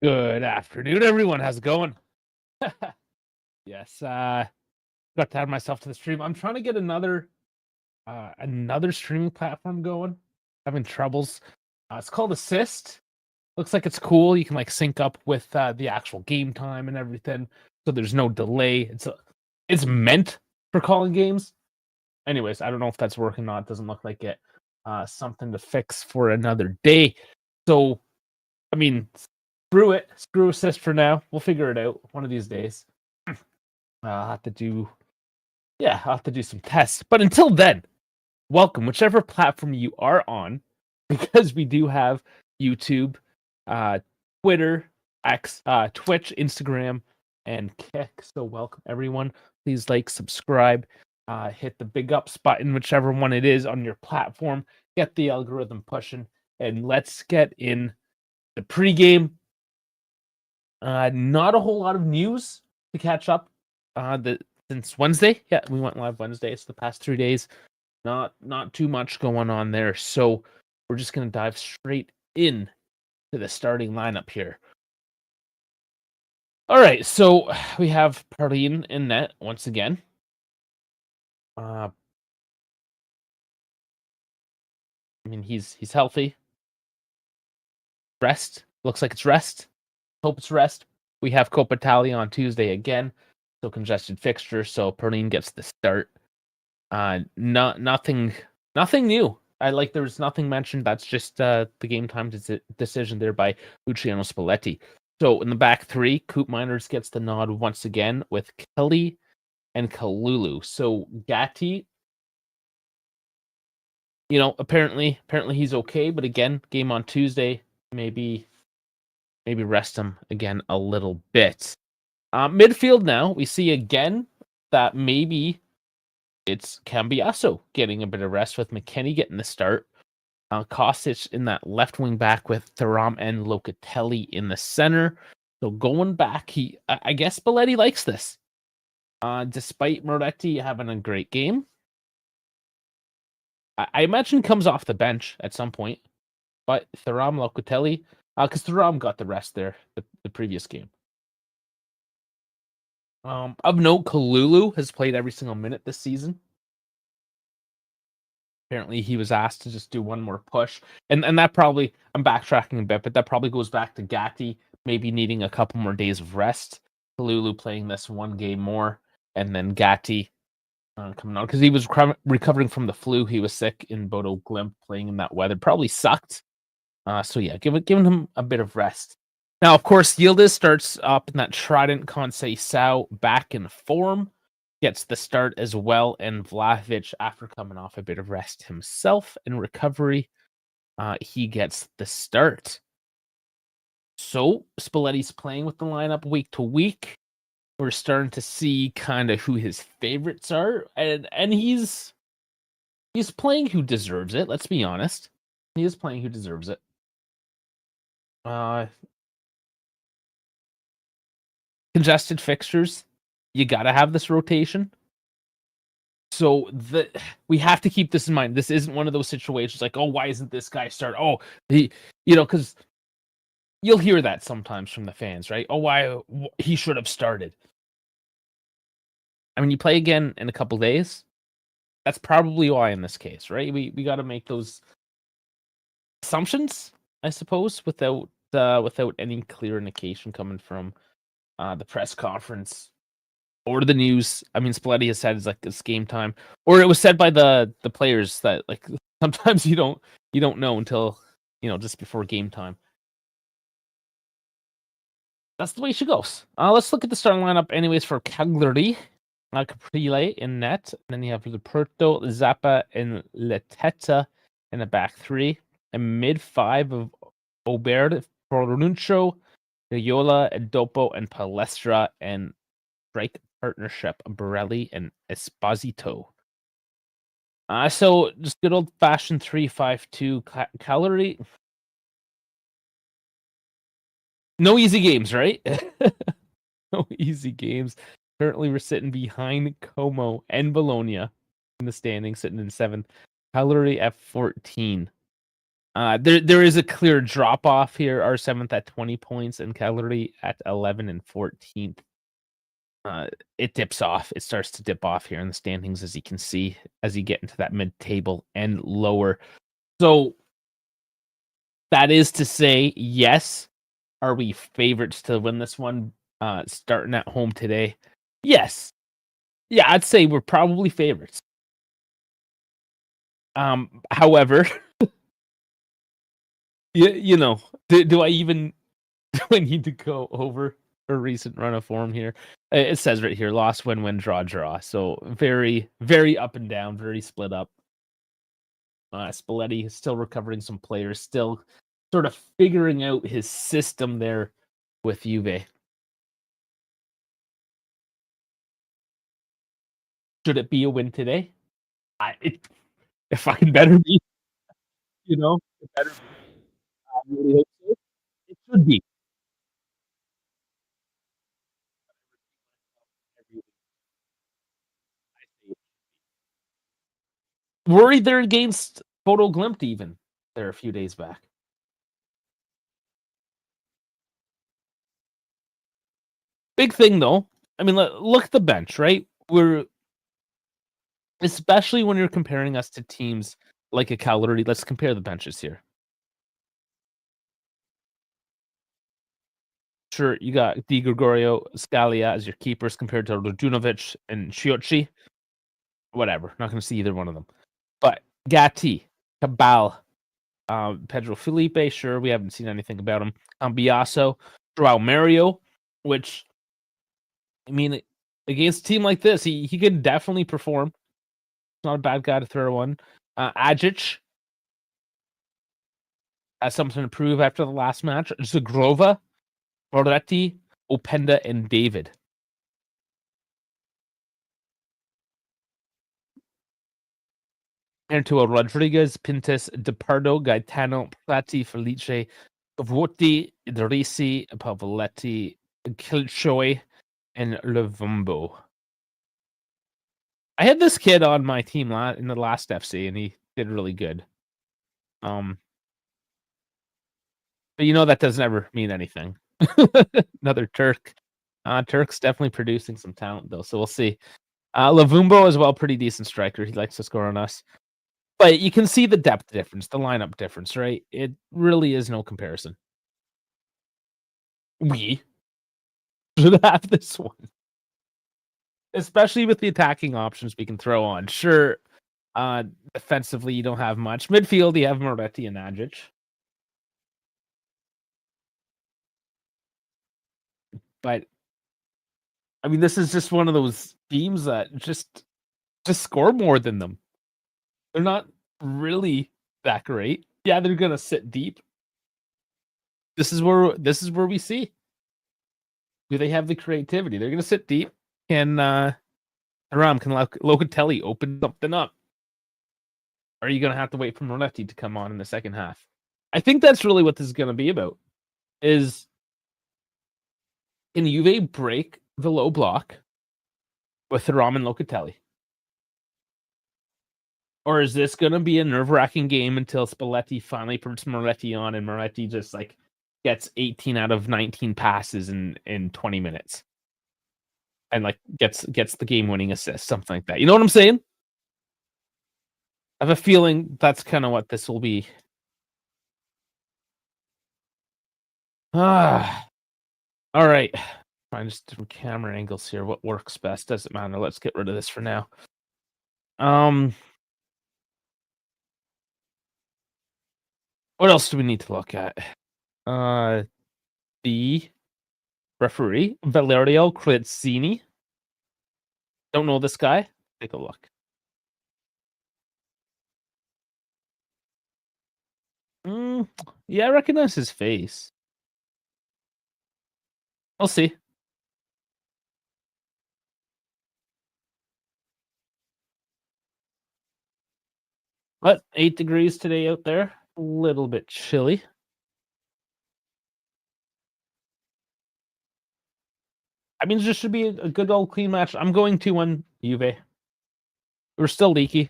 Good afternoon, everyone. How's it going? Yes, got to add myself to the stream. I'm trying to get another streaming platform going. Having troubles. It's called Assist. Looks like it's cool. You can like sync up with the actual game time and everything, so there's no delay. It's meant for calling games. Anyways, I don't know if that's working or not. It doesn't look like it. Something to fix for another day. So, I mean, screw it. Screw Assist for now. We'll figure it out one of these days. I'll have to do, yeah, I'll have to do some tests. But until then, welcome, whichever platform you are on, because we do have YouTube, Twitter, X, Twitch, Instagram, and Kick. So welcome, everyone. Please like, subscribe, hit the big ups button, whichever one it is on your platform. Get the algorithm pushing, and let's get in the pregame. Not a whole lot of news to catch up. Since Wednesday, yeah, we went live Wednesday. It's the past 3 days. Not too much going on there. So we're just gonna dive straight in to the starting lineup here. All right, so we have Perlin in net once again. I mean, he's healthy. Rest looks like it's rest. Hope it's rest. We have Coppa Italia on Tuesday again, so congested fixture. So Perlin gets the start. Nothing new. There's nothing mentioned. That's just the game time decision there by Luciano Spalletti. So in the back three, Coop Miners gets the nod once again with Kelly and Kalulu. So Gatti, apparently he's okay, but again, game on Tuesday, maybe rest him again a little bit. Midfield now, we see again that maybe it's Cambiasso getting a bit of rest with McKennie getting the start. Kostic in that left wing back with Thuram and Locatelli in the center. So going back, I guess Spalletti likes this. Despite Moretti having a great game, I imagine comes off the bench at some point. But Thuram, Locatelli, because Thuram got the rest there the previous game. Of note, Kalulu has played every single minute this season. Apparently, he was asked to just do one more push, and that probably, I'm backtracking a bit, but that probably goes back to Gatti maybe needing a couple more days of rest. Kalulu playing this one game more, and then Gatti coming on because he was recovering from the flu. He was sick in Bodo Glimt, playing in that weather probably sucked. So yeah, giving him a bit of rest. Now, of course, Yildiz starts up in that Trident Conceição back in form. Gets the start as well, and Vlahovic, after coming off a bit of rest himself and recovery, he gets the start. So Spalletti's playing with the lineup week to week. We're starting to see kind of who his favorites are, and he's playing who deserves it. Let's be honest, he is playing who deserves it. Congested fixtures, you gotta have this rotation. So we have to keep this in mind. This isn't one of those situations like, oh, why isn't this guy start? Oh, because you'll hear that sometimes from the fans, right? Oh, why he should have started. I mean, you play again in a couple days. That's probably why in this case, right? We got to make those assumptions, I suppose, without any clear indication coming from the press conference or the news. I mean, Spalletti has said it's game time, or it was said by the players that like sometimes you don't know until just before game time. That's the way she goes. Let's look at the starting lineup, anyways, for Cagliari. Caprile in net, and then you have Luperto, Zappa, and Leteta in the back three, and mid five of Aubert, Fornuncio, Viola, Dopo, and Palestra, and strike partnership Borelli and Esposito. So just good old fashioned 3-5-2 Cagliari. No easy games, right? No easy games. Currently, we're sitting behind Como and Bologna in the standings, sitting in 7th. Cagliari at 14. There is a clear drop off here. Our seventh at 20 points and Cagliari at 11 and 14th. It dips off. It starts to dip off here in the standings, as you can see, as you get into that mid-table and lower. So that is to say, yes, are we favorites to win this one? Starting at home today, yes, yeah, I'd say we're probably favorites. However, you know, do I even do I need to go over a recent run of form here? It says right here: loss, win, win, draw, draw. So very, very up and down, very split up. Spalletti is still recovering some players, still sort of figuring out his system there with Juve. Should it be a win today? If I can better be, it better be. I really hope so. It should be. Worried they're against Photo Glimt even there a few days back. Big thing though. I mean, look at the bench, right? We're especially when you're comparing us to teams like a Cagliari. Let's compare the benches here. Sure, you got Di Gregorio, Scalia as your keepers compared to Radunovic and Chiocci. Whatever, not going to see either one of them. But Gatti, Cabal, Pedro Felipe, sure, we haven't seen anything about him. Biaso, Joao Mario, which, I mean, against a team like this, he could definitely perform. Not a bad guy to throw one. Ajic has something to prove after the last match. Zagrova, Moretti, Openda, and David. Antonio Rodriguez, Pintus, DePardo, Gaetano, Plati, Felice, Vuoti, Idrisi, Pavoletti, Kilchoy, and Levumbo. I had this kid on my team in the last FC, and he did really good. But that doesn't ever mean anything. Another Turk. Turk's definitely producing some talent, though, so we'll see. Levumbo as well, pretty decent striker. He likes to score on us. But you can see the depth difference, the lineup difference, right? It really is no comparison. We should have this one. Especially with the attacking options we can throw on. Sure, defensively, you don't have much. Midfield, you have Moretti and Ajic. But, I mean, this is just one of those teams that just score more than them. They're not really that great. Yeah, they're going to sit deep. This is where we see. Do they have the creativity? They're going to sit deep. Can Locatelli open something up? Or are you going to have to wait for Moretti to come on in the second half? I think that's really what this is going to be about. Is can Juve break the low block with Thuram and Locatelli? Or is this going to be a nerve-wracking game until Spalletti finally puts Moretti on and Moretti just gets 18 out of 19 passes in 20 minutes? And gets the game-winning assist, something like that. You know what I'm saying? I have a feeling that's kind of what this will be. All right. Find just different camera angles here. What works best? Doesn't matter. Let's get rid of this for now. What else do we need to look at? The referee, Valerio Crizzini. Don't know this guy. Take a look. Yeah, I recognize his face. I'll see. But 8 degrees today out there. A little bit chilly. I mean, this should be a good old clean match. I'm going 2-1 Juve. We're still leaky.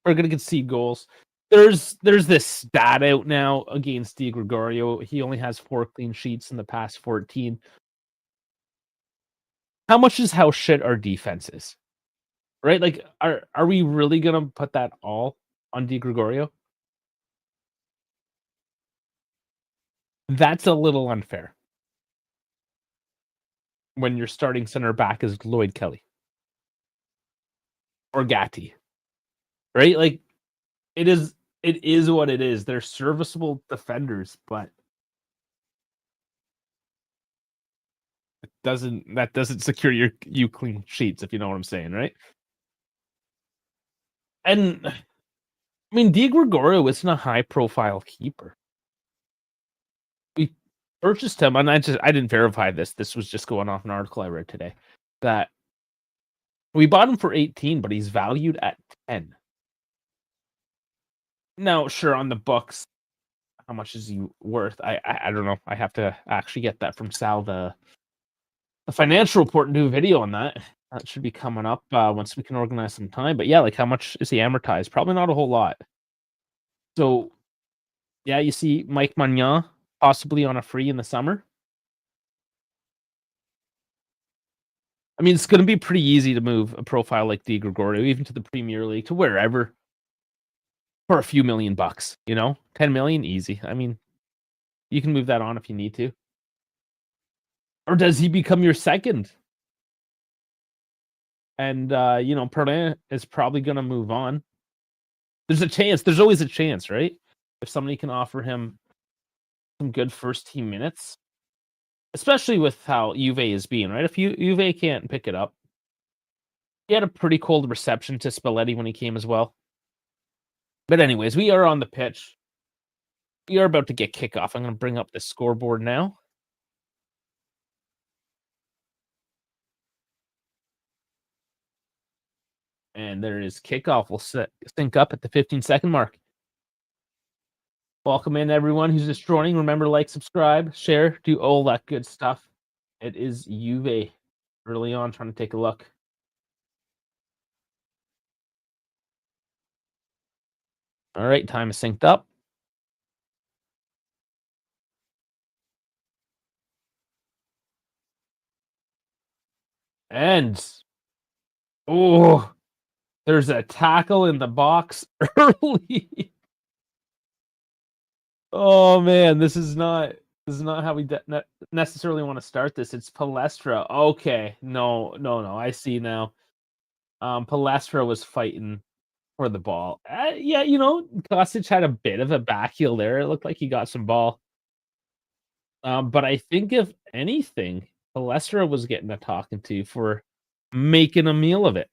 We're going to concede goals. There's this stat out now against Di Gregorio. He only has 4 clean sheets in the past 14. How much is how shit our defense is, right? Like, are we really gonna put that all on Di Gregorio? That's a little unfair when your starting center back is Lloyd Kelly or Gatti, right? Like, it is what it is. They're serviceable defenders, but that doesn't secure you clean sheets, if you know what I'm saying, right? And I mean, Di Gregorio isn't a high profile keeper. We purchased him, and I didn't verify this. This was just going off an article I read today that we bought him for 18, but he's valued at 10. Now, sure, on the books, how much is he worth? I don't know. I have to actually get that from Sal, the financial report, and do a video on that. That should be coming up once we can organize some time. But yeah, like how much is he amortized? Probably not a whole lot. So yeah, you see Mike Magnan possibly on a free in the summer. I mean, it's going to be pretty easy to move a profile like Di Gregorio even to the Premier League, to wherever, for a few $1,000,000. 10 million easy. I mean, you can move that on if you need to. Or does he become your second? And Perlin is probably going to move on. There's a chance. There's always a chance, right? If somebody can offer him some good first team minutes, especially with how Juve is being, right? If Juve can't pick it up, he had a pretty cold reception to Spalletti when he came as well. But anyways, we are on the pitch. We are about to get kickoff. I'm going to bring up the scoreboard now. And there is kickoff. We'll sync up at the 15-second mark. Welcome in everyone who's just joining. Remember, like, subscribe, share, do all that good stuff. It is Juve early on, trying to take a look. All right, time is synced up. And there's a tackle in the box early. Oh man, this is not how we necessarily want to start this. It's Palestra. Okay, no. I see now. Palestra was fighting for the ball. Yeah, Kostic had a bit of a back heel there. It looked like he got some ball. But I think if anything, Palestra was getting a talking to for making a meal of it.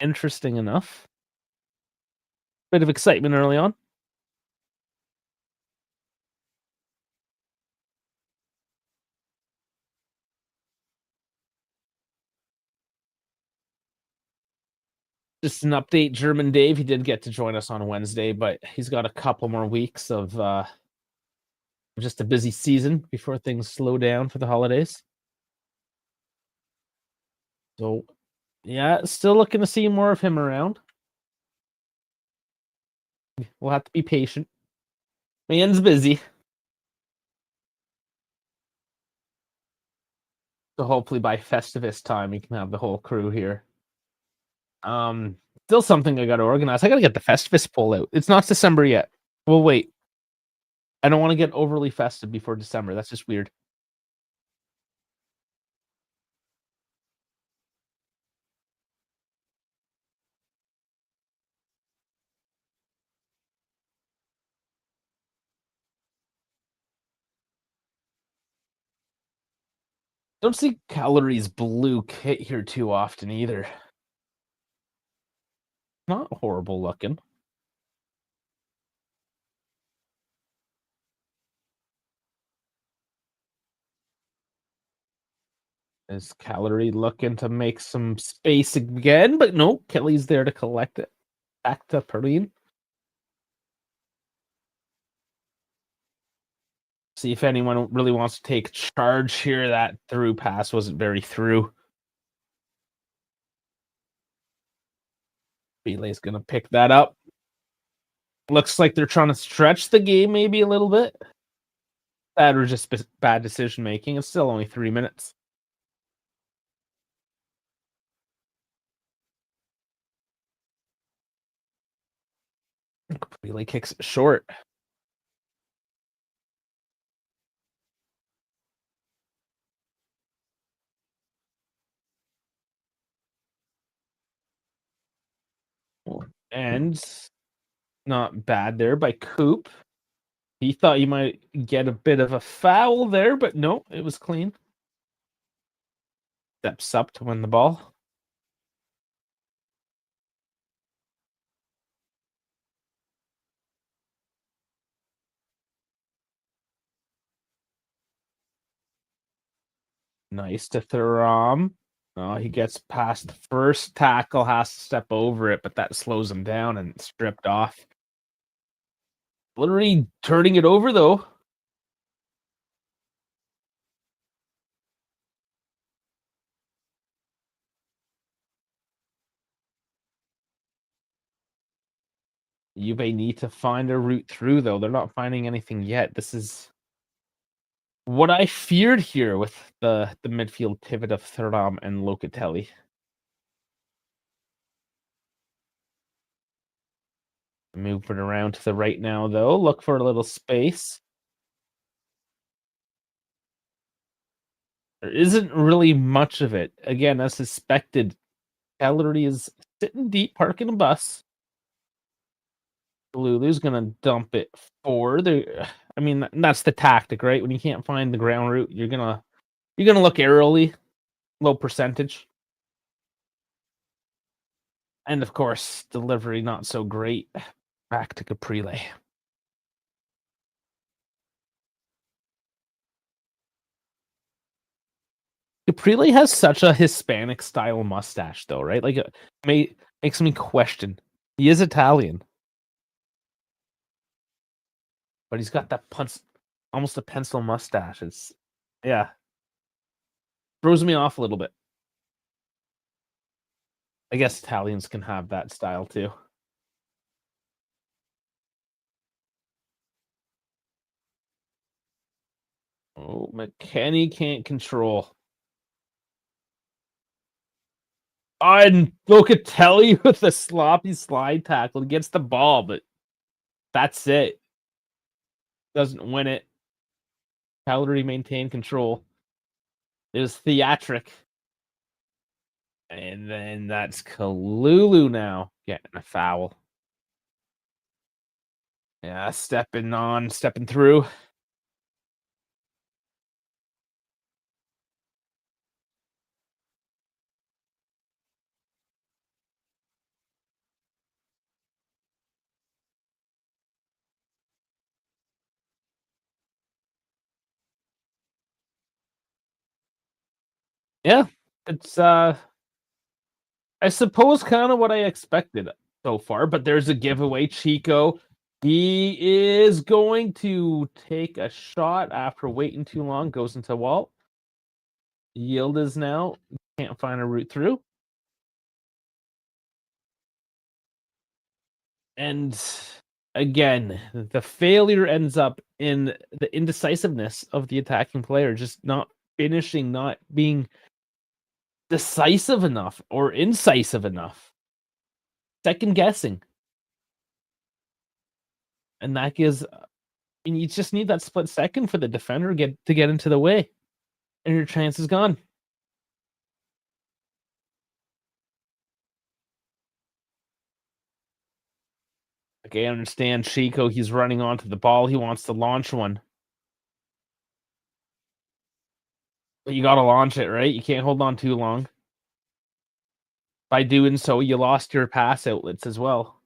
Interesting enough. Bit of excitement early on. Just an update, German Dave. He did get to join us on Wednesday, but he's got a couple more weeks of just a busy season before things slow down for the holidays. So, yeah, still looking to see more of him around. We'll have to be patient. Man's busy. So hopefully by Festivus time we can have the whole crew here. Still something I got to organize. I got to get the Festivus poll out. It's not December yet. We'll wait. I don't want to get overly festive before December. That's just weird. Don't see Calories blue kit here too often either. Not horrible looking. Is Calorie looking to make some space again? But no, Kelly's there to collect it back to Perlin. See if anyone really wants to take charge here. That through pass wasn't very through. Relay's gonna pick that up. Looks like they're trying to stretch the game maybe a little bit. That or just bad decision making. It's still only 3 minutes. Relay kicks it short. And not bad there by Coop. He thought you might get a bit of a foul there, but no, it was clean. Steps up to win the ball. Nice to Thuram. Oh, he gets past the first tackle, has to step over it, but that slows him down and stripped off. Literally turning it over though. Juve need to find a route through though. They're not finding anything yet. This is what I feared here with the midfield pivot of Thuram and Locatelli. Move it around to the right now though. Look for a little space. There isn't really much of it. Again, as suspected, Cagliari is sitting deep, parking a bus. Lulu's gonna dump it forward. I mean, that's the tactic, right? When you can't find the ground route, you're gonna look aerially, low percentage, and of course, delivery not so great. Back to Caprile. Caprile has such a Hispanic style mustache, though, right? Like, it makes me question. He is Italian, but he's got that almost a pencil mustache. It's yeah, throws me off a little bit. I guess Italians can have that style too. Oh, McKenny can't control. And Locatelli with a sloppy slide tackle against the ball, but that's it. Doesn't win it. Cagliari maintain control. It was theatric. And then that's Kalulu now getting a foul. Yeah, stepping through. Yeah, it's I suppose kind of what I expected so far, but there's a giveaway. Chico, he is going to take a shot after waiting too long, goes into wall. Yield is now, can't find a route through. And again, the failure ends up in the indecisiveness of the attacking player, just not finishing, not being decisive enough or incisive enough. Second guessing. And that gives and you just need that split second for the defender to get into the way. And your chance is gone. Okay, I understand Chico, he's running onto the ball. He wants to launch one. But you gotta launch it, right? You can't hold on too long. By doing so, you lost your pass outlets as well.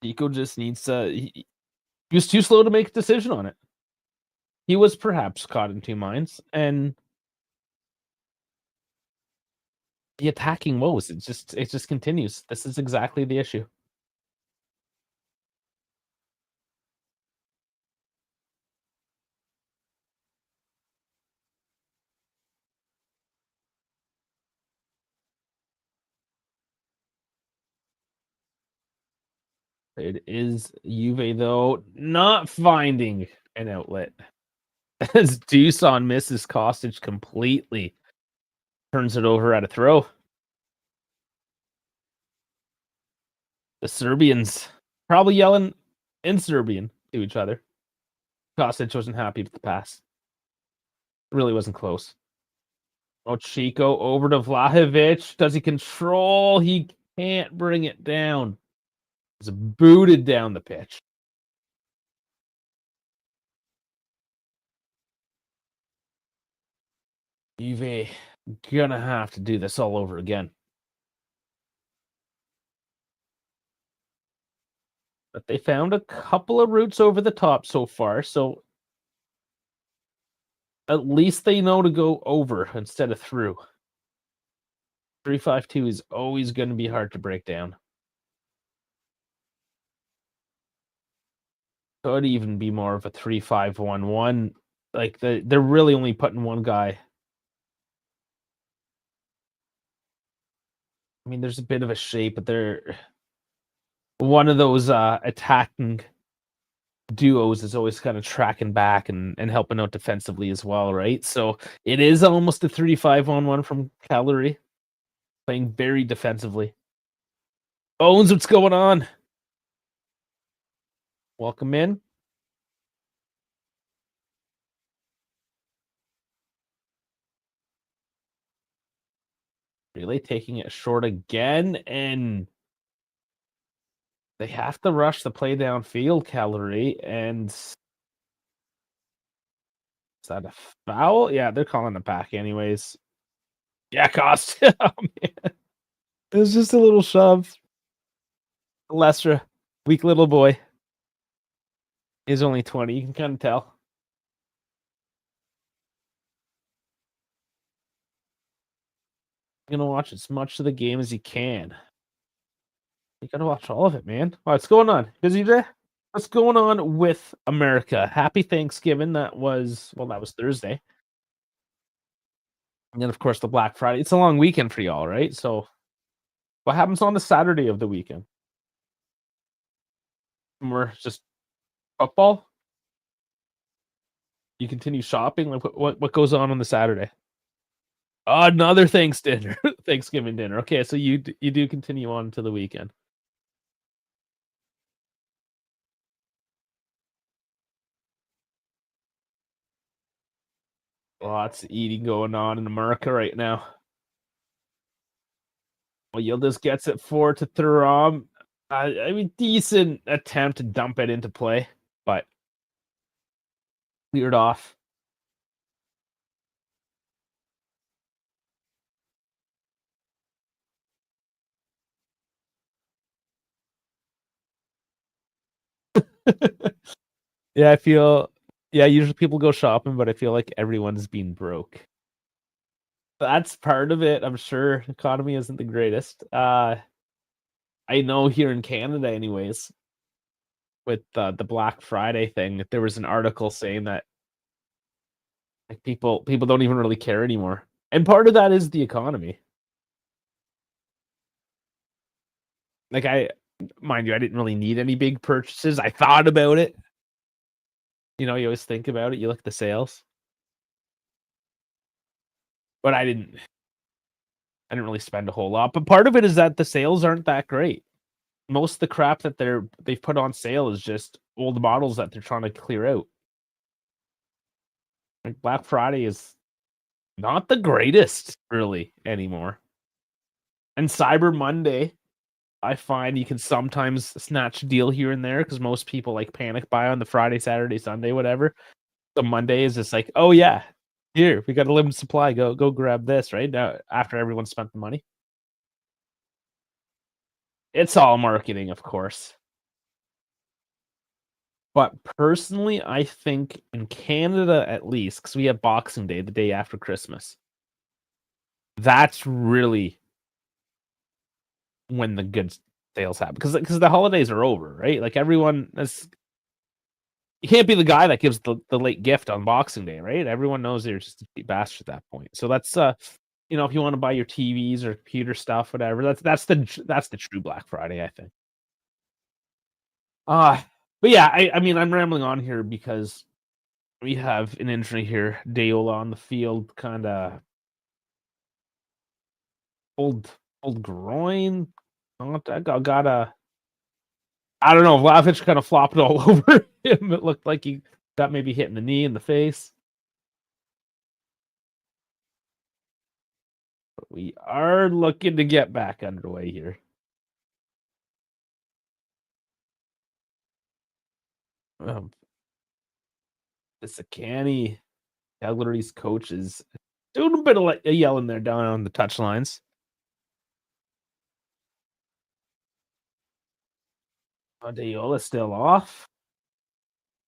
Chico just needs to. He was too slow to make a decision on it. He was perhaps caught in two minds, and the attacking woes. It just continues. This is exactly the issue. It is Juve, though, not finding an outlet. As Dusan misses Kostic completely. Turns it over at a throw. The Serbians probably yelling in Serbian to each other. Kostic wasn't happy with the pass. It really wasn't close. Oh, Chico over to Vlahovic. Does he control? He can't bring it down. It's booted down the pitch. Juve gonna have to do this all over again. But they found a couple of routes over the top so far, so at least they know to go over instead of through. 3-5-2 is always going to be hard to break down. Could even be more of a 3-5-1-1. Like they're really only putting one guy. I mean, there's a bit of a shape, but they're one of those attacking duos is always kind of tracking back and helping out defensively as well, right? So it is almost a 3-5-1-1 from Cagliari, playing very defensively. Bones, what's going on? Welcome in. Relay taking it short again, and they have to rush the play downfield, Cagliari, and is that a foul? Yeah, they're calling it back anyways. Yeah, cost. Oh, man. It was just a little shove. Lestra, weak little boy. Is only 20, you can kind of tell. You're gonna watch as much of the game as you can. You gotta watch all of it, man. What's going on? Busy day? What's going on with America? Happy Thanksgiving. That was Thursday. And then, of course, the Black Friday. It's a long weekend for y'all, right? So, what happens on the Saturday of the weekend? More just football? You continue shopping? Like, what goes on the Saturday? Another Thanksgiving dinner. Okay, so you do continue on to the weekend. Lots of eating going on in America right now. Well, Yildiz gets it for to Thuram. I mean, decent attempt to dump it into play, but cleared off. Yeah, I feel. Yeah, usually people go shopping, but I feel like everyone's being broke. That's part of it. I'm sure economy isn't the greatest. I know here in Canada, anyways, with the Black Friday thing, there was an article saying that like people don't even really care anymore, and part of that is the economy. Like mind you, I didn't really need any big purchases. I thought about it. You know, you always think about it. You look at the sales, but I didn't really spend a whole lot. But part of it is that the sales aren't that great. Most of the crap that they've put on sale is just old models that they're trying to clear out. Like Black Friday is not the greatest really anymore. And Cyber Monday, I find you can sometimes snatch a deal here and there because most people like panic buy on the Friday, Saturday, Sunday, whatever. The Monday is just like, oh yeah, here we got a limited supply. Go grab this right now after everyone spent the money. It's all marketing, of course. But personally, I think in Canada at least, because we have Boxing Day the day after Christmas, that's really when the good sales happen. Because the holidays are over, right? Like everyone is you can't be the guy that gives the late gift on Boxing Day, right? Everyone knows they're just a cheap bastard at that point. So that's if you want to buy your TVs or computer stuff, whatever, that's the true Black Friday, I think. Uh but yeah, I mean I'm rambling on here because we have an injury here. Deola on the field, kinda old old groin. Got a I don't know, Vlahovic kinda flopped all over him. It looked like he got maybe hit in the knee, in the face. But we are looking to get back underway here. Um, this Kearney, Cagliari's coach is doing a bit of like yelling there down on the touch lines. Deola's still off.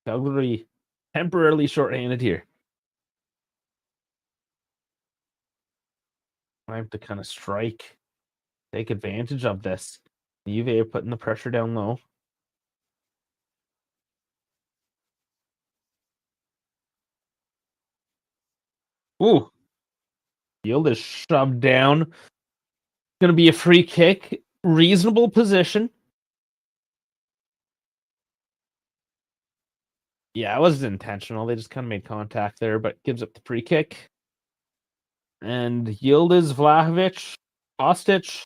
Cagliari temporarily shorthanded here. Time to kind of strike, take advantage of this. The UVA are putting the pressure down low. Ooh, field is shoved down. Gonna be a free kick. Reasonable position. Yeah, it wasn't intentional. They just kind of made contact there, but gives up the free kick. And Yildiz, Vlahovic, Kostic,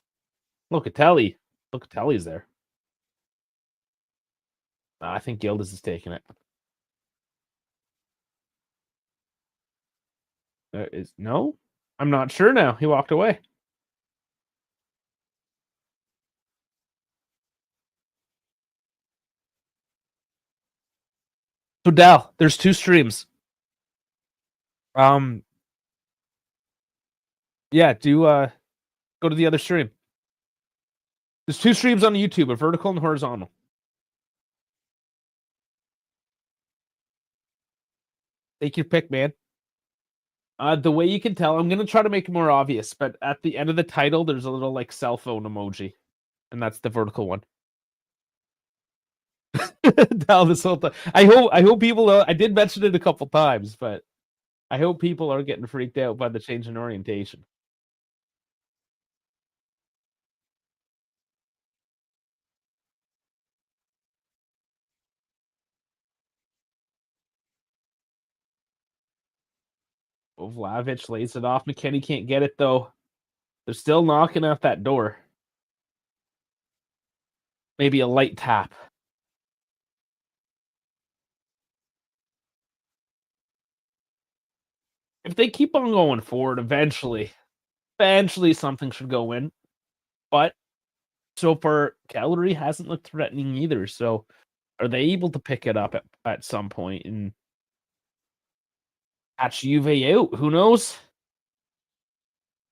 Locatelli. Locatelli's there. I think Yildiz is taking it. Is no? I'm not sure now. He walked away. So Dal, there's two streams. Um, yeah, do go to the other stream. There's two streams on YouTube, a vertical and horizontal. Take your pick, man. The way you can tell, I'm gonna try to make it more obvious, but at the end of the title, there's a little like cell phone emoji, and that's the vertical one. Down this whole time. I hope people know. I did mention it a couple times, but I hope people are getting freaked out by the change in orientation. Oh, Vlahovic lays it off. McKennie can't get it though. They're still knocking at that door. Maybe a light tap. If they keep on going forward, eventually something should go in. But so far, Cagliari hasn't looked threatening either. So are they able to pick it up at some point and catch Juve out? Who knows?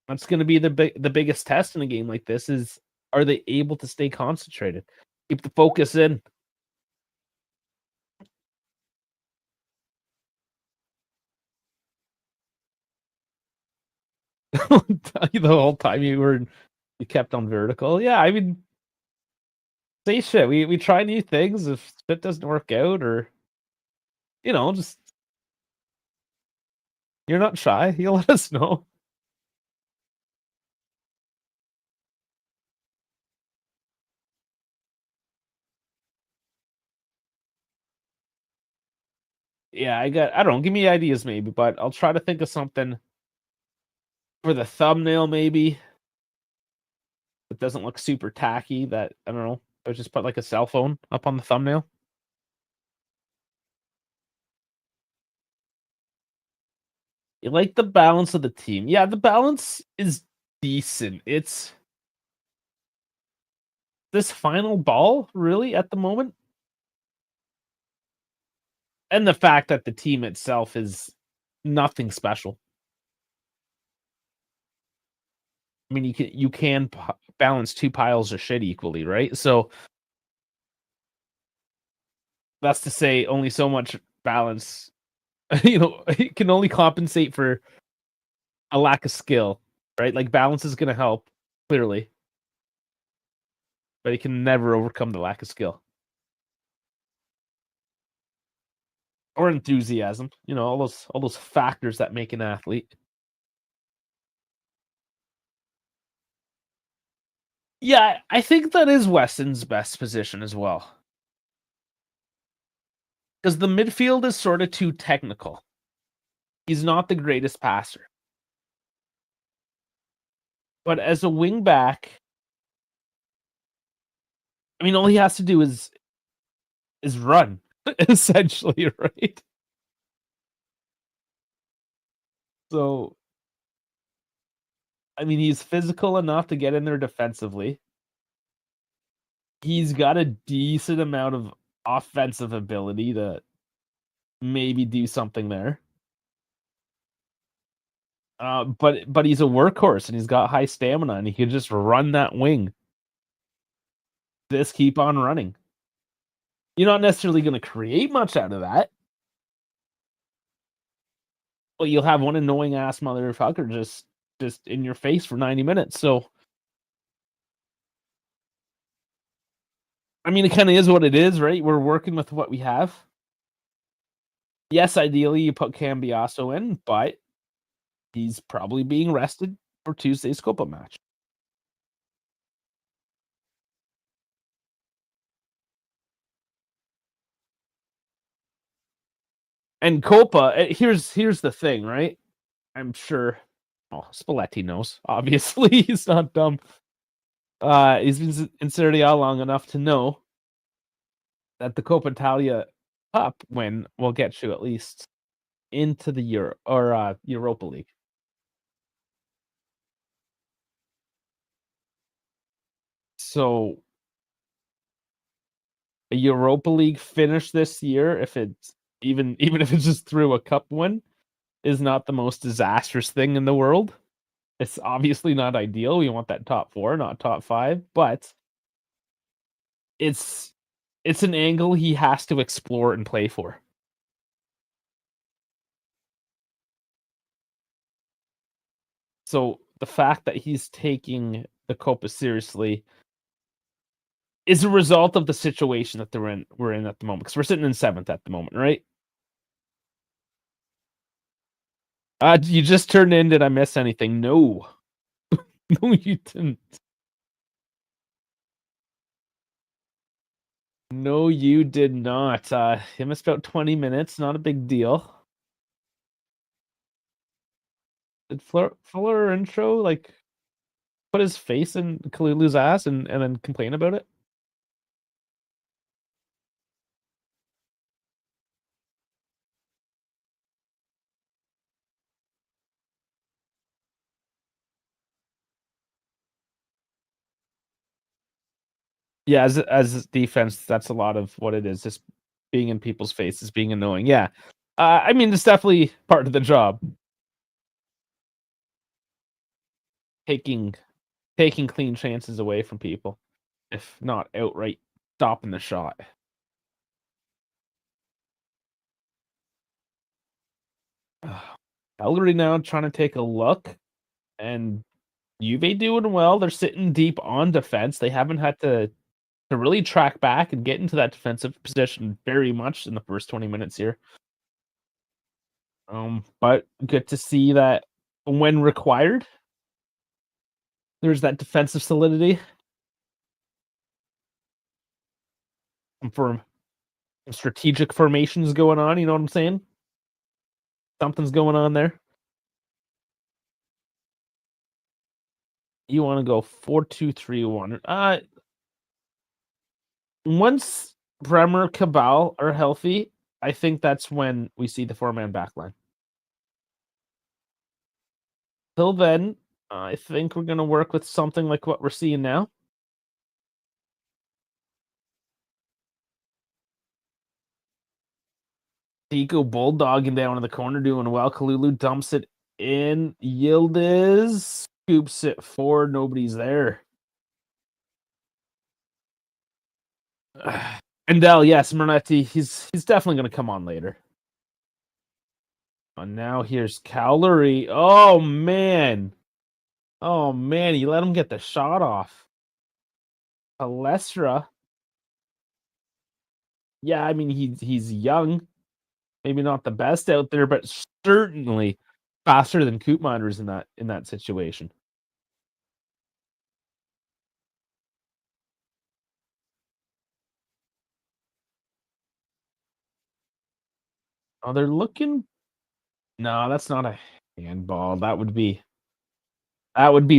That's going to be the biggest test in a game like this. Is are they able to stay concentrated, keep the focus in? The whole time you kept on vertical. Yeah, I mean, say shit. We try new things. If shit doesn't work out, or just you're not shy. You let us know. Yeah, I don't know, give me ideas maybe, but I'll try to think of something for the thumbnail maybe. It doesn't look super tacky. That I don't know. I just put like a cell phone up on the thumbnail. You like the balance of the team. Yeah, the balance is decent. It's this final ball, really, at the moment. And the fact that the team itself is nothing special. I mean, you can balance two piles of shit equally, right? So that's to say, only so much balance. It can only compensate for a lack of skill, right? Like balance is going to help clearly, but it can never overcome the lack of skill or enthusiasm. All those factors that make an athlete. Yeah, I think that is Weston's best position as well. because the midfield is sort of too technical. He's not the greatest passer. But as a wing back, I mean, all he has to do is run, essentially, right? So, I mean, he's physical enough to get in there defensively. He's got a decent amount of offensive ability to maybe do something there. But he's a workhorse and he's got high stamina and he can just run that wing. Just keep on running. You're not necessarily gonna create much out of that, but you'll have one annoying ass motherfucker just in your face for 90 minutes. So, I mean, it kinda is what it is, right? We're working with what we have. Yes, ideally, you put Cambiaso in, but he's probably being rested for Tuesday's Copa match. And Copa, here's the thing, right? I'm sure Spalletti knows. Obviously, he's not dumb. He's been in Serie A long enough to know that the Coppa Italia Cup win will get you at least into the Euro or Europa League. So a Europa League finish this year, if it's even if it's just through a cup win, is not the most disastrous thing in the world. It's obviously not ideal. We want that top four, not top five, but it's it's an angle he has to explore and play for. So the fact that he's taking the Copa seriously is a result of the situation that we're in at the moment, because 'cause we're sitting in 7th at the moment, right? You just turned in, did I miss anything? No. No, you didn't. No, you did not. You missed about 20 minutes, not a big deal. Did Fleur intro, like, put his face in Kalulu's ass and then complain about it? Yeah, as defense, that's a lot of what it is, just being in people's faces, being annoying, yeah. I mean, it's definitely part of the job, taking taking clean chances away from people, if not outright stopping the shot. Calgary now trying to take a look, and Juve doing well, they're sitting deep on defense, they haven't had to really track back and get into that defensive position very much in the first 20 minutes here. But good to see that when required, there's that defensive solidity. For strategic formations going on, you know what I'm saying? Something's going on there. You wanna go 4-2-3-1. Once Bremer, Cabal are healthy, I think that's when we see the four-man backline. Till then, I think we're gonna work with something like what we're seeing now. Tico bulldogging down in the corner, doing well. Kalulu dumps it in. Yildiz scoops it forward. Nobody's there. Endel, yes, Mernetti. He's definitely going to come on later. And now here's Calorie. Oh man, he let him get the shot off. Palestra. Yeah, I mean he's young. Maybe not the best out there, but certainly faster than Koopmeiners in that situation. Oh, they're looking. No, that's not a handball. That would be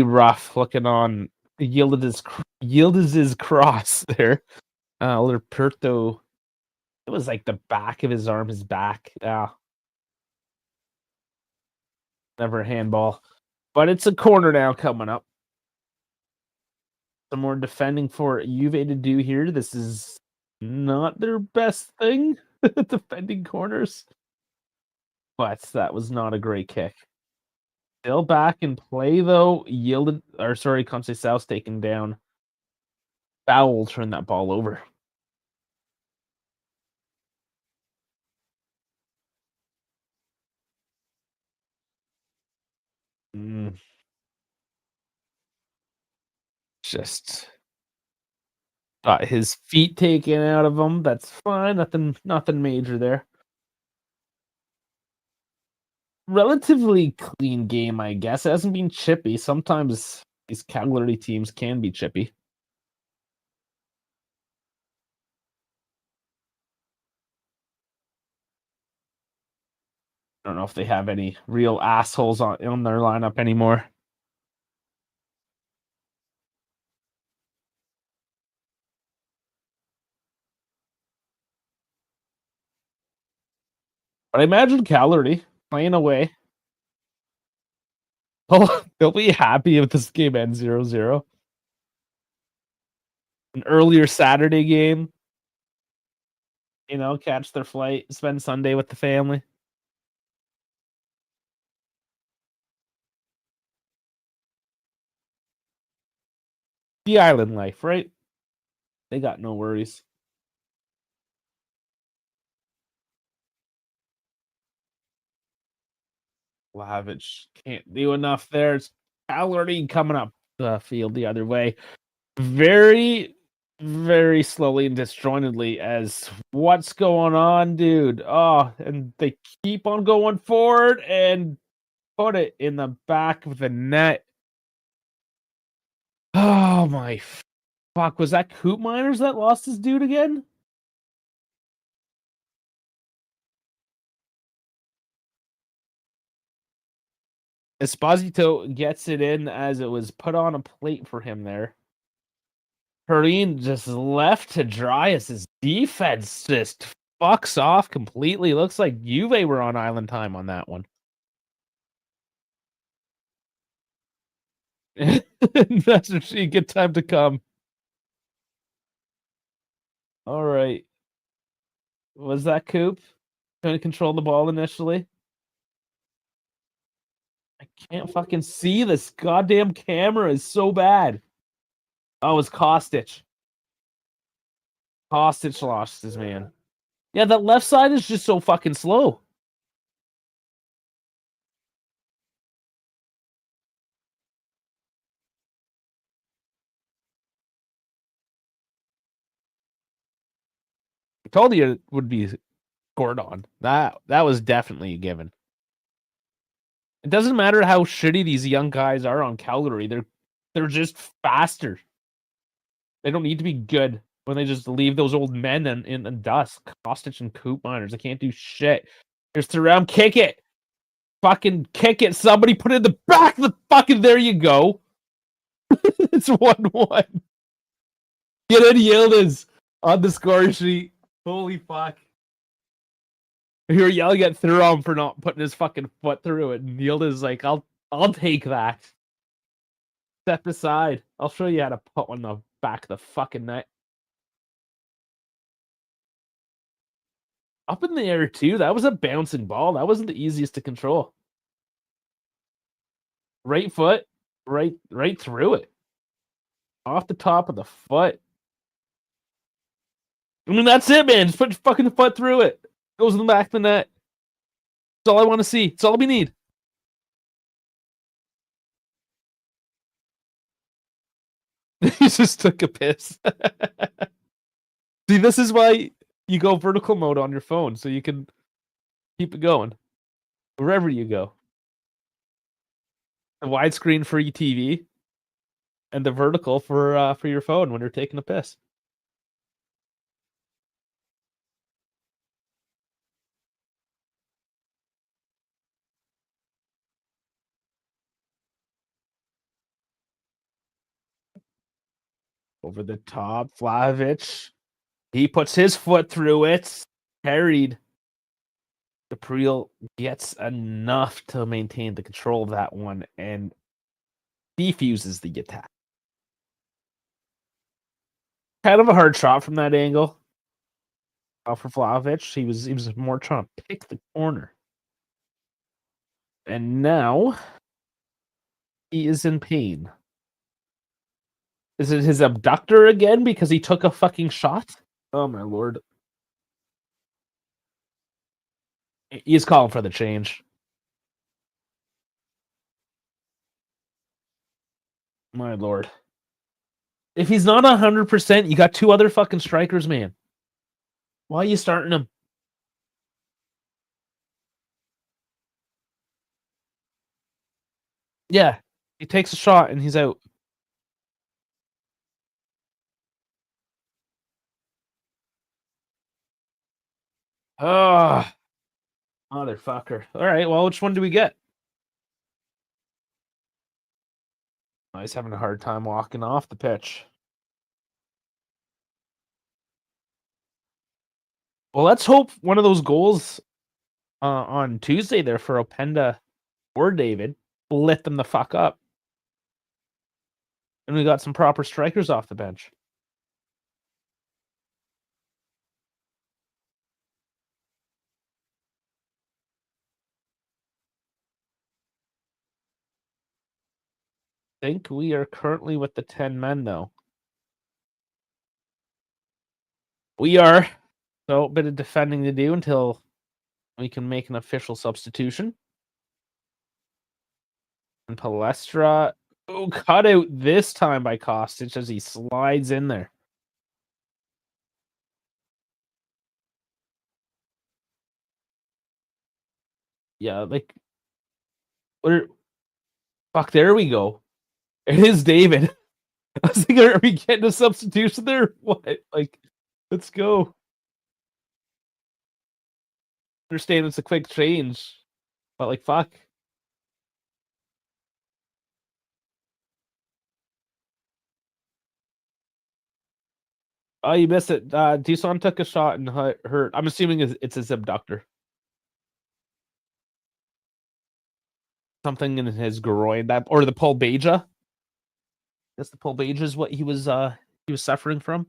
rough looking on Yildiz cross there. Leperto. It was like the back of his arm, his back. Yeah, never a handball. But it's a corner now coming up. Some more defending for Juve to do here. This is not their best thing, defending corners. But that was not a great kick. Still back in play though. Conceição's taken down. Foul turn that ball over. Mm, just got his feet taken out of him. That's fine. Nothing major there. Relatively clean game, I guess. It hasn't been chippy. Sometimes these Cagliari teams can be chippy. I don't know if they have any real assholes on their lineup anymore. But I imagine Cagliari playing away. Oh, they'll be happy if this game ends 0-0. An earlier Saturday game, catch their flight, spend Sunday with the family. The island life, right? They got no worries. Lavich can't do enough there. It's Cagliari coming up the field the other way. Very, very slowly and disjointedly as what's going on, dude? Oh, and they keep on going forward and put it in the back of the net. Oh my fuck. Was that Coop Miners that lost his dude again? Esposito gets it in as it was put on a plate for him there. Perrine just left to dry as his defense just fucks off completely. Looks like Juve were on island time on that one. That's a good time to come. All right. Was that Coop trying to control the ball initially? I can't fucking see this goddamn camera is so bad. Oh, it's Kostic. Kostic lost his man. Yeah, that left side is just so fucking slow. I told you it would be scored on. That was definitely a given. It doesn't matter how shitty these young guys are on Calgary. They're just faster. They don't need to be good when they just leave those old men in the dust. Kostic and Coop Miners. They can't do shit. Here's Thuram. Kick it. Fucking kick it. Somebody put it in the back of the fucking. There you go. It's 1-1. Get in Yildiz on the score sheet. Holy fuck. You're yelling at Thuram for not putting his fucking foot through it. And Yildiz like, I'll take that. Step aside. I'll show you how to put one in the back of the fucking net. Up in the air too. That was a bouncing ball. That wasn't the easiest to control. Right foot, right through it. Off the top of the foot. I mean, that's it, man. Just put your fucking foot through it. Goes in the back of the net. That's all I want to see. That's all we need. He just took a piss. See, this is why you go vertical mode on your phone, so you can keep it going wherever you go. The widescreen for your TV and the vertical for your phone when you're taking a piss. Over the top, Vlahovic. He puts his foot through it. Carried. Gabriel gets enough to maintain the control of that one and defuses the attack. Kind of a hard shot from that angle. For Vlahovic, he was more trying to pick the corner. And now he is in pain. Is it his abductor again because he took a fucking shot? Oh my lord. He's calling for the change. My lord. If he's not 100%, you got two other fucking strikers, man. Why are you starting him? Yeah. He takes a shot and he's out. Oh, motherfucker. All right, well, which one do we get? Oh, he's having a hard time walking off the pitch. Well, let's hope one of those goals on Tuesday there for Openda or David lit them the fuck up. And we got some proper strikers off the bench. I think we are currently with the 10 men, though. We are. So, a bit of defending to do until we can make an official substitution. And Palestra, cut out this time by Kostic as he slides in there. Yeah, like, fuck, there we go. It is David. I was thinking, are we getting a substitution there? What? Like, let's go. Understand it's a quick change, but like, fuck. Oh, you missed it. Dusan took a shot and hurt. I'm assuming it's his abductor. Something in his groin, that or the pulbeja. Guess the pulbeja is what he was suffering from.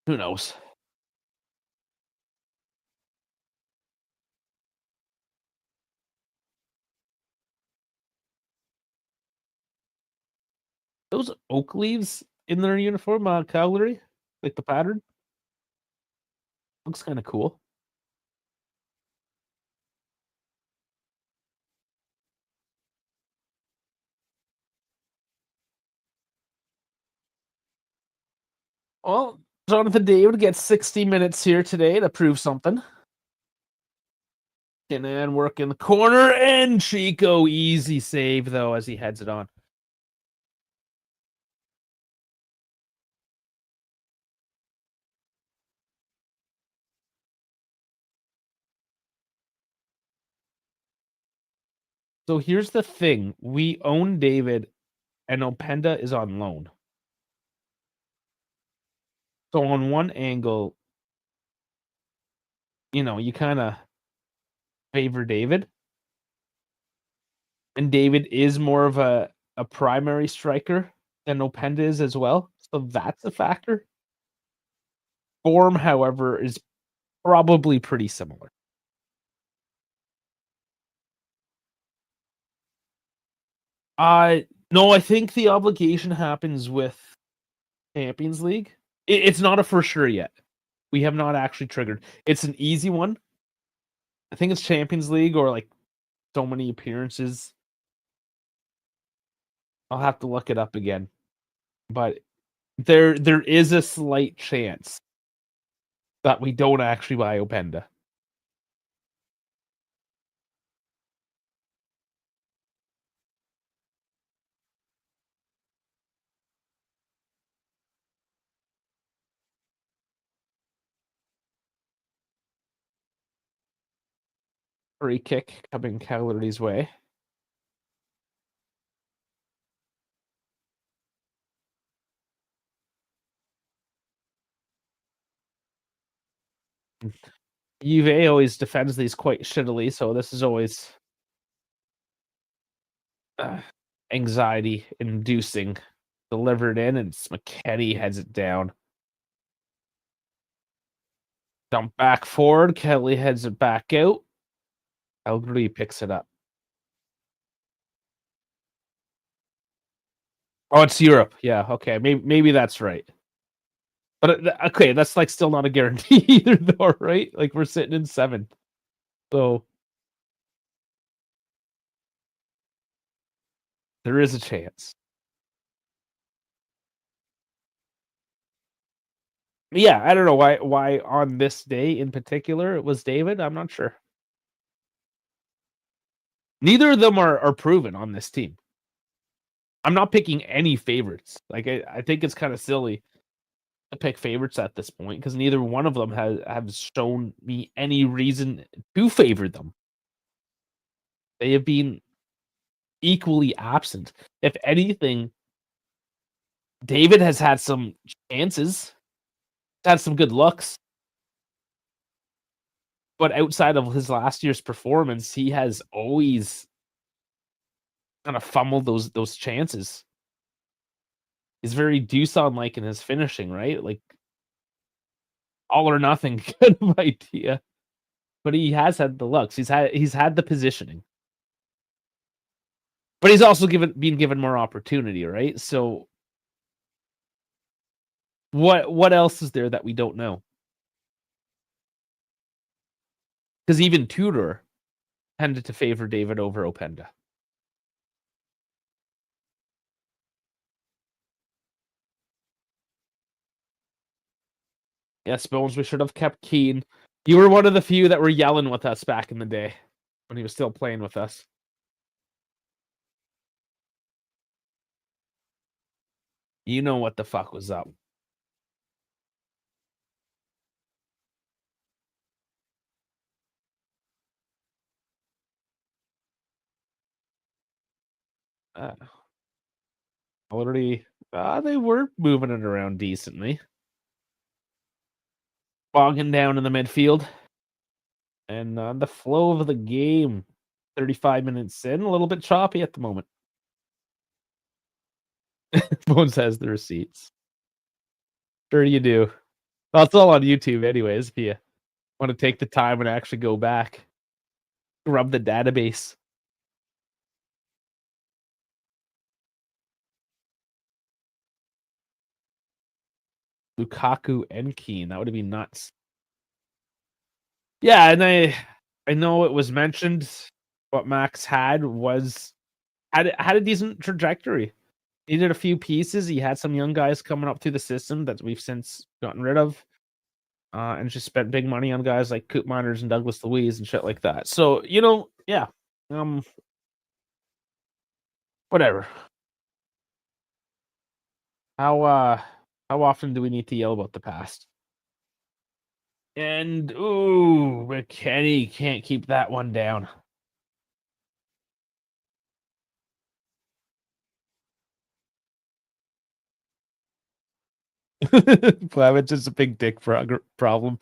Who knows? Those oak leaves in their uniform, Cagliari, like the pattern, looks kind of cool. Well, Jonathan David gets 60 minutes here today to prove something. And work in the corner, and Chico, easy save though as he heads it on. So here's the thing: we own David, and Openda is on loan. So on one angle, you kind of favor David, and David is more of a primary striker than Openda is as well. So that's a factor. Form, however, is probably pretty similar. No, I think the obligation happens with Champions League. It's not a for sure yet. We have not actually triggered. It's an easy one. I think it's Champions League or like so many appearances. I'll have to look it up again. But there is a slight chance that we don't actually buy Openda. Free kick coming Cagliari's way. Juve always defends these quite shittily, so this is always uh, anxiety inducing. Delivered in, and McKennie heads it down. Dump back forward. Kelly heads it back out. Calgary picks it up. Oh, it's Europe. Yeah, okay. Maybe that's right. But okay, that's like still not a guarantee either, though, right? Like we're sitting in seventh, so there is a chance. Yeah, I don't know why on this day in particular it was David. I'm not sure. Neither of them are proven on this team. I'm not picking any favorites. Like I think it's kind of silly to pick favorites at this point because neither one of them have shown me any reason to favor them. They have been equally absent. If anything, David has had some chances, had some good looks, but outside of his last year's performance, he has always kind of fumbled those chances. He's very Doosan like in his finishing, right? Like all or nothing kind of idea. But he has had the looks. He's had the positioning. But he's also been given more opportunity, right? So what else is there that we don't know? Because even Tudor tended to favor David over Openda. Yes, Bones, we should have kept Keen. You were one of the few that were yelling with us back in the day when he was still playing with us. You know what the fuck was up. Uh, already, they were moving it around decently. Bogging down in the midfield. And the flow of the game, 35 minutes in, a little bit choppy at the moment. Bones has the receipts. Sure you do. Well, it's all on YouTube anyways, if you want to take the time and actually go back. Rub the database. Lukaku and Keane. That would have been nuts. Yeah, and I know it was mentioned what Max had a decent trajectory. He did a few pieces. He had some young guys coming up through the system that we've since gotten rid of. And just spent big money on guys like Coop Miners and Douglas Louise and shit like that. So, yeah. Um whatever. How often do we need to yell about the past? And ooh, McKennie can't keep that one down. It's just a big dick problem.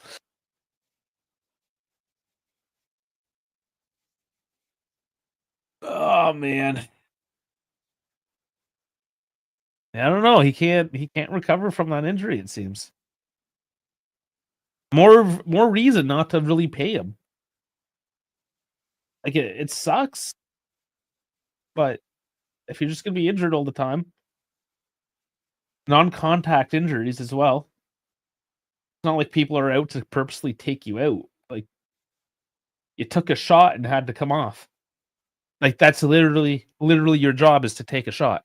Oh man. I don't know. He can't recover from that injury, it seems. More reason not to really pay him. Like it sucks, but if you're just gonna be injured all the time, non-contact injuries as well. It's not like people are out to purposely take you out. Like you took a shot and had to come off. Like that's literally your job is to take a shot.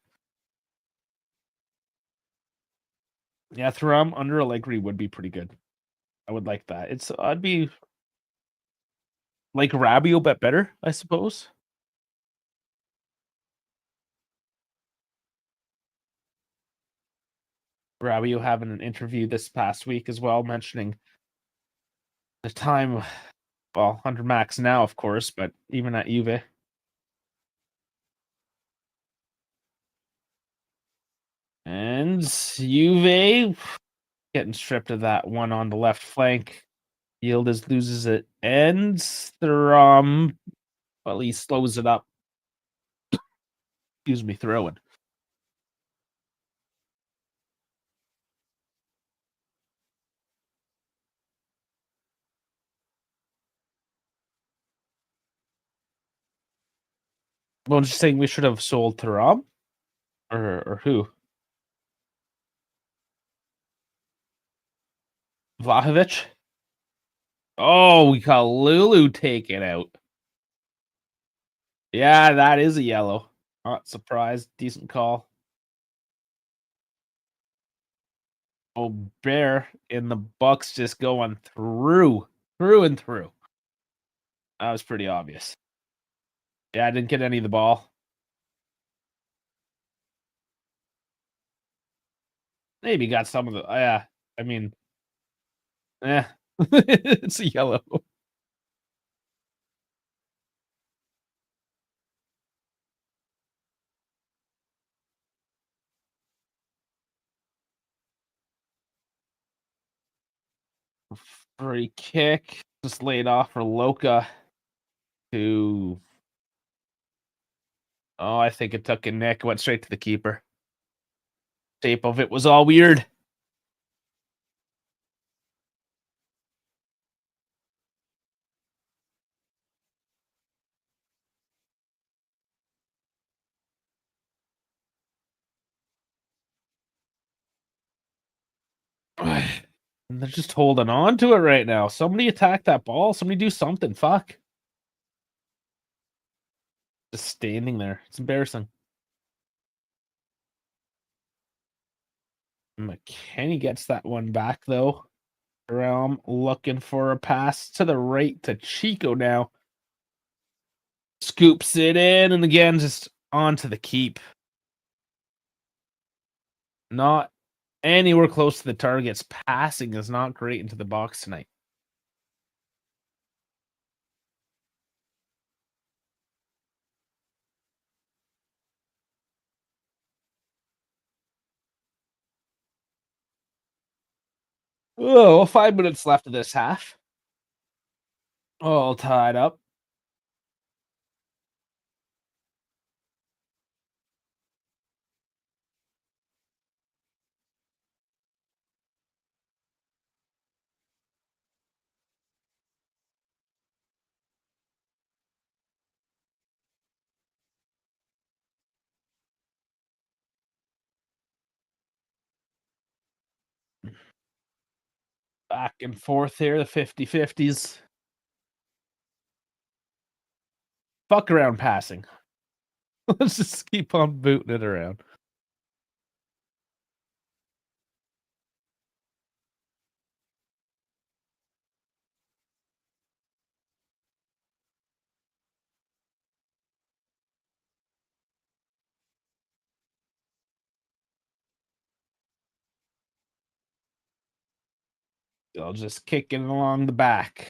Yeah, Thuram under Allegri would be pretty good. I would like that. I'd be like Rabiot, but better, I suppose. Rabiot having an interview this past week as well, mentioning the time, well, under Max now, of course, but even at Juve. And Juve getting stripped of that one on the left flank. Yildiz loses it. Ends Thuram. Well, he slows it up. Excuse me, throwing. Well, just saying we should have sold Thuram? Or who? Vlahovic? Oh, we got Lulu taken out. Yeah, that is a yellow. Not surprised. Decent call. Oh, Bear in the Bucks just going through and through. That was pretty obvious. Yeah, I didn't get any of the ball. Maybe got some of the. Yeah, I mean, it's a yellow. Free kick, just laid off for Loca. Who? Oh, I think it took a nick. Went straight to the keeper. Shape of it was all weird. And they're just holding on to it right now. Somebody attack that ball. Somebody do something. Fuck. Just standing there. It's embarrassing. McKenny gets that one back though. Realm looking for a pass to the right to Chico now. Scoops it in and again just onto the keep. Not anywhere close to the targets. Passing is not great into the box tonight. Oh, 5 minutes left of this half. All tied up. Back and forth here, the 50-50s. Fuck around passing. Let's just keep on booting it around. They'll just kick it along the back.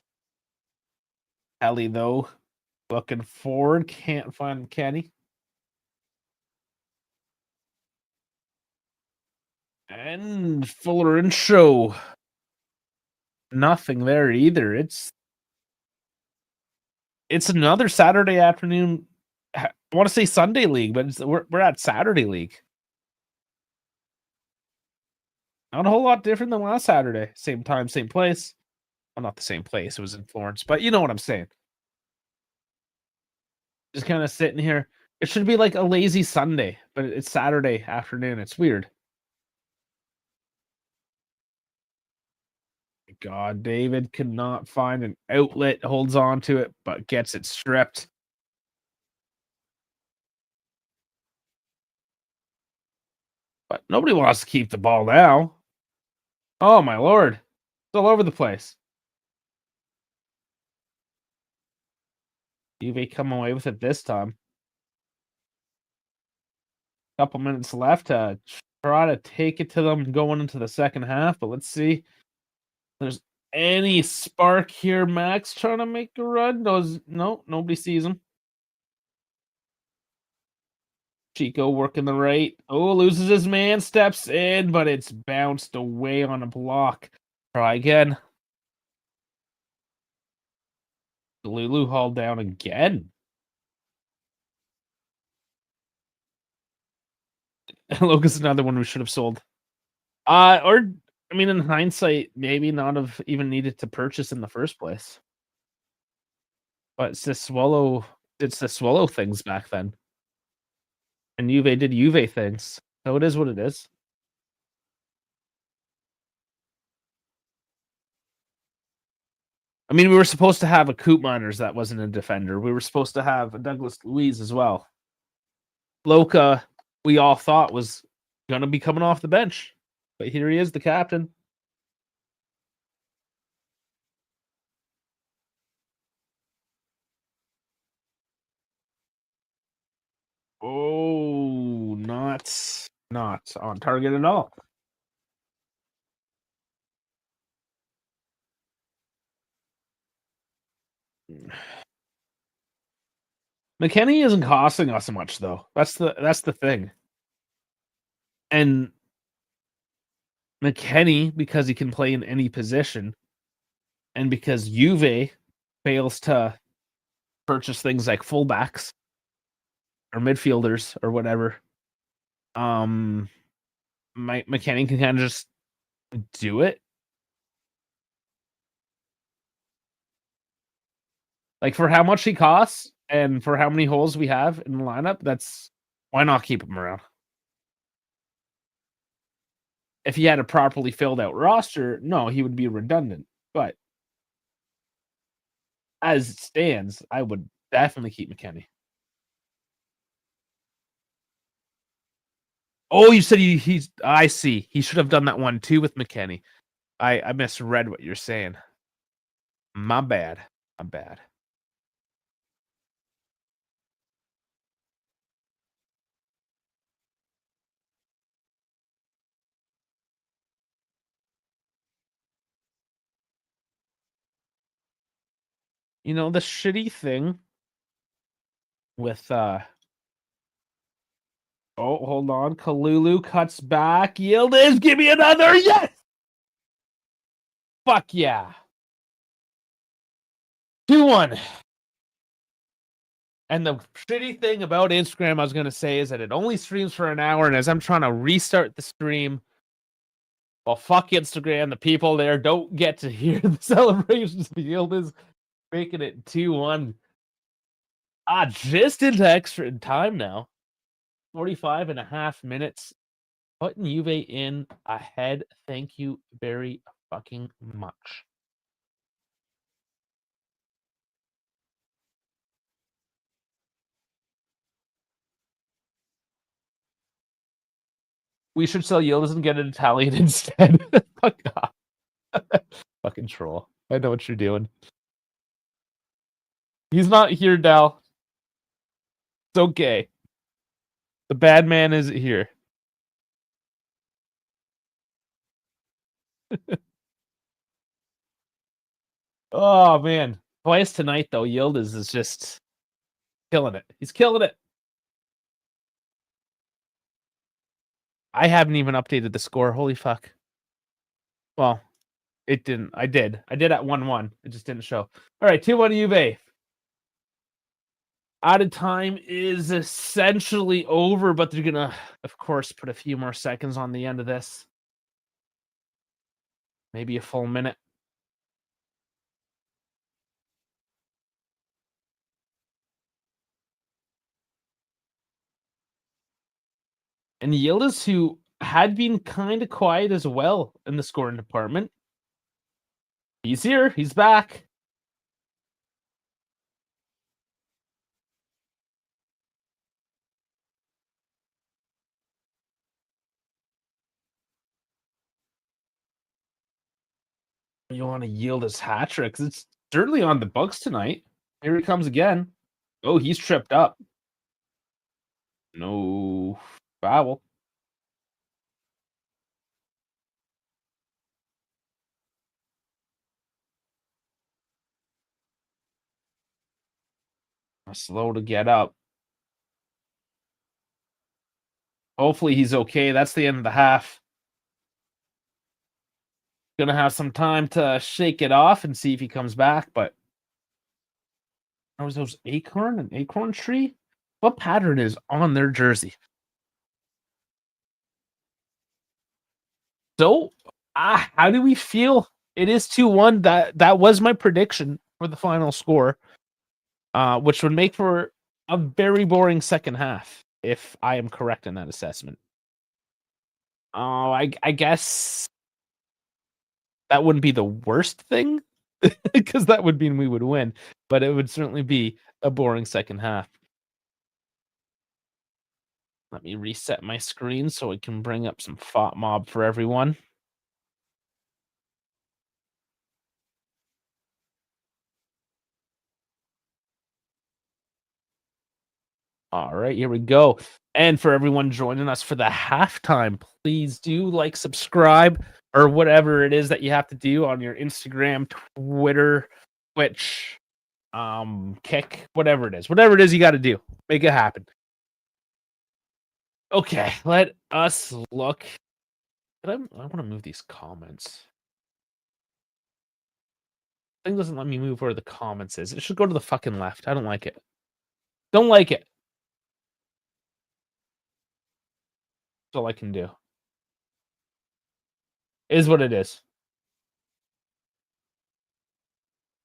Ellie, though, looking forward. Can't find Kenny. And Fuller and Show. Nothing there either. It's another Saturday afternoon. I want to say Sunday league, but we're at Saturday league. Not a whole lot different than last Saturday. Same time, same place. Well, not the same place. It was in Florence, but you know what I'm saying. Just kind of sitting here. It should be like a lazy Sunday, but it's Saturday afternoon. It's weird. God, David could not find an outlet, holds on to it, but gets it stripped. But nobody wants to keep the ball now. Oh my lord. It's all over the place. Juve come away with it this time. Couple minutes left to try to take it to them going into the second half, but let's see if there's any spark here. Max trying to make a run. No, nobody sees him. Chico working the right. Oh, loses his man, steps in, but it's bounced away on a block. Try again. Lulu hauled down again. Logan's another one we should have sold. Or I mean, in hindsight, maybe not have even needed to purchase in the first place. But it's the swallow things back then. And Juve did Juve things. So it is what it is. I mean, we were supposed to have a Coop Miners that wasn't a defender. We were supposed to have a Douglas Luiz as well. Loca, we all thought was gonna be coming off the bench. But here he is, the captain. Oh, not on target at all. McKennie isn't costing us much though. That's the thing. And McKennie, because he can play in any position, and because Juve fails to purchase things like fullbacks or midfielders or whatever, McKennie can kind of just do it. Like for how much he costs and for how many holes we have in the lineup, that's why not keep him around? If he had a properly filled out roster, no, he would be redundant. But as it stands, I would definitely keep McKennie. Oh, you said he's. I see. He should have done that one too with McKennie. I misread what you're saying. My bad. My bad. You know, the shitty thing with oh, hold on. Kalulu cuts back. Yildiz, give me another. Yes! Fuck yeah. 2-1. And the shitty thing about Instagram I was gonna say is that it only streams for an hour, and as I'm trying to restart the stream, well, fuck Instagram. The people there don't get to hear the celebrations. Yildiz making it 2-1. Just into extra time now. 45 and a half minutes. Putting Juve in ahead. Thank you very fucking much. We should sell Yildiz and get an Italian instead. Fuck off. Fucking troll. I know what you're doing. He's not here, Dal. It's okay. The bad man isn't here. Oh man. Twice tonight though, Yildiz is just killing it. He's killing it. I haven't even updated the score. Holy fuck. Well, it didn't. I did. I did at 1-1. It just didn't show. All right, 2-1 Juve. Added time is essentially over, but they're gonna, of course, put a few more seconds on the end of this. Maybe a full minute. And Yildiz, who had been kind of quiet as well in the scoring department, he's here. He's back. You want to yield his hat trick? It's certainly on the Bucks tonight. Here he comes again. Oh, he's tripped up. No foul. Slow to get up. Hopefully he's okay. That's the end of the half. Gonna have some time to shake it off and see if he comes back, but Or was those an acorn tree? What pattern is on their jersey? So, how do we feel? It is 2-1. That was my prediction for the final score, which would make for a very boring second half if I am correct in that assessment. Oh, I guess that wouldn't be the worst thing because that would mean we would win, but it would certainly be a boring second half. Let me reset my screen so we can bring up some FOTMob for everyone. All right, here we go. And for everyone joining us for the halftime, please do like, subscribe, or whatever it is that you have to do on your Instagram, Twitter, Twitch, Kick, whatever it is you got to do. Make it happen. Okay, let us look. I want to move these comments. Thing doesn't let me move where the comments is. It should go to the fucking left. I don't like it. Don't like it. That's all I can do. Is what it is.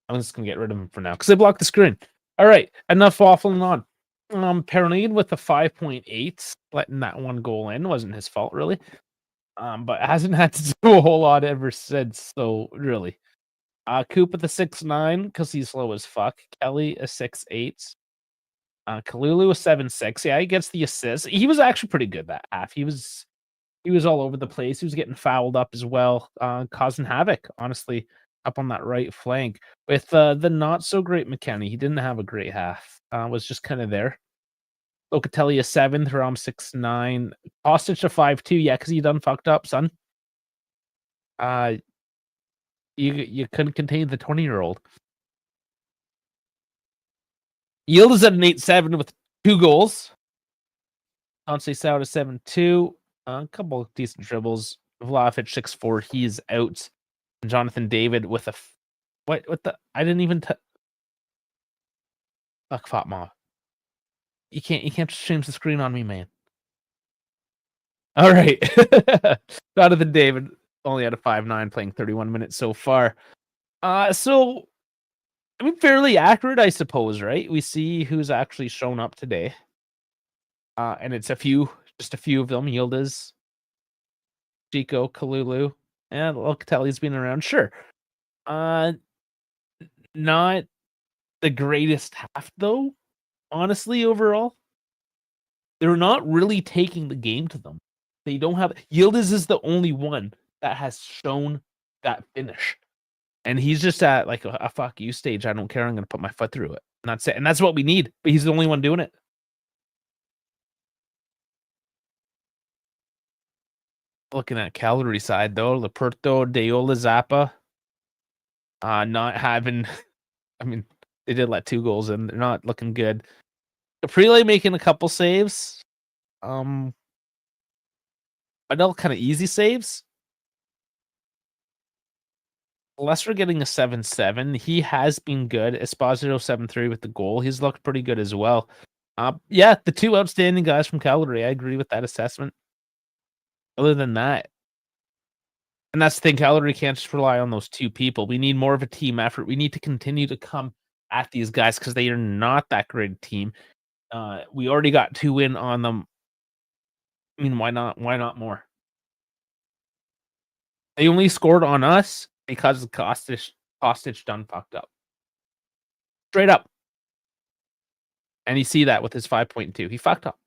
I'm just gonna get rid of them for now because they blocked the screen. All right, enough waffling on. Kearney with the 5.8, letting that one goal in wasn't his fault really. But hasn't had to do a whole lot ever since. So really, Coop with the 6.9 because he's slow as fuck. Kelly a 6.8. Kalulu a 7.6. Yeah, he gets the assist. He was actually pretty good that half. He was all over the place. He was getting fouled up as well, causing havoc, honestly, up on that right flank. With the not so great McKennie, he didn't have a great half. Was just kind of there. Locatelli a 7, Thuram 6.9, Kostic a 5.2. Yeah, because he done fucked up, son. You couldn't contain the 20-year-old. Yield is at an 8.7 with 2 goals. Onse Soud a 7.2. A couple of decent dribbles. Vlahovic 6.4. He's out. Jonathan David with a what the I didn't even fuck FOTMob. You can't just change the screen on me, man. All right. Jonathan David only had a 5.9, playing 31 minutes so far. So I mean, fairly accurate, I suppose, right? We see who's actually shown up today. And it's just a few of them. Yildiz, Chico, Kalulu, and Locatelli's been around. Sure. Not the greatest half, though, honestly, overall. They're not really taking the game to them. They don't have Yildiz is the only one that has shown that finish. And he's just at like a fuck you stage. I don't care. I'm gonna put my foot through it. And that's it. And that's what we need. But he's the only one doing it. Looking at Cagliari side though, Leperto, Deola, Zappa, not having. I mean, they did let 2 goals in. They're not looking good. Caprile making a couple saves. But all kind of easy saves. Lester getting a 7.7. He has been good. Esposito 7.3 with the goal. He's looked pretty good as well. Yeah, the 2 outstanding guys from Cagliari. I agree with that assessment. Other than that, and that's the thing, Cagliari can't just rely on those 2 people. We need more of a team effort. We need to continue to come at these guys because they are not that great a team. We already got 2 in on them. I mean, why not? Why not more? They only scored on us because Kostic done fucked up. Straight up. And you see that with his 5.2. He fucked up.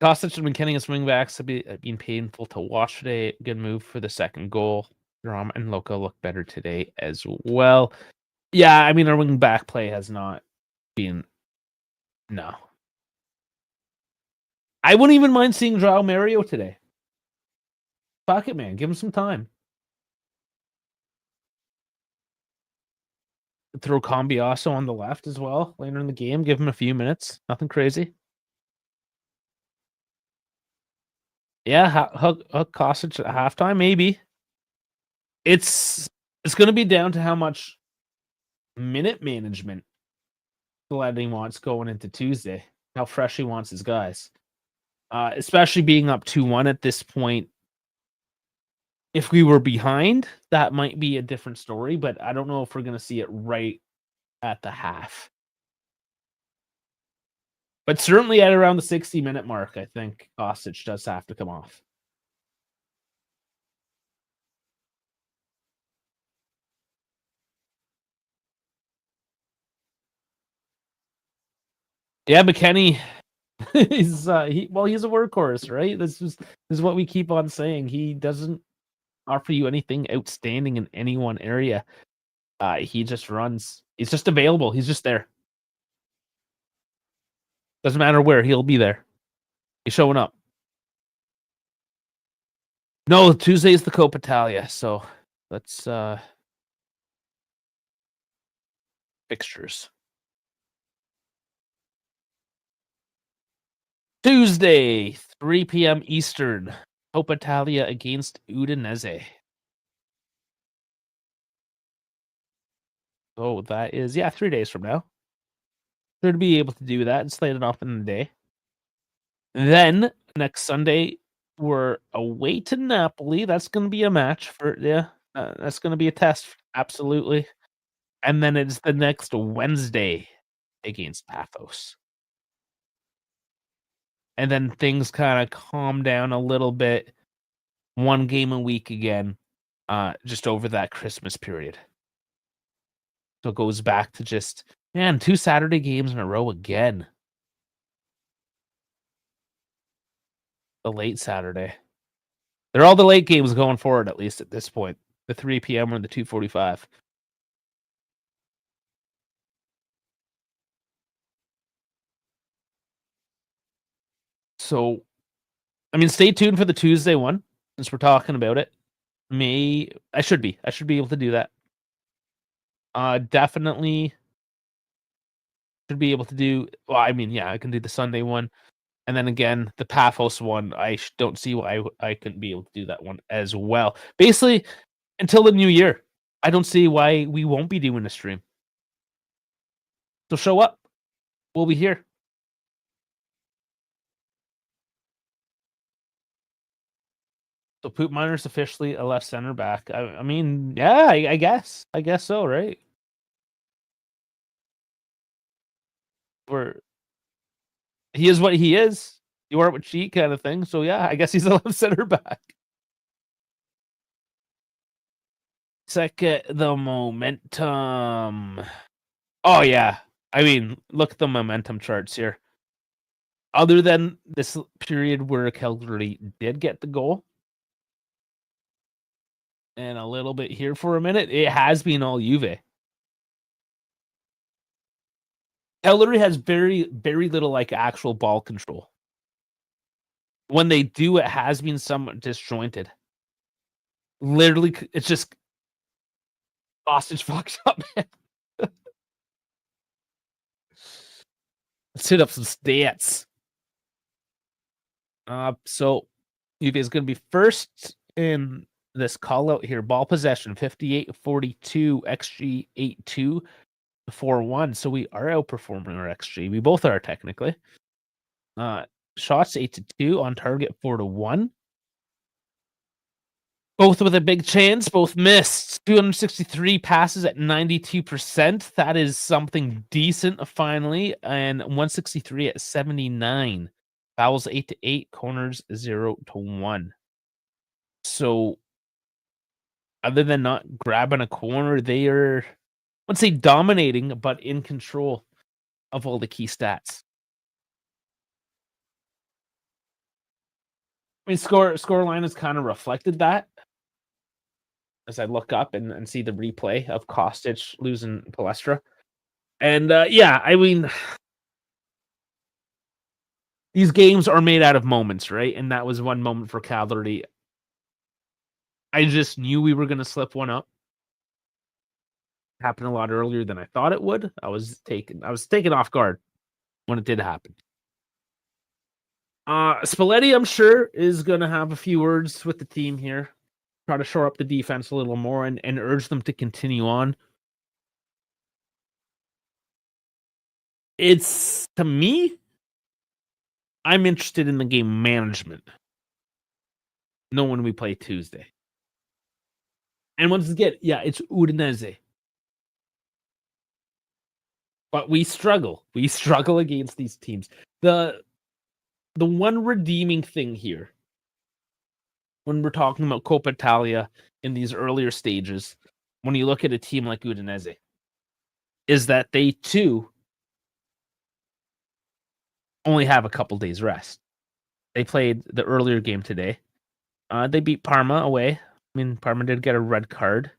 Kostic and McKennie as wingbacks have been painful to watch today. Good move for the second goal. Drama and Loco look better today as well. Yeah, I mean, our wing back play has not been. No. I wouldn't even mind seeing João Mario today. Fuck it, man. Give him some time. Throw Cambiasso on the left as well later in the game. Give him a few minutes. Nothing crazy. Yeah, hook Kostic at halftime, maybe. It's going to be down to how much minute management Spalletti wants going into Tuesday, how fresh he wants his guys. Especially being up 2-1 at this point. If we were behind, that might be a different story, but I don't know if we're going to see it right at the half. But certainly at around the 60-minute mark, I think Kostic does have to come off. Yeah, McKennie he's he's a workhorse, right? This is what we keep on saying. He doesn't offer you anything outstanding in any one area. He just runs. He's just available. He's just there. Doesn't matter where, he'll be there. He's showing up. No, Tuesday is the Coppa Italia, so let's fixtures. Tuesday, 3 p.m. Eastern, Coppa Italia against Udinese. Oh, that is 3 days from now. Should be able to do that and slate it off in the day. Then next Sunday, we're away to Napoli. That's going to be a match for that's going to be a test, absolutely. And then it's the next Wednesday against Paphos. And then things kind of calm down a little bit. One game a week again, just over that Christmas period. So it goes back to just, 2 Saturday games in a row again. The late Saturday. They're all the late games going forward, at least at this point. The 3 p.m. or the 2:45. So, I mean, stay tuned for the Tuesday one, since we're talking about it. I should be able to do that. Definitely should be able to do. Well, I mean, I can do the Sunday one, and then again the Paphos one. I don't see why I couldn't be able to do that one as well. Basically, until the new year, I don't see why we won't be doing a stream. So show up. We'll be here. So Poop Miner's officially a left center back. I mean, I guess so, right? He is what he is. You are what she kind of thing. So I guess he's a left center back. Check the momentum. Oh yeah. I mean, look at the momentum charts here. Other than this period where Cagliari did get the goal, and a little bit here for a minute, it has been all Juve. Cagliari has very, very little actual ball control. When they do, it has been somewhat disjointed. Literally, it's just hostage fucked up. Let's hit up some stats. So Juve is going to be first in this call out here. Ball possession 58-42, XG 8-2, 4-1. So we are outperforming our XG. We both are technically. Shots 8-2, on target 4-1. Both with a big chance, both missed. 263 passes at 92%. That is something decent, finally. And 163 at 79. Fouls 8-8, corners 0-1. So, other than not grabbing a corner, they are, I wouldn't say dominating, but in control of all the key stats. I mean, score line has kind of reflected that. As I look up and see the replay of Kostic losing Palestra. And I mean, these games are made out of moments, right? And that was one moment for Cagliari. I just knew we were going to slip one up. It happened a lot earlier than I thought it would. I was taken off guard when it did happen. Spalletti, I'm sure, is going to have a few words with the team here. try to shore up the defense a little more and urge them to continue on. It's, to me, I'm interested in the game management. Know when we play Tuesday. And once again, it's Udinese. But we struggle. We struggle against these teams. The one redeeming thing here, when we're talking about Coppa Italia in these earlier stages, when you look at a team like Udinese, is that they too only have a couple days rest. They played the earlier game today. They beat Parma away. I mean, Parma did get a red card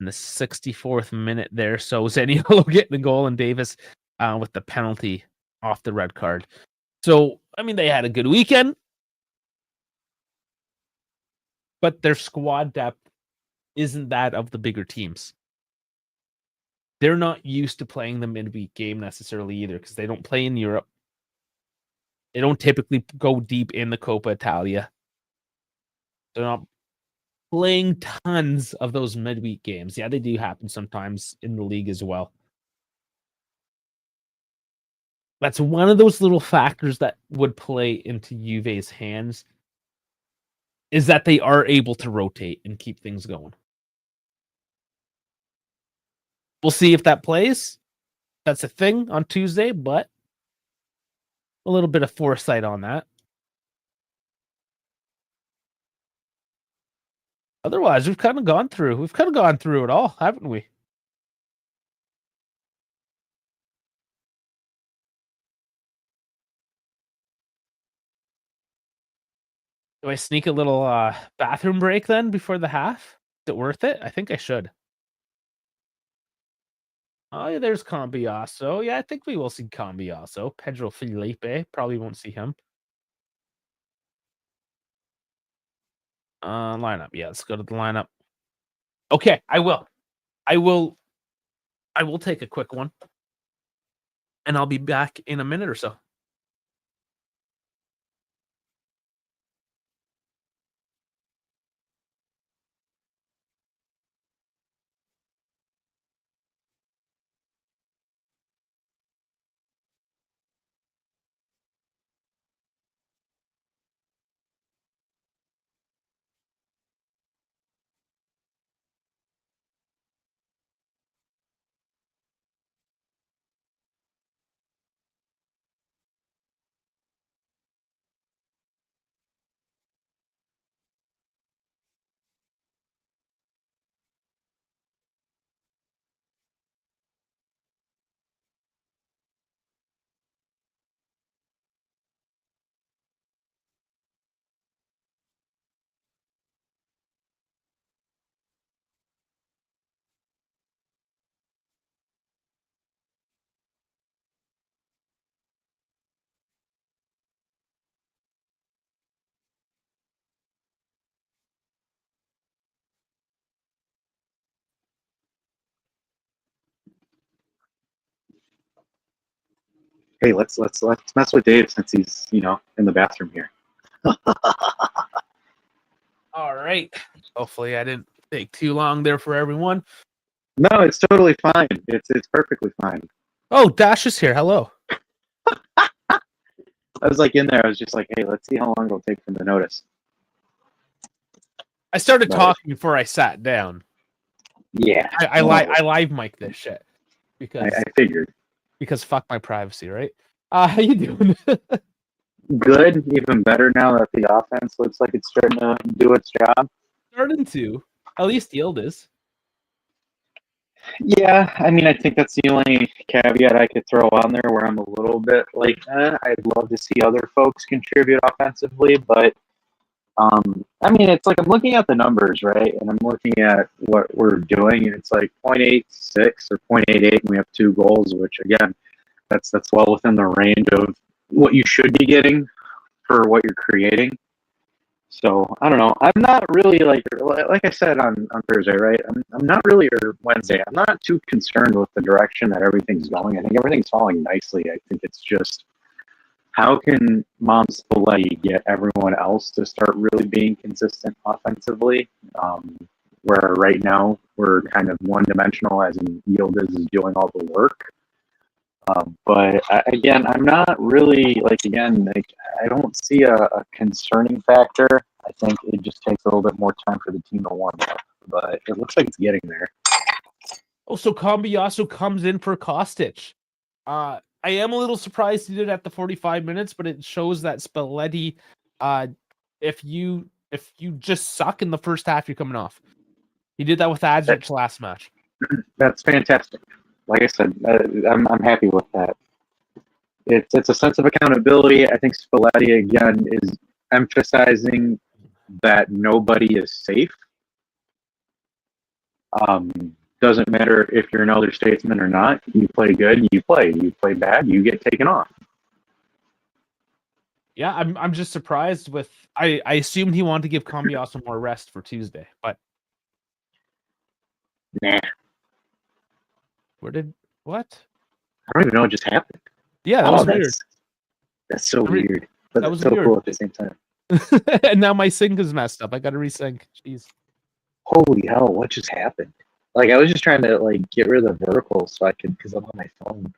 in the 64th minute there. So Zaniolo getting the goal and Davis with the penalty off the red card. So, I mean, they had a good weekend. But their squad depth isn't that of the bigger teams. They're not used to playing the midweek game necessarily either because they don't play in Europe. They don't typically go deep in the Coppa Italia. They're not playing tons of those midweek games. Yeah, they do happen sometimes in the league as well. That's one of those little factors that would play into Juve's hands, is that they are able to rotate and keep things going. We'll see if that plays. That's a thing on Tuesday, but a little bit of foresight on that. Otherwise, we've kind of gone through it all, haven't we? Do I sneak a little bathroom break then before the half? Is it worth it? I think I should. Oh, yeah, there's Cambiasso. Yeah, I think we will see Cambiasso. Pedro Felipe, probably won't see him. Lineup. Yeah, let's go to the lineup. Okay, I will take a quick one. And I'll be back in a minute or so. Hey, let's mess with Dave since he's in the bathroom here. All right. Hopefully I didn't take too long there for everyone. No, it's totally fine. It's perfectly fine. Oh, Dash is here. Hello. I was like in there. I was just like, hey, let's see how long it'll take for him to notice. I started talking before I sat down. Yeah, I live mic this shit because I figured. Because fuck my privacy, right? How you doing? Good, even better now that the offense looks like it's starting to do its job. Starting to, at least Yield is. Yeah, I mean, I think that's the only caveat I could throw on there where I'm a little bit like, I'd love to see other folks contribute offensively, but I mean, it's like I'm looking at the numbers, right? And I'm looking at what we're doing, and it's like 0.86 or 0.88, and we have 2 goals, which again, that's well within the range of what you should be getting for what you're creating. So I don't know. I'm not really like I said on Thursday, right? I'm not really, or Wednesday. I'm not too concerned with the direction that everything's going. I think everything's falling nicely. I think it's just how can Mom Spalletti get everyone else to start really being consistent offensively? Where right now we're kind of one-dimensional, as in Yildiz is doing all the work. But again, I'm not really I don't see a concerning factor. I think it just takes a little bit more time for the team to warm up, but it looks like it's getting there. Oh, so Cambiasso comes in for Kostic. I am a little surprised he did it at the 45 minutes, but it shows that Spalletti, if you just suck in the first half, you're coming off. He did that with Adjic last match. That's fantastic. Like I said, I'm happy with that. It's a sense of accountability. I think Spalletti again is emphasizing that nobody is safe. Doesn't matter if you're an elder statesman or not. You play good, you play. You play bad, you get taken off. Yeah, I'm just surprised with. I assumed he wanted to give Cambiasso more rest for Tuesday, but nah. What? I don't even know what just happened. Yeah, that was weird. That's so weird. But that was so weird. Cool at the same time. And now my sync is messed up. I gotta resync. Jeez. Holy hell, what just happened? Like, I was just trying to get rid of the vertical so I could, because I'm on my phone.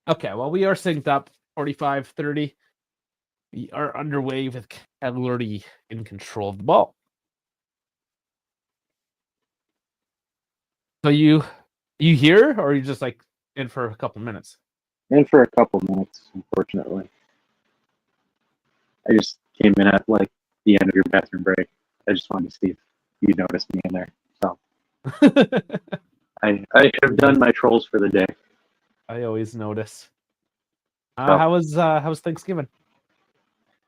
Okay, well, we are synced up 45-30. We are underway with Cagliari in control of the ball. So you here, or are you just in for a couple minutes? In for a couple minutes, unfortunately. I just came in at the end of your bathroom break. I just wanted to see if you noticed me in there. So I have done my trolls for the day. I always notice. How was Thanksgiving?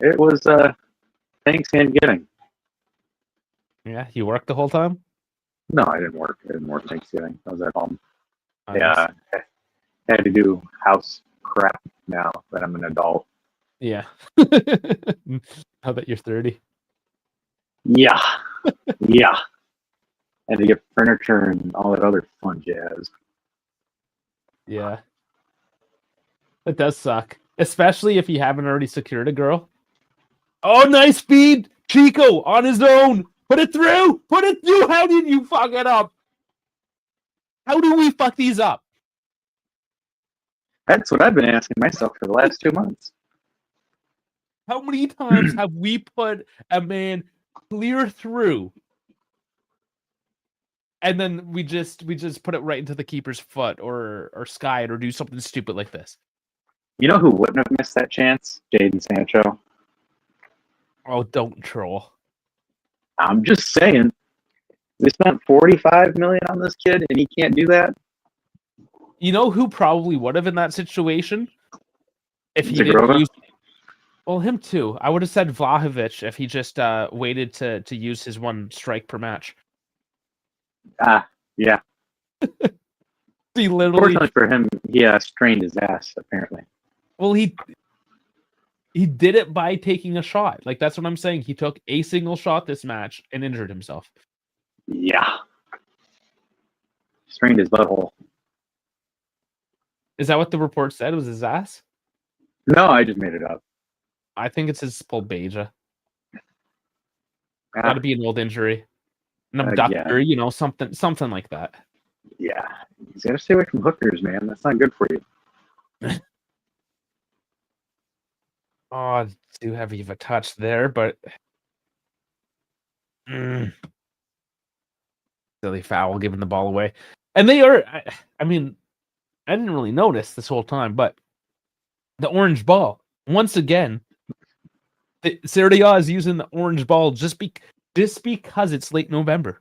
It was Thanksgiving. Yeah, you worked the whole time? No, I didn't work. I didn't work Thanksgiving. I was at home. Yeah, I had to do house crap now that I'm an adult. Yeah. How that you're 30? Yeah. Yeah. And to get furniture and all that other fun jazz. Yeah. It does suck. Especially if you haven't already secured a girl. Oh, nice feed! Chico on his own! Put it through! Put it through! How did you fuck it up? How do we fuck these up? That's what I've been asking myself for the last 2 months. How many times have we put a man clear through and then we just put it right into the keeper's foot or sky it or do something stupid like this? You know who wouldn't have missed that chance? Jadon Sancho. Oh, don't troll. I'm just saying. They spent $45 million on this kid and he can't do that. You know who probably would have in that situation? If he didn't use... Well, him too. I would have said Vlahovic if he just waited to use his one strike per match. Yeah. He literally... Fortunately for him, he strained his ass, apparently. Well, he did it by taking a shot. That's what I'm saying. He took a single shot this match and injured himself. Yeah. Strained his butthole. Is that what the report said? Was his ass? No, I just made it up. I think it's his pulbeja. Got to be an old injury. An abductor, yeah. Something like that. Yeah. You got to stay away from hookers, man. That's not good for you. Oh, too heavy of a touch there, but silly foul, giving the ball away. And they are, I mean, I didn't really notice this whole time, but the orange ball, once again, Serie A is using the orange ball just because it's late November.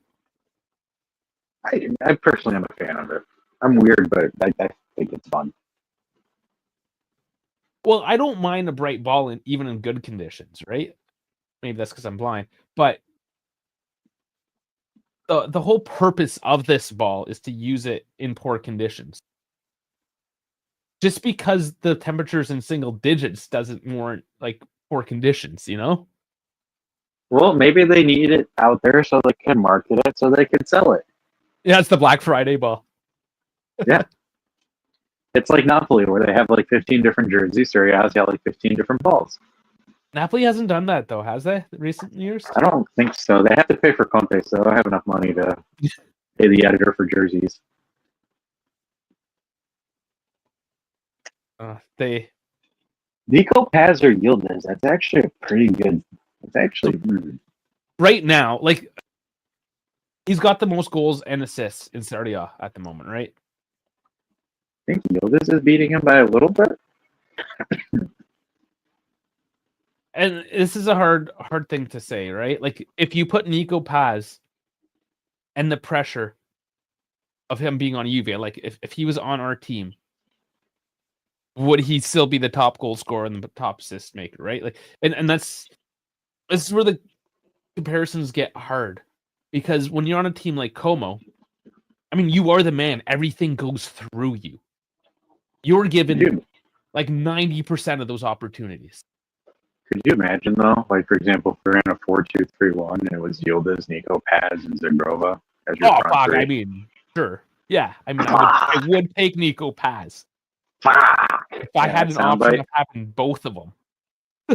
I personally am a fan of it. I'm weird, but I think it's fun. Well, I don't mind a bright ball even in good conditions, right? Maybe that's because I'm blind, but the whole purpose of this ball is to use it in poor conditions. Just because the temperatures in single digits doesn't warrant poor conditions, Well, maybe they need it out there so they can market it so they can sell it. Yeah, it's the Black Friday ball. Yeah. It's like Napoli, where they have like 15 different jerseys. Serie A's got like 15 different balls. Napoli hasn't done that though, has they? Recent years? I don't think so. They have to pay for Conte, so I don't have enough money to pay the editor for jerseys. They Nico Paz or Yildiz, that's actually a pretty good. It's actually right now, like he's got the most goals and assists in Serie A at the moment, right? I think Yildiz is beating him by a little bit. And this is a hard thing to say, right? Like if you put Nico Paz and the pressure of him being on Juve, like if he was on our team, would he still be the top goal scorer and the top assist maker, right? Like, and this is where the comparisons get hard, because when you're on a team like Como, I mean, you are the man. Everything goes through you. You're given like 90% of those opportunities. Could you imagine though? Like for example, if we're in a 4-2-3-1 and it was Yildiz, Nico Paz, and Zagrova as your front fuck! three. I mean, sure, yeah. I mean, I would take Nico Paz. If I had an option of having both of them,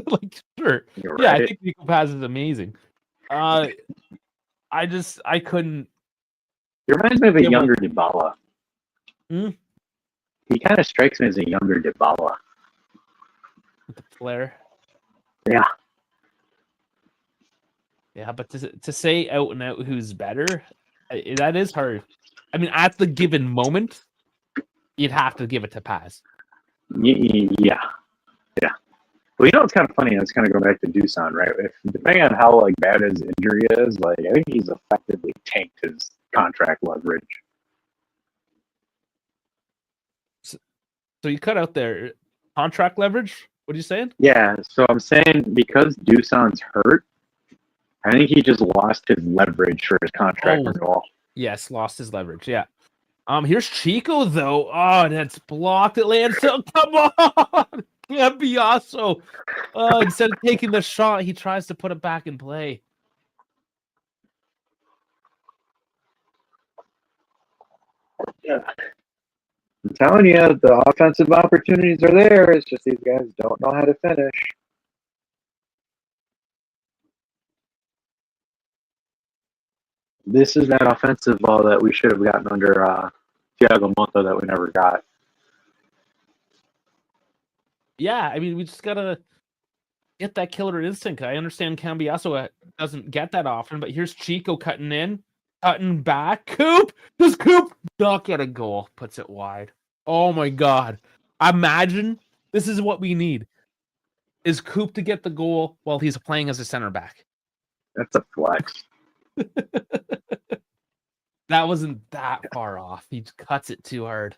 like sure, You're yeah, right. I think Nico Paz is amazing. I couldn't. He reminds me of a younger Dybala. Hmm? He kind of strikes me as a younger Dybala. With the flair. Yeah. Yeah, but to say out and out who's better, that is hard. I mean, at the given moment, you'd have to give it to Paz. Yeah. Well, you know, it's kind of funny. It's kind of go back to Dusan, right? If depending on how like bad his injury is, like I think he's effectively tanked his contract leverage. So you cut out there contract leverage. What are you saying? Yeah. So I'm saying because Dusan's hurt, I think he just lost his leverage for his contract renewal. Yes, lost his leverage. Yeah. Here's Chico though. Oh, that's blocked. It lands. So come on, Cambiaso. Instead of taking the shot, he tries to put it back in play. Yeah. I'm telling you, the offensive opportunities are there. It's just these guys don't know how to finish. This is that offensive ball that we should have gotten under Thiago Motta that we never got. Yeah, I mean, we just gotta get that killer instinct. I understand Cambiaso doesn't get that often, but here's Chico cutting in, cutting back. Coop! Does Coop not get a goal? Puts it wide. Oh my god. Imagine this is what we need. Is Coop to get the goal while he's playing as a center back. That's a flex. That wasn't that far off. He cuts it too hard.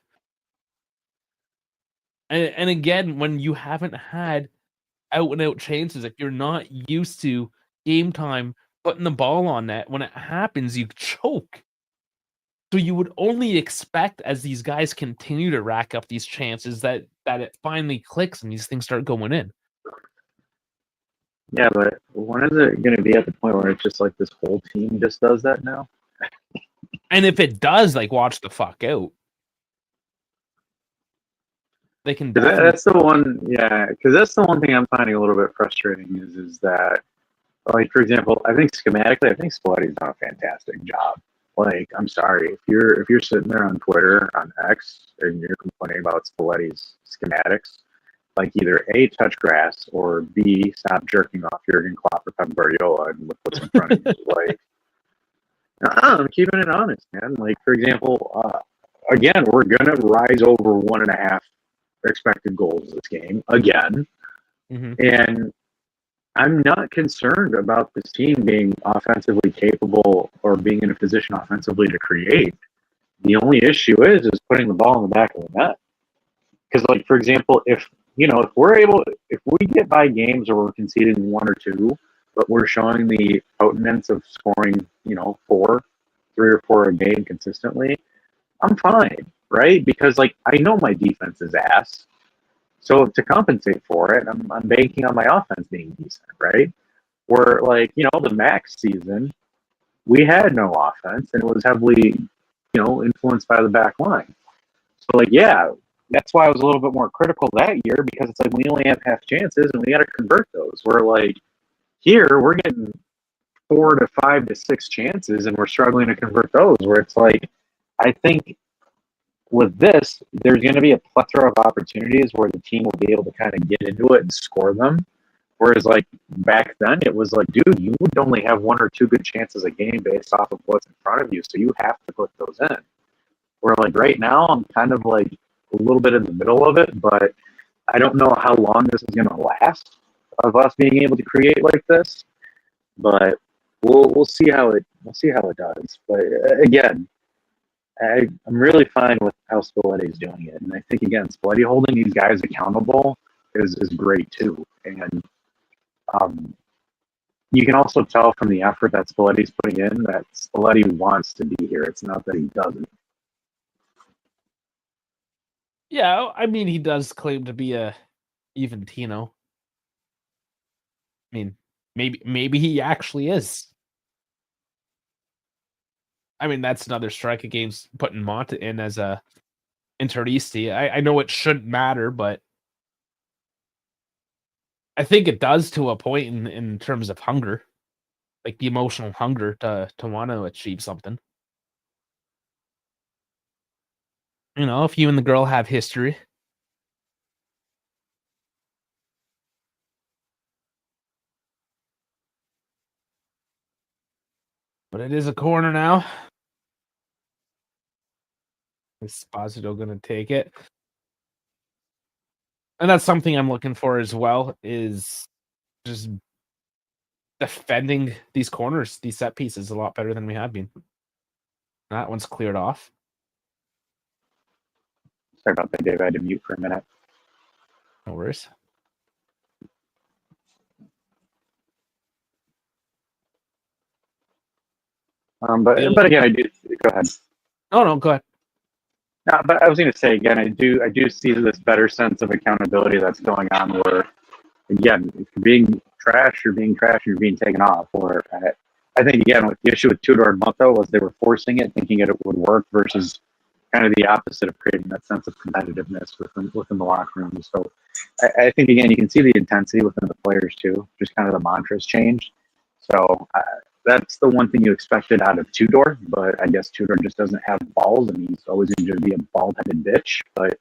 And again, when you haven't had out and out chances, if you're not used to game time putting the ball on net, when it happens, you choke. So you would only expect, as these guys continue to rack up these chances, that it finally clicks and these things start going in. Yeah, but when is it going to be at the point where it's just like this whole team just does that now? And if it does, like, watch the fuck out. They can. That's the one, yeah. Because that's the one thing I'm finding a little bit frustrating is that, like, for example, I think schematically, I think Spalletti's done a fantastic job. Like, I'm sorry if you're sitting there on Twitter on X and you're complaining about Spalletti's schematics, like either A, touch grass, or B, stop jerking off Jurgen Klopp or Pep Guardiola and look what's in front of you. Like, I'm keeping it honest, man. Like, for example, again, we're gonna rise over 1.5 expected goals this game again, and I'm not concerned about this team being offensively capable or being in a position offensively to create. The only issue is putting the ball in the back of the net. Because, like, for example, if we get by games where we're conceding 1 or 2, but we're showing the potence of scoring, 3 or 4 a game consistently, I'm fine, right? Because, like, I know my defense is ass. So to compensate for it, I'm banking on my offense being decent, right? Where, like, the Max season, we had no offense, and it was heavily, influenced by the back line. So, like, yeah, that's why I was a little bit more critical that year, because it's like we only have half chances and we got to convert those. We're like, here we're getting 4 to 5 to 6 chances and we're struggling to convert those. Where it's like, I think with this, there's going to be a plethora of opportunities where the team will be able to kind of get into it and score them. Whereas, like, back then, it was like, dude, you would only have 1 or 2 good chances a game based off of what's in front of you, so you have to put those in. Where, like, right now, I'm kind of like a little bit in the middle of it, but I don't know how long this is going to last of us being able to create like this. But we'll see how it does. But again, I'm really fine with how Spalletti's doing it, and I think again, Spalletti holding these guys accountable is great too. And um, you can also tell from the effort that Spalletti's putting in that Spalletti wants to be here. It's not that he doesn't. Yeah, I mean, he does claim to be a Eventino. I mean, maybe he actually is. I mean, that's another strike against putting Monta in as a Interisti. I know it shouldn't matter, but I think it does to a point in terms of hunger, like the emotional hunger to want to achieve something. You know, if you and the girl have history. But it is a corner now. Esposito gonna take it. And that's something I'm looking for as well, is just defending these corners, these set pieces a lot better than we have been. That one's cleared off. Sorry about that, Dave. I had to mute for a minute. No worries. But again, I do go ahead. No, go ahead. No, but I was going to say again, I do see this better sense of accountability that's going on. Where again, if you're being trash, you're being trash, and you're being taken off. Or I think again, with the issue with Tudor and Mutto was they were forcing it, thinking it would work, versus kind of the opposite of creating that sense of competitiveness within the locker room. So I think again, you can see the intensity within the players too. Just kind of the mantras changed. So that's the one thing you expected out of Tudor, but I guess Tudor just doesn't have balls, and he's always going to be a bald-headed bitch. But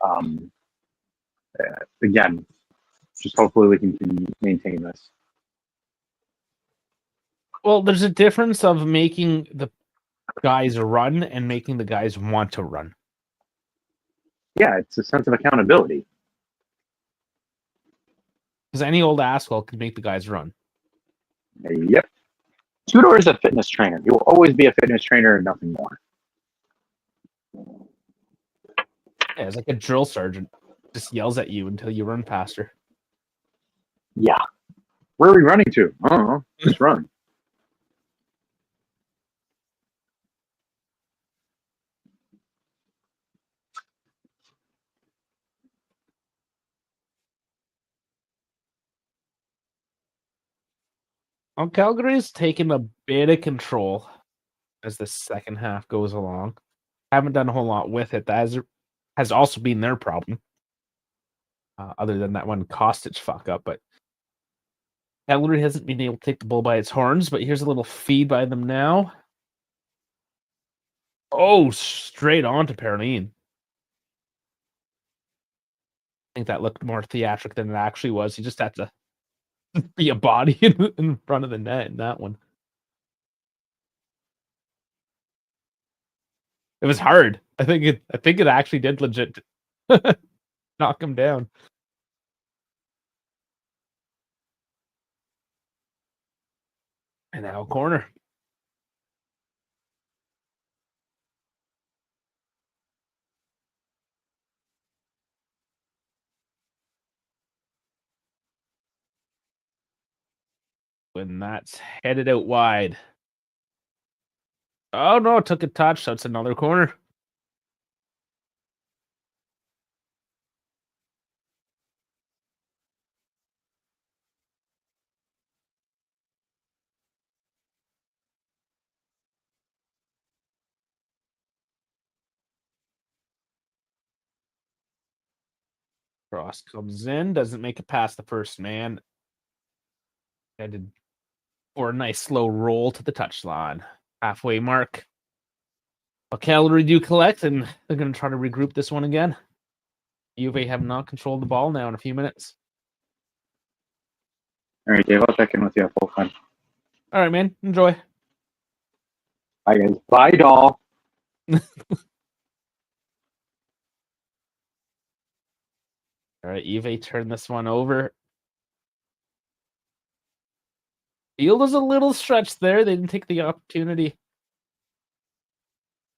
um, again, just hopefully we can maintain this. Well, there's a difference of making the guys run and making the guys want to run. Yeah, it's a sense of accountability. Because any old asshole can make the guys run. Yep. Tudor is a fitness trainer. He will always be a fitness trainer and nothing more. Yeah, it's like a drill sergeant. Just yells at you until you run faster. Yeah. Where are we running to? I don't know. Just run. Well, Calgary's taken a bit of control as the second half goes along. Haven't done a whole lot with it. That has also been their problem. Other than that one Kostic fuck up, but Calgary hasn't been able to take the bull by its horns. But here's a little feed by them now. Oh, straight on to Perlin. I think that looked more theatric than it actually was. He just had to be a body in front of the net in that one. It was hard. I think it actually did legit knock him down. And now corner. When that's headed out wide. Oh no, it took a touch, so it's another corner. Cross comes in, doesn't make it past the first man. Headed for a nice slow roll to the touchline. Halfway mark. Cagliari do collect, and they're going to try to regroup this one again. Juve have not controlled the ball now in a few minutes. All right, Dave, I'll check in with you at full time. All right, man. Enjoy. Bye, guys. Bye, doll. All right, Juve turn this one over. Field was a little stretched there. They didn't take the opportunity.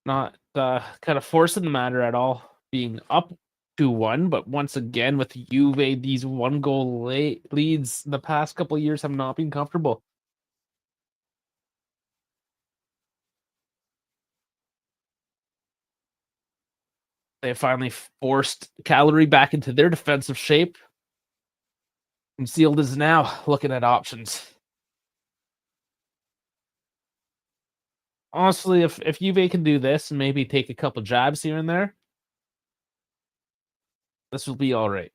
Not kind of forcing the matter at all, being up 2-1. But once again, with Juve, these one-goal leads the past couple of years have not been comfortable. They finally forced Cagliari back into their defensive shape. And Sealed is now looking at options. Honestly, if Juve can do this and maybe take a couple jabs here and there, this will be all right.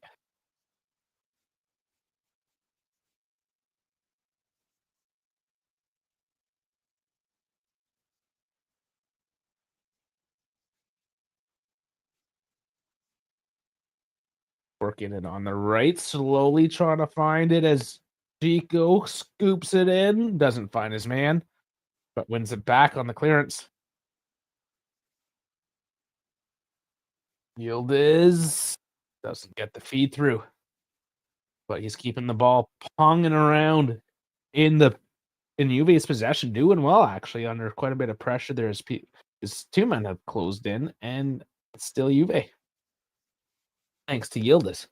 Working it on the right, slowly trying to find it as Chico scoops it in. Doesn't find his man, but wins it back on the clearance. Yildiz doesn't get the feed through, but he's keeping the ball ponging around in Juve's possession, doing well actually under quite a bit of pressure. There's two men have closed in, and it's still Juve. Thanks to Yildiz.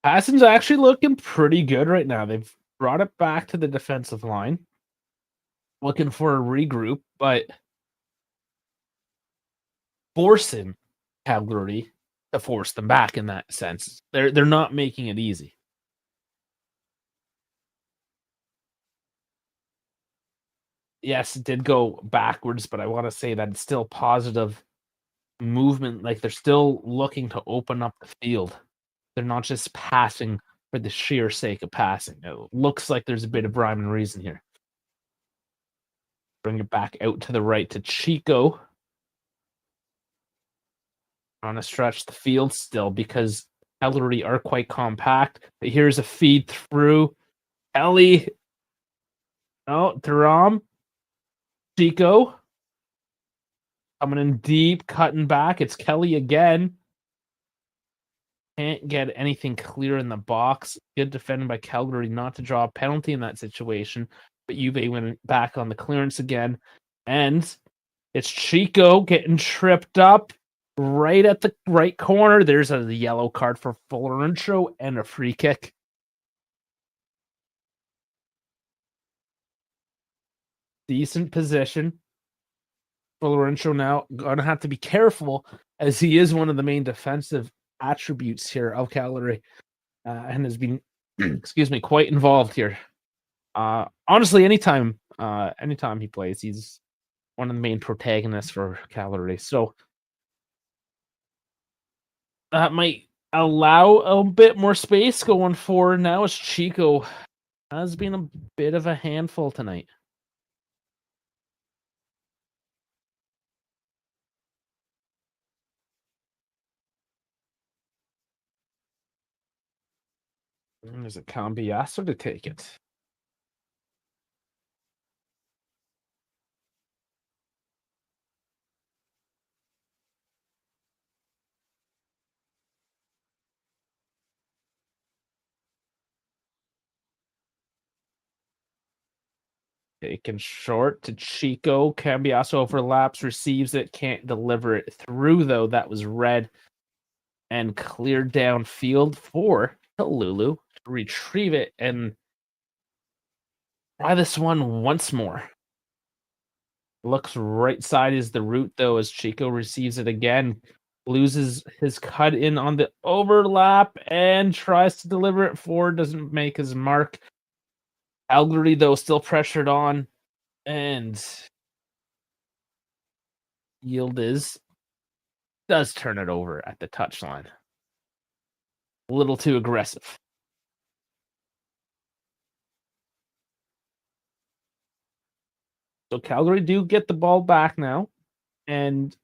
Passing's actually looking pretty good right now. They've brought it back to the defensive line. Looking for a regroup, but forcing Cagliari to force them back in that sense. They're not making it easy. Yes, it did go backwards, but I want to say that it's still positive movement. Like they're still looking to open up the field. They're not just passing for the sheer sake of passing. It looks like there's a bit of rhyme and reason here. Bring it back out to the right to Chico. On a stretch the field still because Cagliari are quite compact. But here's a feed through. Ellie. Oh, Thuram. Chico. Coming in deep, cutting back. It's Kelly again. Can't get anything clear in the box. Good defending by Cagliari not to draw a penalty in that situation. But Juve went back on the clearance again. And it's Chico getting tripped up right at the right corner. There's a yellow card for Florencio and a free kick. Decent position. Florencio now going to have to be careful as he is one of the main defensive attributes here of Cagliari and has been, excuse me, quite involved here. Honestly, anytime he plays, he's one of the main protagonists for Cagliari. So that might allow a bit more space going forward now as Chico has been a bit of a handful tonight. And there's a Cambiasso to take it. Taken short to Chico. Cambiasso overlaps, receives it, can't deliver it through, though. That was red and cleared downfield for Lulu to retrieve it and try this one once more. Looks right side is the route, though, as Chico receives it again. Loses his cut in on the overlap and tries to deliver it forward. Doesn't make his mark. Cagliari, though, still pressured on. And Yildiz does turn it over at the touchline. A little too aggressive. So Calgary do get the ball back now. And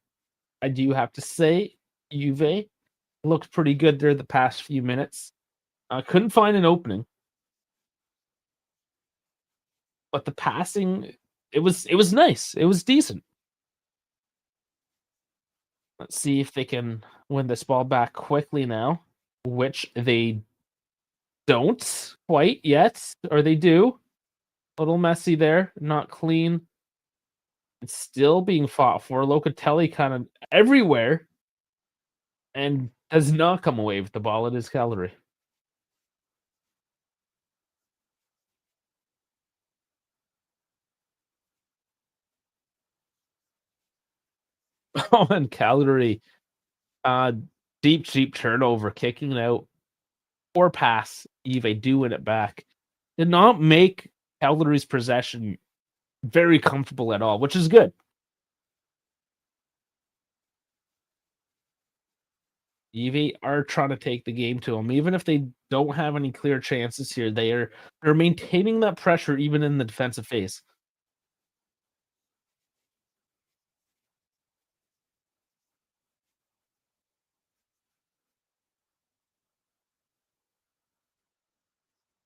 I do have to say, Juve looked pretty good there the past few minutes. Couldn't find an opening. But the passing, it was nice. It was decent. Let's see if they can win this ball back quickly now, which they don't quite yet, or they do. A little messy there, not clean. It's still being fought for. Locatelli kind of everywhere and does not come away with the ball. It is Cagliari. Oh, and Cagliari, uh, deep turnover, kicking it out. Poor pass. Eve do win it back. Did not make Cagliari's possession very comfortable at all, which is good. Eve are trying to take the game to them, even if they don't have any clear chances here. They're maintaining that pressure even in the defensive phase.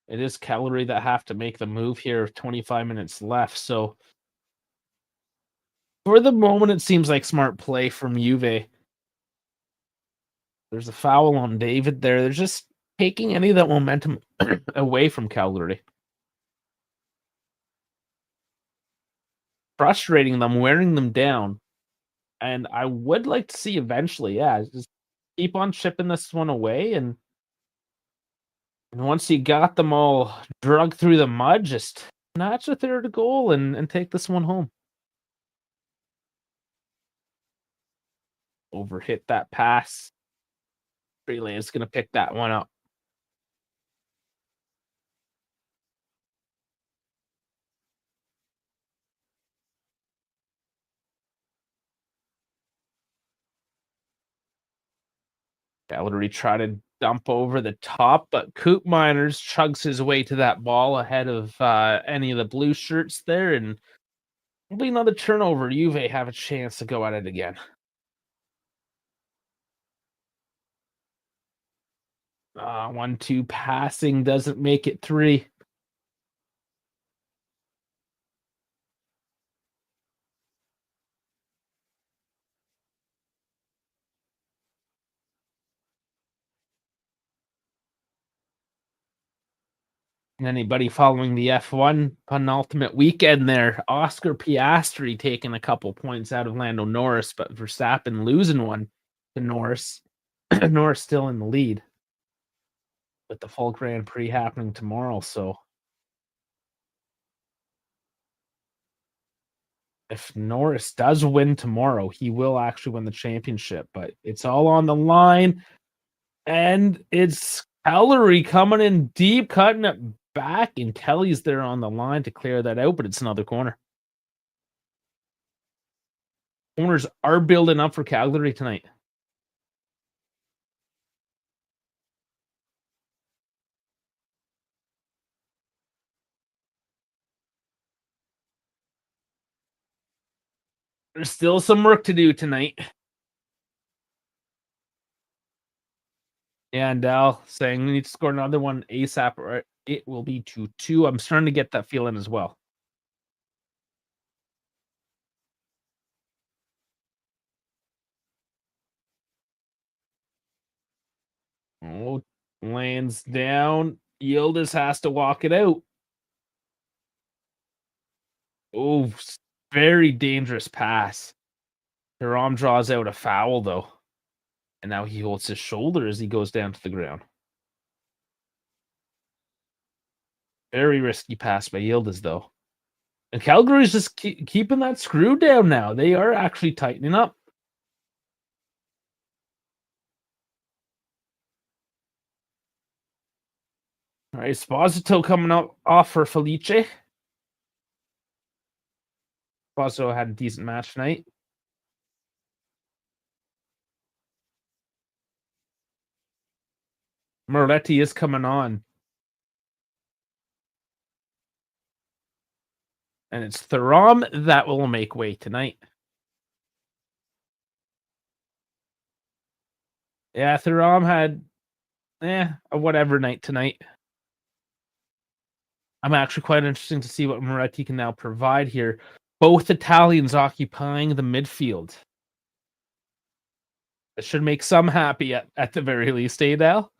It is Cagliari that have to make the move here. 25 minutes left, so for the moment, it seems like smart play from Juve. There's a foul on David there. They're just taking any of that momentum away from Cagliari. Frustrating them, wearing them down. And I would like to see eventually, just keep on chipping this one away. And once you got them all drug through the mud, just notch a third goal and take this one home. Overhit that pass. Freeland's going to pick that one up. Cagliari try to dump over the top, but Coop Miners chugs his way to that ball ahead of any of the blue shirts there, and it'll be another turnover. Juve have a chance to go at it again. 1-2 passing doesn't make it 3. Anybody following the F1 penultimate weekend there, Oscar Piastri taking a couple points out of Lando Norris, but Verstappen losing one to Norris. Norris still in the lead with the full Grand Prix happening tomorrow. So if Norris does win tomorrow, he will actually win the championship, but it's all on the line. And it's Ellery coming in deep, cutting it back, and Kelly's there on the line to clear that out, but it's another corner. Corners are building up for Cagliari tonight. There's still some work to do tonight. And Al saying we need to score another one ASAP or it will be 2-2. I'm starting to get that feeling as well. Oh, lands down. Yildiz has to walk it out. Oh, very dangerous pass. Hiram draws out a foul, though. And now he holds his shoulder as he goes down to the ground. Very risky pass by Yildiz, though. And Calgary's just keeping that screw down now. They are actually tightening up. All right, Esposito coming up off for Felice. Also had a decent match tonight. Moretti is coming on. And it's Thuram that will make way tonight. Yeah, Thuram had a whatever night tonight. I'm actually quite interested to see what Moretti can now provide here. Both Italians occupying the midfield. It should make some happy at the very least, eh, Dal?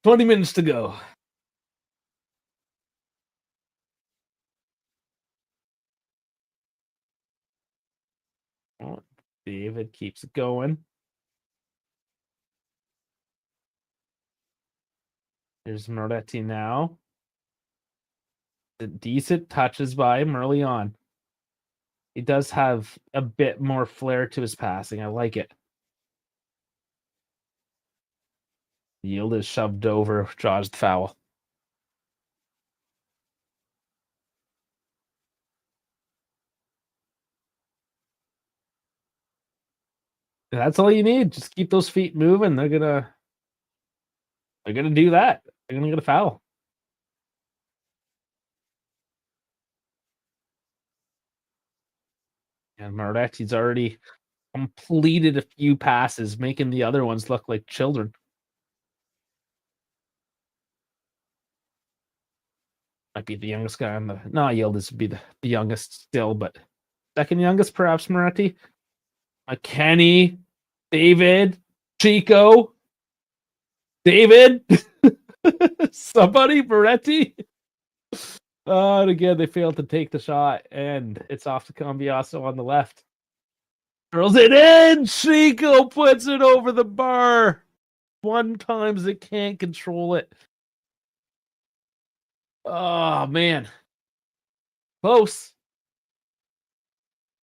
20 minutes to go. Oh, David keeps it going. There's Moretti now. Decent touches by him early on. He does have a bit more flair to his passing. I like it. Yield is shoved over, draws the foul. That's all you need. Just keep those feet moving. They're gonna do that. They're gonna get a foul. And Moretti's already completed a few passes, making the other ones look like children. Might be the youngest guy on the. No, Yildiz would be the youngest still, but second youngest, perhaps Moretti. Kenny, David, Chico, David, somebody, Moretti. And again, they failed to take the shot, and it's off to Cambiasso on the left. Throws it in. Chico puts it over the bar. One times it can't control it. Oh, man. Close.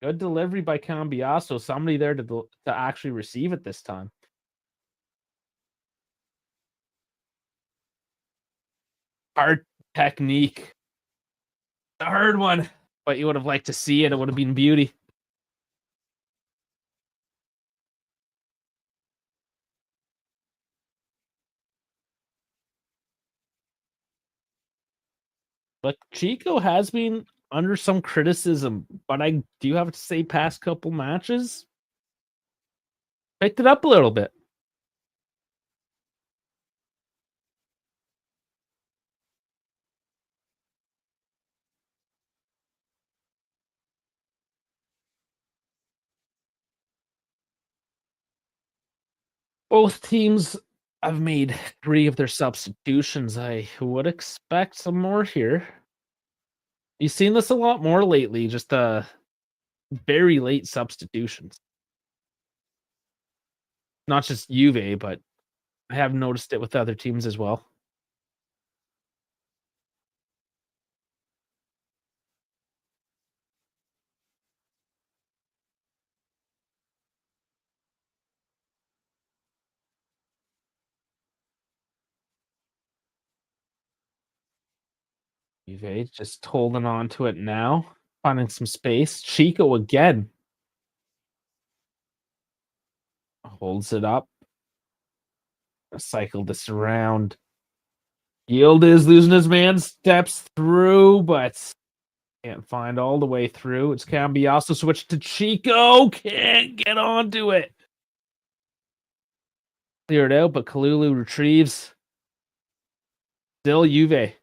Good delivery by Cambiasso. Somebody there to actually receive it this time. Hard technique. The hard one. But you would have liked to see it. It would have been beauty. But Chico has been under some criticism, but I do have to say past couple matches picked it up a little bit. Both teams have made 3 of their substitutions. I would expect some more here. You've seen this a lot more lately, just very late substitutions. Not just Juve, but I have noticed it with other teams as well. Juve just holding on to it now, finding some space. Chico again holds it up. Cycle this around. Yield is losing his man, steps through, but can't find all the way through. It's Cambiasso switched to Chico. Can't get onto it. Cleared out, but Kalulu retrieves. Still Juve.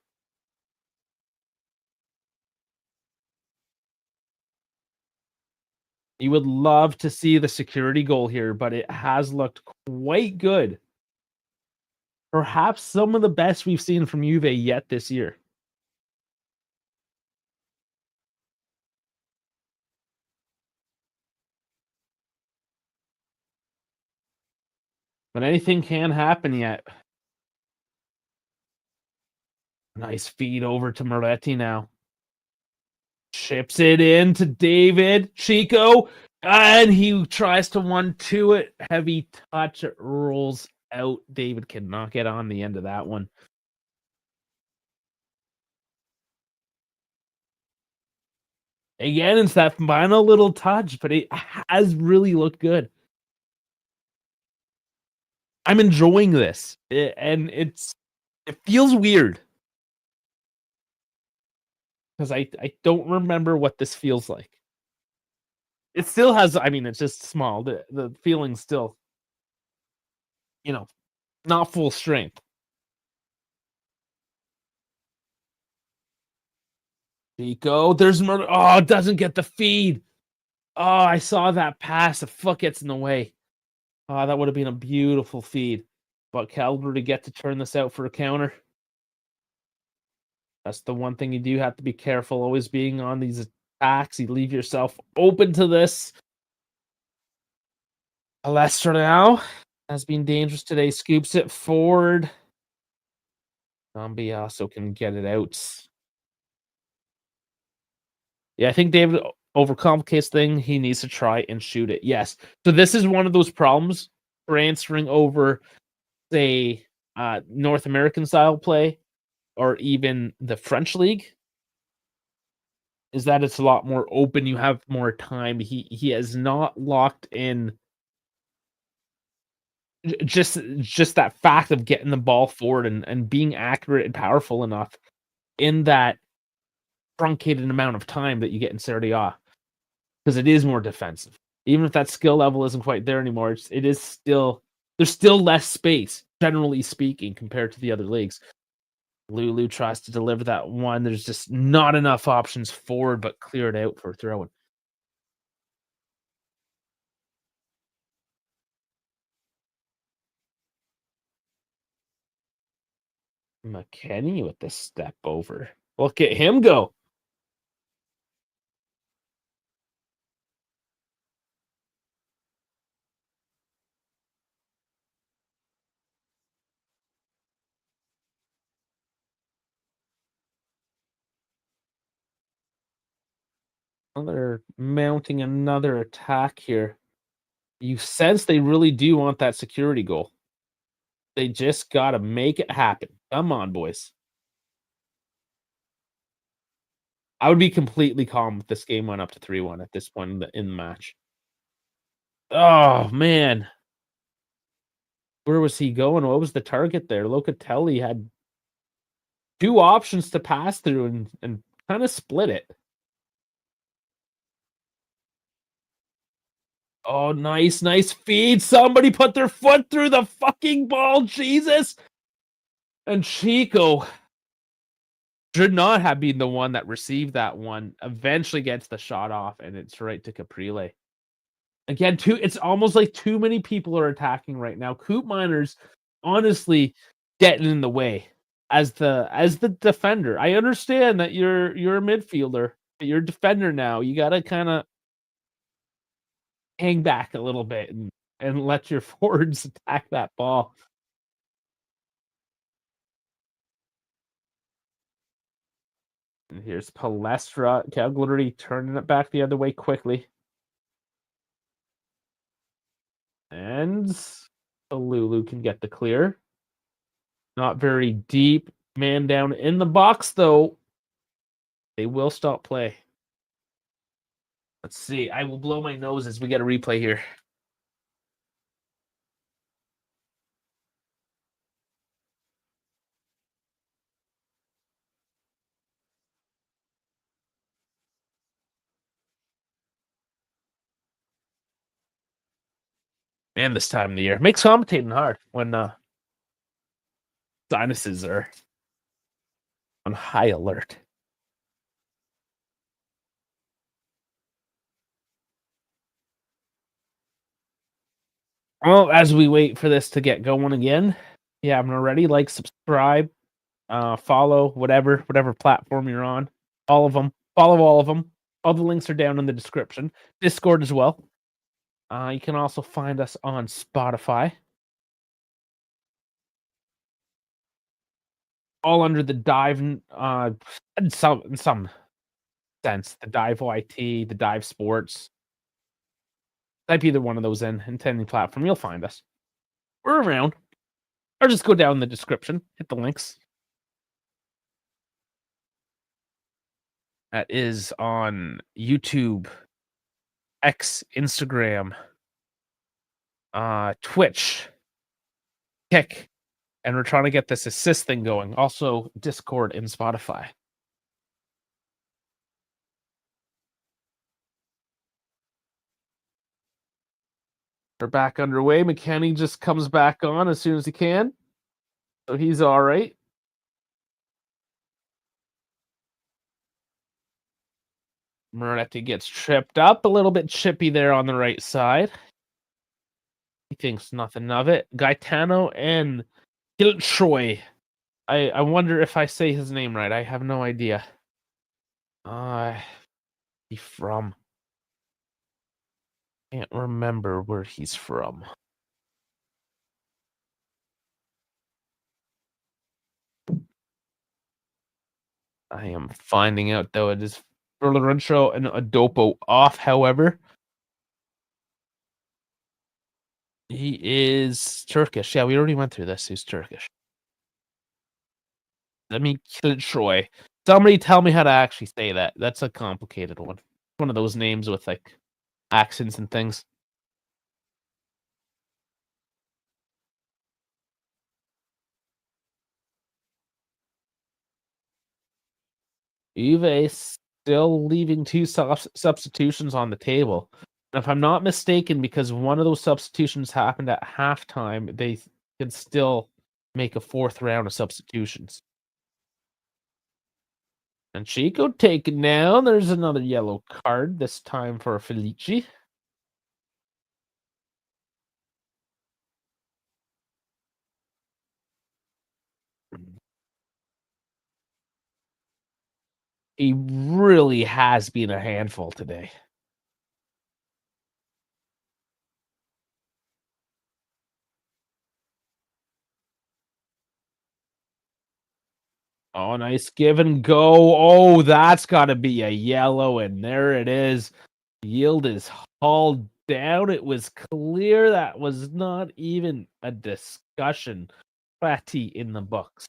You would love to see the security goal here, but it has looked quite good. Perhaps some of the best we've seen from Juve yet this year. But anything can happen yet. Nice feed over to Moretti now. Chips it in to David. Chico. And he tries to 1-2 it. Heavy touch. It rolls out. David cannot get on the end of that one. Again, it's that final little touch, but it has really looked good. I'm enjoying this, and it feels weird because I don't remember what this feels like. It still has. I mean, it's just small. The feeling's still, you know, not full strength. Nico, there's murder. Oh, it doesn't get the feed. Oh, I saw that pass. The foot gets in the way. Oh, that would have been a beautiful feed. But Calgary to get to turn this out for a counter. That's the one thing you do have to be careful, always being on these attacks. You leave yourself open to this. Alessio now has been dangerous today. Scoops it forward. Zombie also can get it out. Yeah, I think David overcomplicates thing. He needs to try and shoot it. Yes. So this is one of those problems transferring over, say, North American style play or even the French league, is that it's a lot more open. You have more time. He has not locked in just that fact of getting the ball forward and being accurate and powerful enough in that truncated amount of time that you get in Serie A, because it is more defensive. Even if that skill level isn't quite there anymore, it is still, there's still less space, generally speaking, compared to the other leagues. Lulu tries to deliver that one. There's just not enough options forward, but cleared out for throwing. McKenny with the step over. Look at him go. They're mounting another attack here. You sense they really do want that security goal. They just got to make it happen. Come on, boys. I would be completely calm if this game went up to 3-1 at this point in the match. Oh, man. Where was he going? What was the target there? Locatelli had two options to pass through and kind of split it. Oh, nice feed. Somebody put their foot through the fucking ball. Jesus. And Chico should not have been the one that received that one. Eventually gets the shot off, and it's right to Caprile. Again, it's almost like too many people are attacking right now. Coop Miners, honestly, getting in the way as the defender. I understand that you're a midfielder, but you're a defender now. You gotta kind of hang back a little bit and let your forwards attack that ball. And here's Palestra. Cagliari turning it back the other way quickly. And Lulu can get the clear. Not very deep. Man down in the box, though. They will stop play. Let's see. I will blow my nose as we get a replay here. Man, this time of the year makes commentating hard when sinuses are on high alert. Well, as we wait for this to get going again, yeah, I'm already like, subscribe, follow, whatever platform you're on, all of them, follow all of them. All the links are down in the description. Discord as well. You can also find us on Spotify. All under the Dive, in some sense, the Dive YT, the Dive Sports. Type either one of those in any platform, you'll find us. We're around. Or just go down in the description, hit the links. That is on YouTube, X, Instagram, Twitch, Kick, and we're trying to get this assist thing going. Also, Discord and Spotify. We're back underway. McKenny just comes back on as soon as he can, so he's all right. Moretti gets tripped up, a little bit chippy there on the right side. He thinks nothing of it. Gaetano and Giltroy. I wonder if I say his name right. I have no idea. He from? Can't remember where he's from. I am finding out though. It is for Lorenzo and Adopo off, however. He is Turkish. Yeah, we already went through this. He's Turkish. Let me kill Troy. Somebody tell me how to actually say that. That's a complicated one. One of those names with like accents and things. Juve still leaving two substitutions on the table. And if I'm not mistaken, because one of those substitutions happened at halftime, they can still make a fourth round of substitutions. And Chico taken down. There's another yellow card, this time for Felici. He really has been a handful today. Oh, nice give and go. Oh, that's got to be a yellow, and there it is. Yield is hauled down. It was clear that was not even a discussion. Fatty in the books.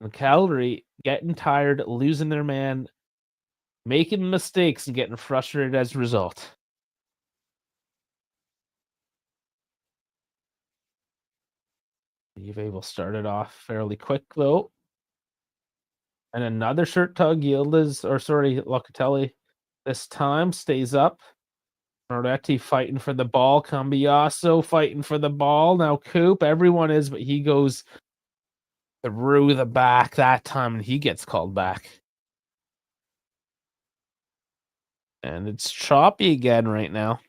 And Cagliari getting tired, losing their man, making mistakes, and getting frustrated as a result. Juve will start it off fairly quick, though. And another shirt tug. Locatelli this time stays up. Moretti fighting for the ball. Cambiasso fighting for the ball. Now Coop, everyone is, but he goes through the back that time, and he gets called back. And it's choppy again right now.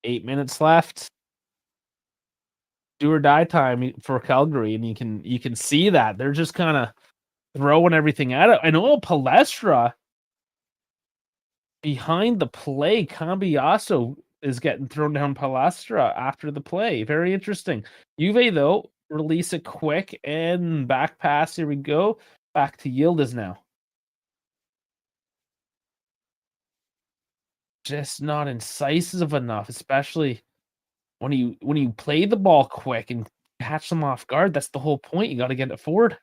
Eight minutes left. Do or die time for Calgary, and you can see that they're just kind of throwing everything at it. And Palestra behind the play, Cambiasso is getting thrown down Palestra after the play. Very interesting. Juve, though, release it quick and back pass. Here we go. Back to Yildiz now. Just not incisive enough, especially when you play the ball quick and catch them off guard. That's the whole point. You got to get it forward.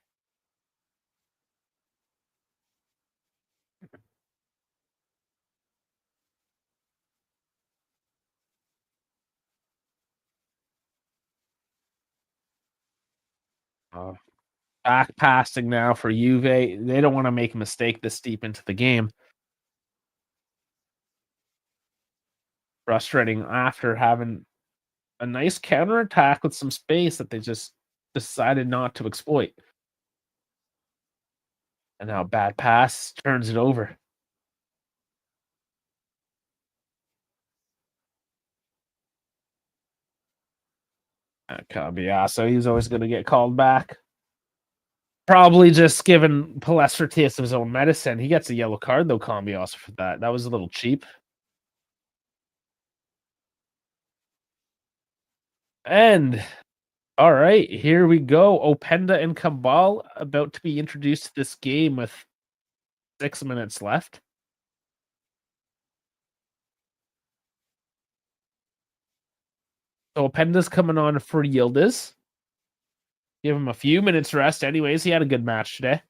Back passing now for Juve. They don't want to make a mistake this deep into the game. Frustrating after having a nice counterattack with some space that they just decided not to exploit. And now bad pass turns it over. Cambiasso, he's always going to get called back. Probably just giving Palestra taste of his own medicine. He gets a yellow card, though, Cambiasso, for that. That was a little cheap. And all right, here we go. Openda and Cabal about to be introduced to this game with 6 minutes left. So Openda's coming on for Yildiz. Give him a few minutes rest anyways. He had a good match today.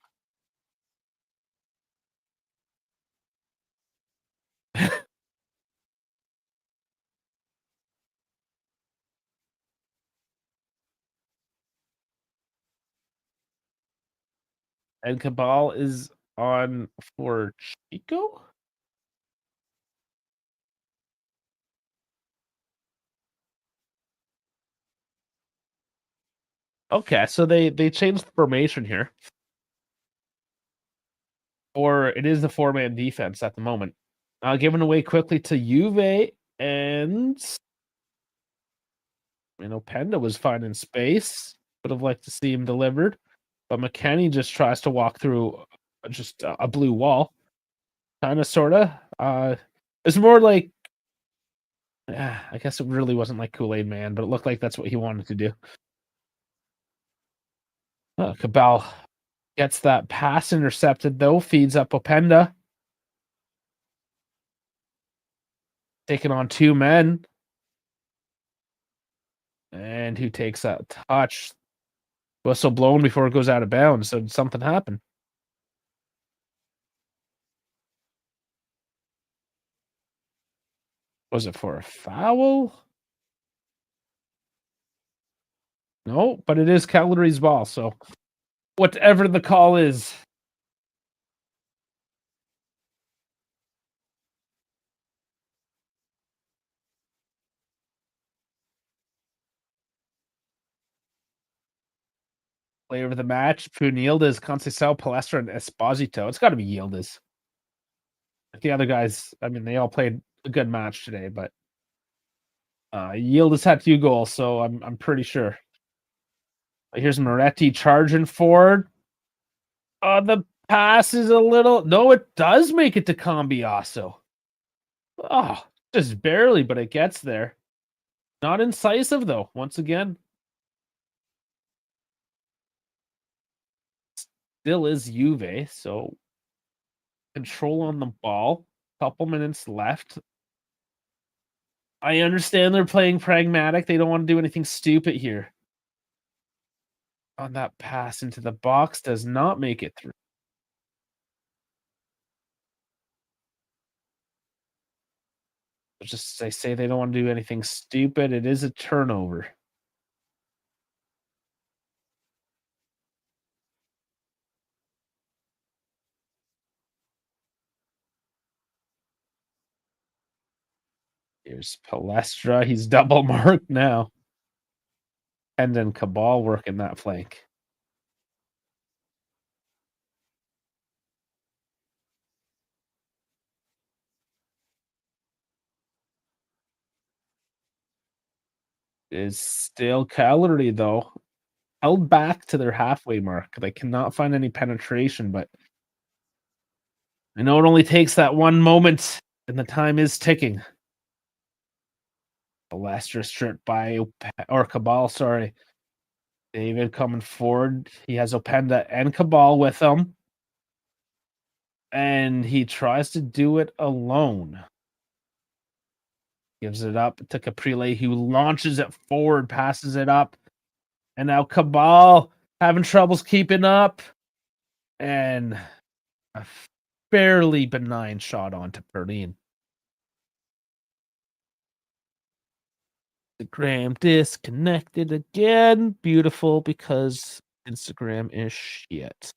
And Cabal is on for Chico? Okay, so they changed the formation here. Or it is the four-man defense at the moment. Given away quickly to Juve, and Penda was finding space. Would have liked to see him delivered, but McKennie just tries to walk through just a blue wall, kind of, sorta. It's more like, I guess it really wasn't like Kool-Aid Man, but it looked like that's what he wanted to do. Cabal gets that pass intercepted though, feeds up Openda. Taking on two men. And who takes that touch? Whistle blown before it goes out of bounds. So did something happen? Was it for a foul? No, but it is Cagliari's ball. So whatever the call is. Player of the match, Yildiz, Conceição, Palestra, and Esposito. It's got to be Yildiz. The other guys, I mean, they all played a good match today, but Yildiz had 2 goals, so I'm pretty sure. Here's Moretti charging forward. The pass is a little... No, it does make it to Cambiasso. Oh, just barely, but it gets there. Not incisive, though, once again. Still is Juve, so control on the ball. Couple minutes left. I understand they're playing pragmatic. They don't want to do anything stupid here. On that pass into the box does not make it through. Just they say they don't want to do anything stupid. It is a turnover. Here's Palestra. He's double marked now. And then Cabal working that flank. Is still Cagliari, though. Held back to their halfway mark. They cannot find any penetration, but I know it only takes that one moment, and the time is ticking. Palestra stripped by Cabal, sorry. David coming forward. He has Openda and Cabal with him. And he tries to do it alone. Gives it up to Caprile, who launches it forward, passes it up. And now Cabal having troubles keeping up. And a fairly benign shot onto Perlin. Instagram disconnected again. Beautiful, because Instagram is shit.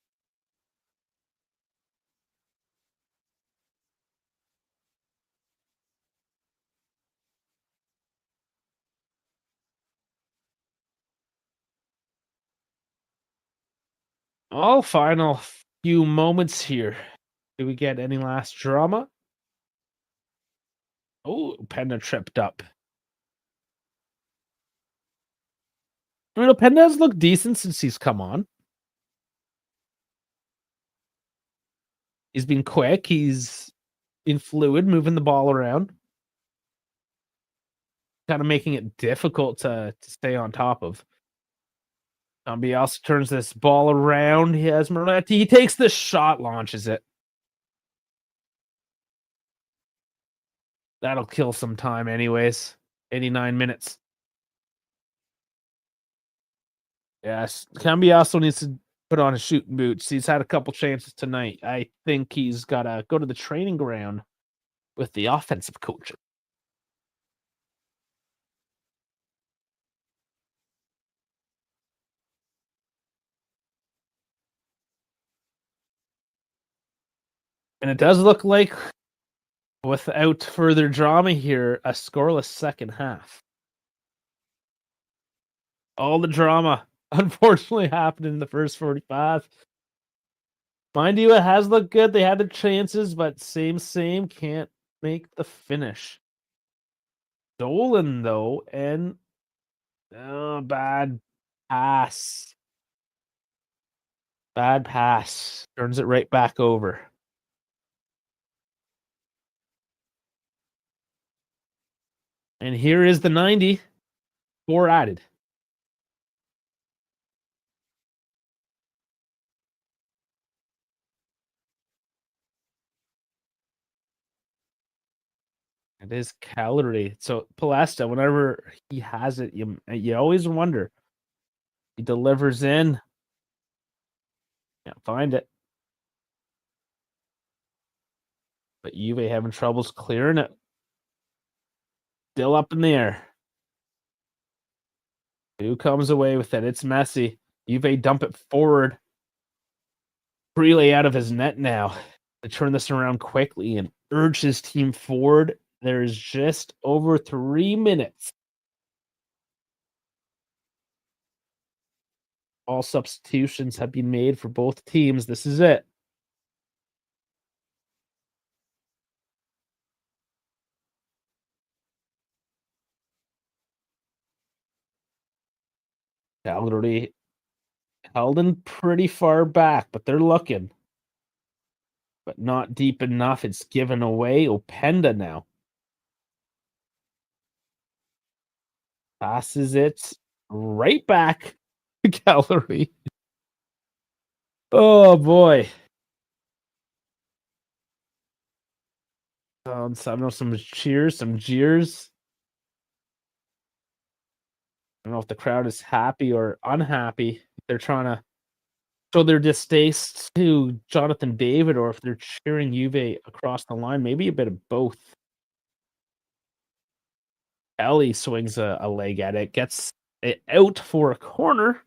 All final few moments here. Do we get any last drama? Oh, Penda tripped up. Penda has looked decent since he's come on. He's been quick. He's been fluid, moving the ball around. Kind of making it difficult to stay on top of. Cambiasso turns this ball around. He has Moretti. He takes the shot, launches it. That'll kill some time anyways. 89 minutes. Yes, Cambiasso needs to put on his shooting boots. He's had a couple chances tonight. I think he's got to go to the training ground with the offensive coach. And it does look like, without further drama here, a scoreless second half. All the drama, unfortunately, happened in the first 45. Mind you, it has looked good. They had the chances, but same, can't make the finish. Dolan, though, and bad pass. Bad pass. Turns it right back over. And here is the 90. 4 added. It is Cagliari. So Palesta, whenever he has it, you always wonder. He delivers in. Can't find it. But Juve having troubles clearing it. Still up in the air. Who comes away with it? It's messy. Juve dump it forward. Freely out of his net now to turn this around quickly and urge his team forward. There's just over 3 minutes. All substitutions have been made for both teams. This is it. Cagliari held in pretty far back, but they're looking. But not deep enough. It's given away. Openda now passes it right back to Cagliari. Oh boy. So I know some cheers, some jeers. I don't know if the crowd is happy or unhappy. They're trying to show their distaste to Jonathan David, or if they're cheering Juve across the line. Maybe a bit of both. Ellie swings a leg at it, gets it out for a corner.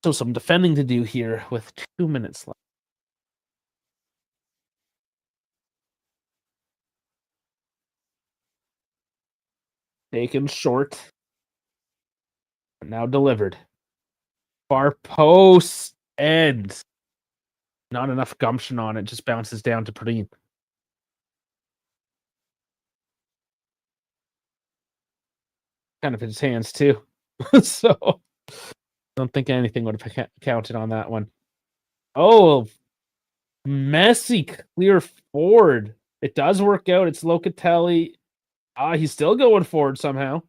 So some defending to do here with 2 minutes left. Taken short. Now delivered. Far post end. Not enough gumption on it. Just bounces down to Pradine. Kind of his hands too. So don't think anything would have counted on that one. Oh, messy clear forward. It does work out. It's Locatelli. He's still going forward somehow.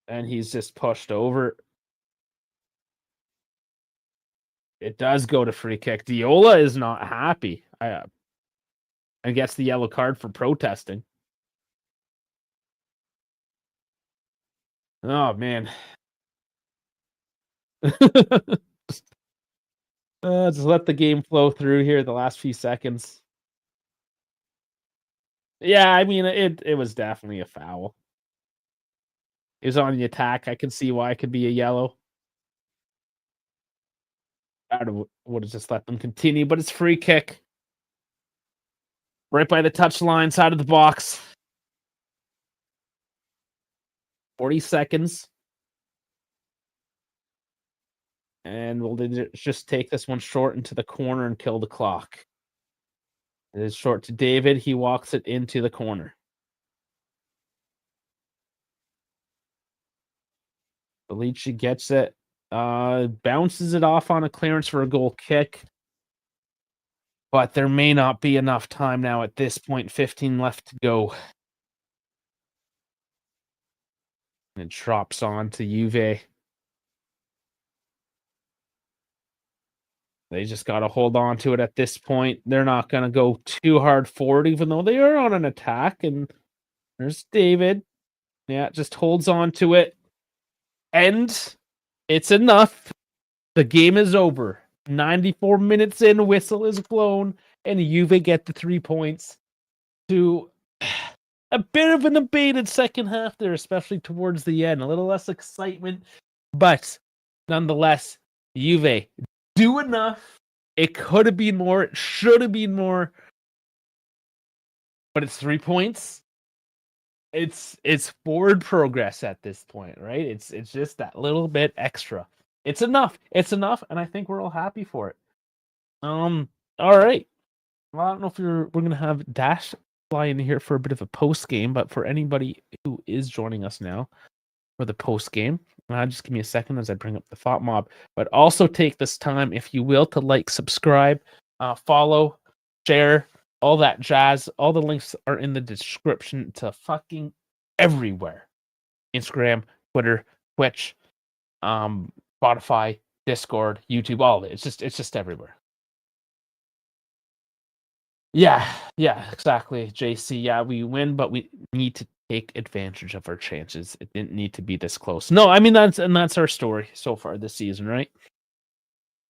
And he's just pushed over. It does go to free kick. Diola is not happy. And gets the yellow card for protesting. Oh, man. Just let the game flow through here the last few seconds. Yeah, I mean, it was definitely a foul. It was on the attack. I can see why it could be a yellow. I would have just let them continue, but it's free kick. Right by the touchline, side of the box. 40 seconds. And we'll just take this one short into the corner and kill the clock. It is short to David. He walks it into the corner. Felici gets it. Bounces it off on a clearance for a goal kick. But there may not be enough time now at this point. 15 left to go. And it drops on to Juve. They just got to hold on to it at this point. They're not going to go too hard forward, even though they are on an attack. And There's David. Yeah, just holds on to it. And it's enough. The game is over. 94 minutes in, whistle is blown, and Juve get the 3 points to a bit of an abated second half there, especially towards the end. A little less excitement, but nonetheless, Juve do enough. It could have been more. It should have been more. But it's 3 points. It's forward progress at this point, right? It's just that little bit extra. It's enough. It's enough, and I think we're all happy for it. All right. Well, I don't know if we're gonna have Dash fly in here for a bit of a post game, but for anybody who is joining us now for the post game, just give me a second as I bring up the thought mob. But also take this time, if you will, to like, subscribe, follow, share, all that jazz. All the links are in the description to fucking everywhere: Instagram, Twitter, Twitch, Spotify, Discord, YouTube, all of it. It's just everywhere. Yeah, exactly, JC. Yeah, we win, but we need to take advantage of our chances. It didn't need to be this close. No, I mean that's our story so far this season, right?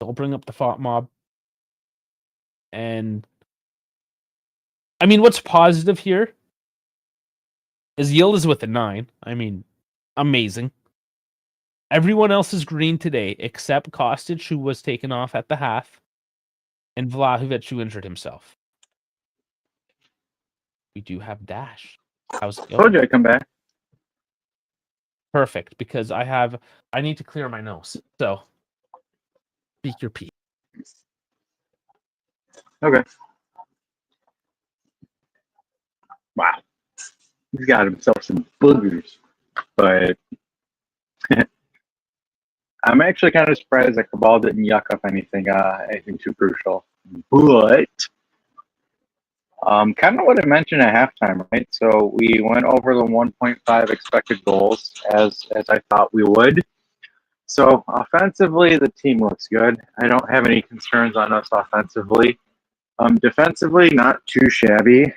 So I'll bring up the thought mob. And I mean, what's positive here is Yield is with a 9. I mean, amazing. Everyone else is green today except Kostic, who was taken off at the half, and Vlahovic, who injured himself. We do have Dash. How's it going? Told you I'd come back. Perfect, because I need to clear my nose. So, speak your piece. Okay. Wow. He's got himself some boogers. But I'm actually kind of surprised that Cabal didn't yuck up anything too crucial. But kind of what I mentioned at halftime, right? So we went over the 1.5 expected goals as I thought we would. So offensively, the team looks good. I don't have any concerns on us offensively. Defensively, not too shabby.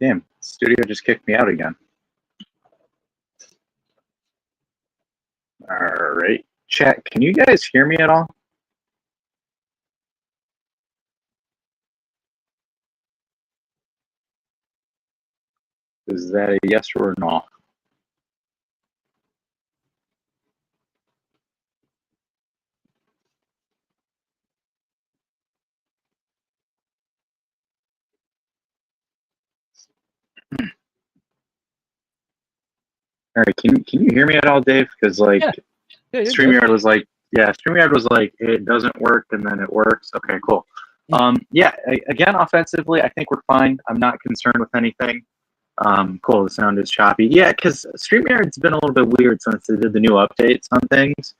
Damn, studio just kicked me out again. All right. Chat, can you guys hear me at all? Is that a yes or a no? All right, can you hear me at all, Dave? Because StreamYard was like, StreamYard was like, it doesn't work, and then it works. Okay, cool. Again, offensively, I think we're fine. I'm not concerned with anything. Cool, the sound is choppy. Yeah, because StreamYard's been a little bit weird since they did the new updates on things.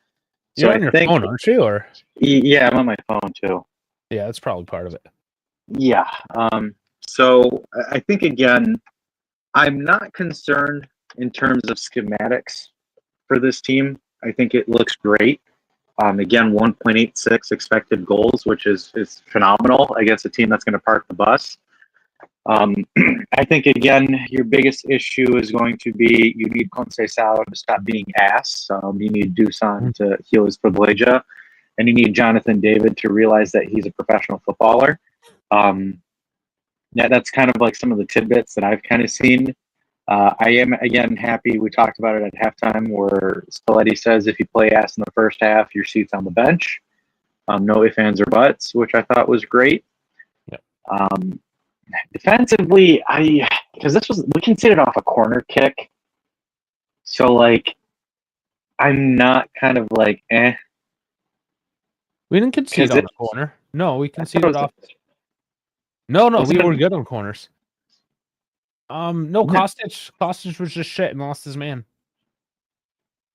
You're on your phone, aren't you? Or yeah, I'm on my phone too. Yeah, that's probably part of it. Yeah. So I think, again, I'm not concerned in terms of schematics for this team. I think it looks great. Again, 1.86 expected goals, which is phenomenal against a team that's going to park the bus. I think, again, your biggest issue is going to be you need Conceição to stop being ass. You need Dusan to heal his privilegia, and you need Jonathan David to realize that he's a professional footballer. That's kind of like some of the tidbits that I've kind of seen. I am, again, happy. We talked about it at halftime where Spalletti says if you play ass in the first half, your seat's on the bench. No ifs, ands, or buts, which I thought was great. Yep. Defensively, because we conceded off a corner kick. So, like, I'm not kind of like, eh. We didn't concede on the corner. No, we conceded off. No, we were good on corners. No, Kostic was just shit and lost his man.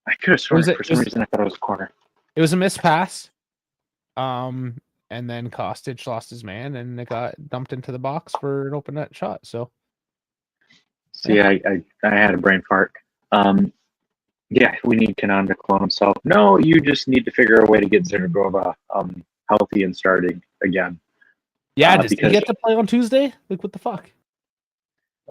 I could have sworn for some reason I thought it was a corner. It was a missed pass. and then Kostic lost his man, and it got dumped into the box for an open net shot. So, See, I had a brain fart. Yeah, we need Kanan to clone himself. No, you just need to figure a way to get Zergova healthy and starting again. yeah, does he because get to play on Tuesday? Like, what the fuck?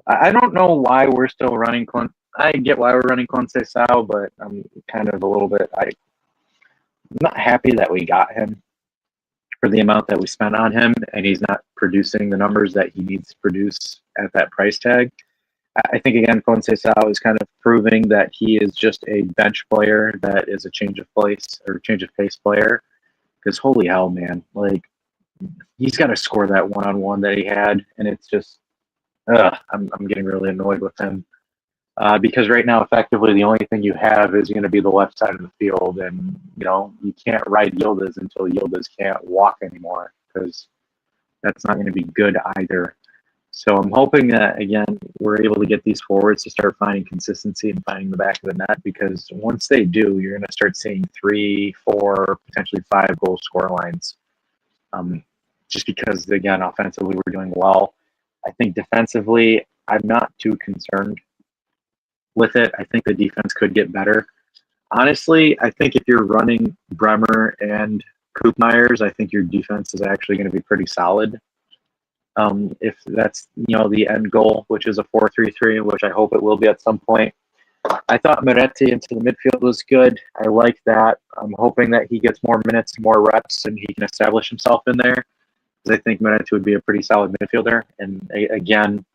I don't know why we're still running I get why we're running Conceição, but I'm kind of a little bit. I'm not happy that we got him for the amount that we spent on him, and he's not producing the numbers that he needs to produce at that price tag. I think, again, Conceição is kind of proving that he is just a bench player that is a change of pace player. Because holy hell, man, like, he's got to score that one-on-one that he had, and it's just, I'm getting really annoyed with him. Because right now, effectively, the only thing you have is going to be the left side of the field, and you can't ride Yildiz until Yildiz can't walk anymore, because that's not going to be good either. So I'm hoping that, again, we're able to get these forwards to start finding consistency and finding the back of the net, because once they do, you're going to start seeing 3, 4, potentially 5 goal score lines. Just because, again, offensively, we're doing well. I think defensively, I'm not too concerned with it. I think the defense could get better. Honestly, I think if you're running Bremer and Koopmeyers, I think your defense is actually going to be pretty solid. If that's the end goal, which is a 4-3-3, which I hope it will be at some point. I thought Moretti into the midfield was good. I like that. I'm hoping that he gets more minutes, more reps, and he can establish himself in there, because I think Moretti would be a pretty solid midfielder. And again,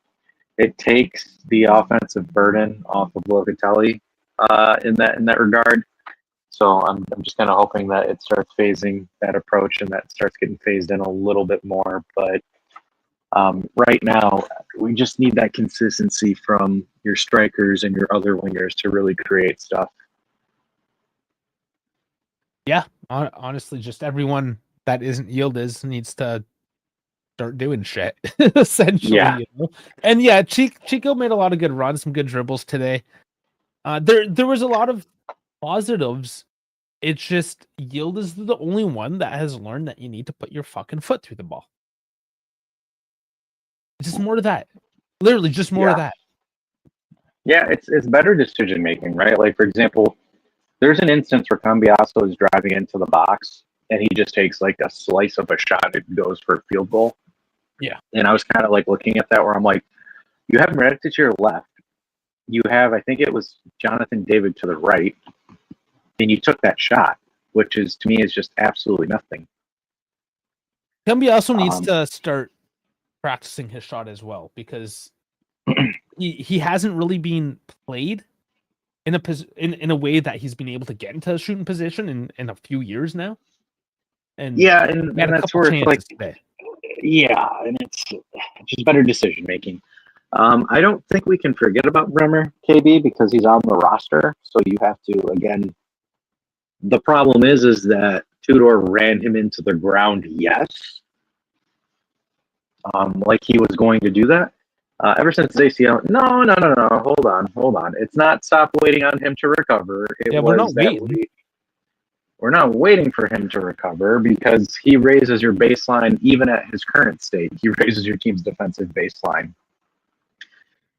it takes the offensive burden off of Locatelli in that regard. So I'm just kind of hoping that it starts phasing that approach and that starts getting phased in a little bit more. But right now, we just need that consistency from your strikers and your other wingers to really create stuff. Yeah, honestly, just everyone that isn't Yildiz needs to start doing shit, essentially. Yeah. And yeah, Chico made a lot of good runs, some good dribbles today. There was a lot of positives. It's just Yildiz is the only one that has learned that you need to put your fucking foot through the ball. Just more to that. Literally, just more of that. Yeah, it's better decision making, right? Like, for example, there's an instance where Cambiasso is driving into the box and he just takes like a slice of a shot and goes for a field goal. Yeah. And I was kind of like looking at that where I'm like, you have Meredith to your left. You have, I think it was Jonathan David to the right. And you took that shot, which is, to me, is just absolutely nothing. Cambiasso needs to start practicing his shot as well, because he hasn't really been played in a way that he's been able to get into a shooting position in a few years now. And yeah, and that's where it's like today. Yeah, and it's just better decision making. I don't think we can forget about Bremer, KB, because he's on the roster. So you have to, again, the problem is that Tudor ran him into the ground, yes. Like he was going to do that. Ever since ACL, no, hold on. It's not stop waiting on him to recover. We're not waiting. We're not waiting for him to recover, because he raises your baseline even at his current state. He raises your team's defensive baseline.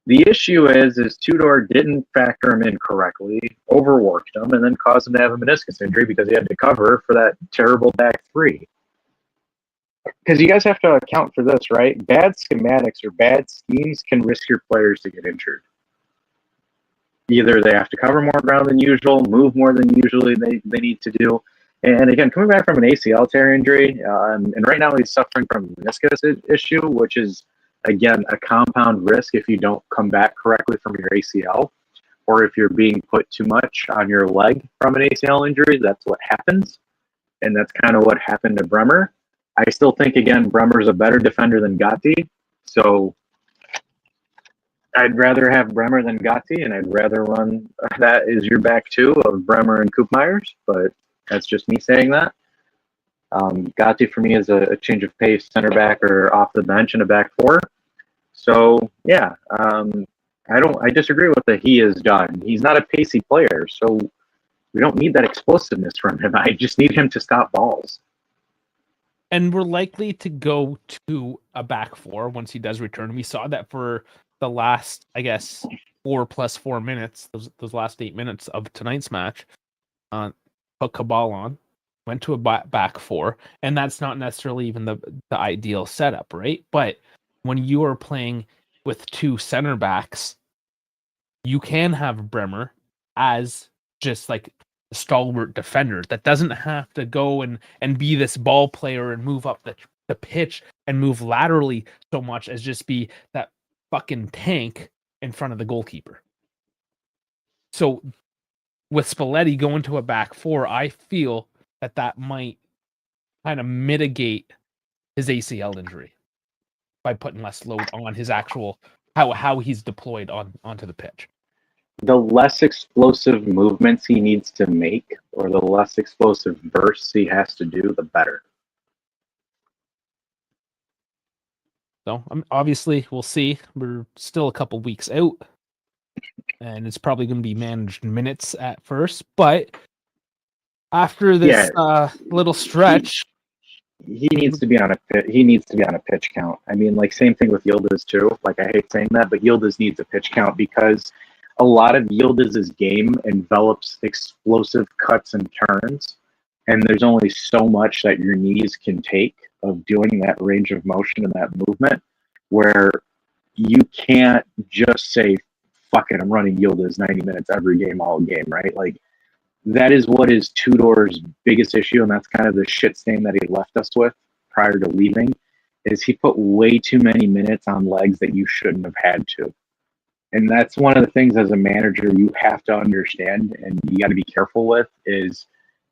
The issue is Tudor didn't factor him in correctly, overworked him, and then caused him to have a meniscus injury because he had to cover for that terrible back three. Because you guys have to account for this, right? Bad schematics or bad schemes can risk your players to get injured. Either they have to cover more ground than usual, move more than usually they need to do. And again, coming back from an ACL tear injury, and right now he's suffering from a meniscus issue, which is, again, a compound risk if you don't come back correctly from your ACL, or if you're being put too much on your leg from an ACL injury. That's what happens, and that's kind of what happened to Bremer. I still think, again, Bremer's a better defender than Gatti, so I'd rather have Bremer than Gatti, and I'd rather run that is your back two of Bremer and Koopmeyers, but that's just me saying that. Gatti for me is a change of pace center back or off the bench in a back four. So yeah, I disagree with what he has done. He's not a pacey player, so we don't need that explosiveness from him. I just need him to stop balls. And we're likely to go to a back four once he does return. We saw that for the last, I guess, 4+4 minutes, those last 8 minutes of tonight's match. Put Cabal on, went to a back four, and that's not necessarily even the ideal setup, right? But when you are playing with two center backs, you can have Bremer as just like a stalwart defender that doesn't have to go and be this ball player and move up the pitch and move laterally so much as just be that fucking tank in front of the goalkeeper. So with Spalletti going to a back four, I feel that might kind of mitigate his ACL injury by putting less load on his actual how he's deployed onto the pitch. The less explosive movements he needs to make, or the less explosive bursts he has to do, the better. So obviously, we'll see. We're still a couple weeks out, and it's probably going to be managed minutes at first. But after this little stretch, he needs to be on a pitch count. I mean, like, same thing with Yildiz too. Like, I hate saying that, but Yildiz needs a pitch count because a lot of Yildiz's game envelops explosive cuts and turns, and there's only so much that your knees can take of doing that range of motion and that movement, where you can't just say, fuck it, I'm running Yildiz 90 minutes every game, all game, right? Like, that is what is Tudor's biggest issue, and that's kind of the shit stain that he left us with prior to leaving, is he put way too many minutes on legs that you shouldn't have had to. And that's one of the things as a manager you have to understand and you got to be careful with is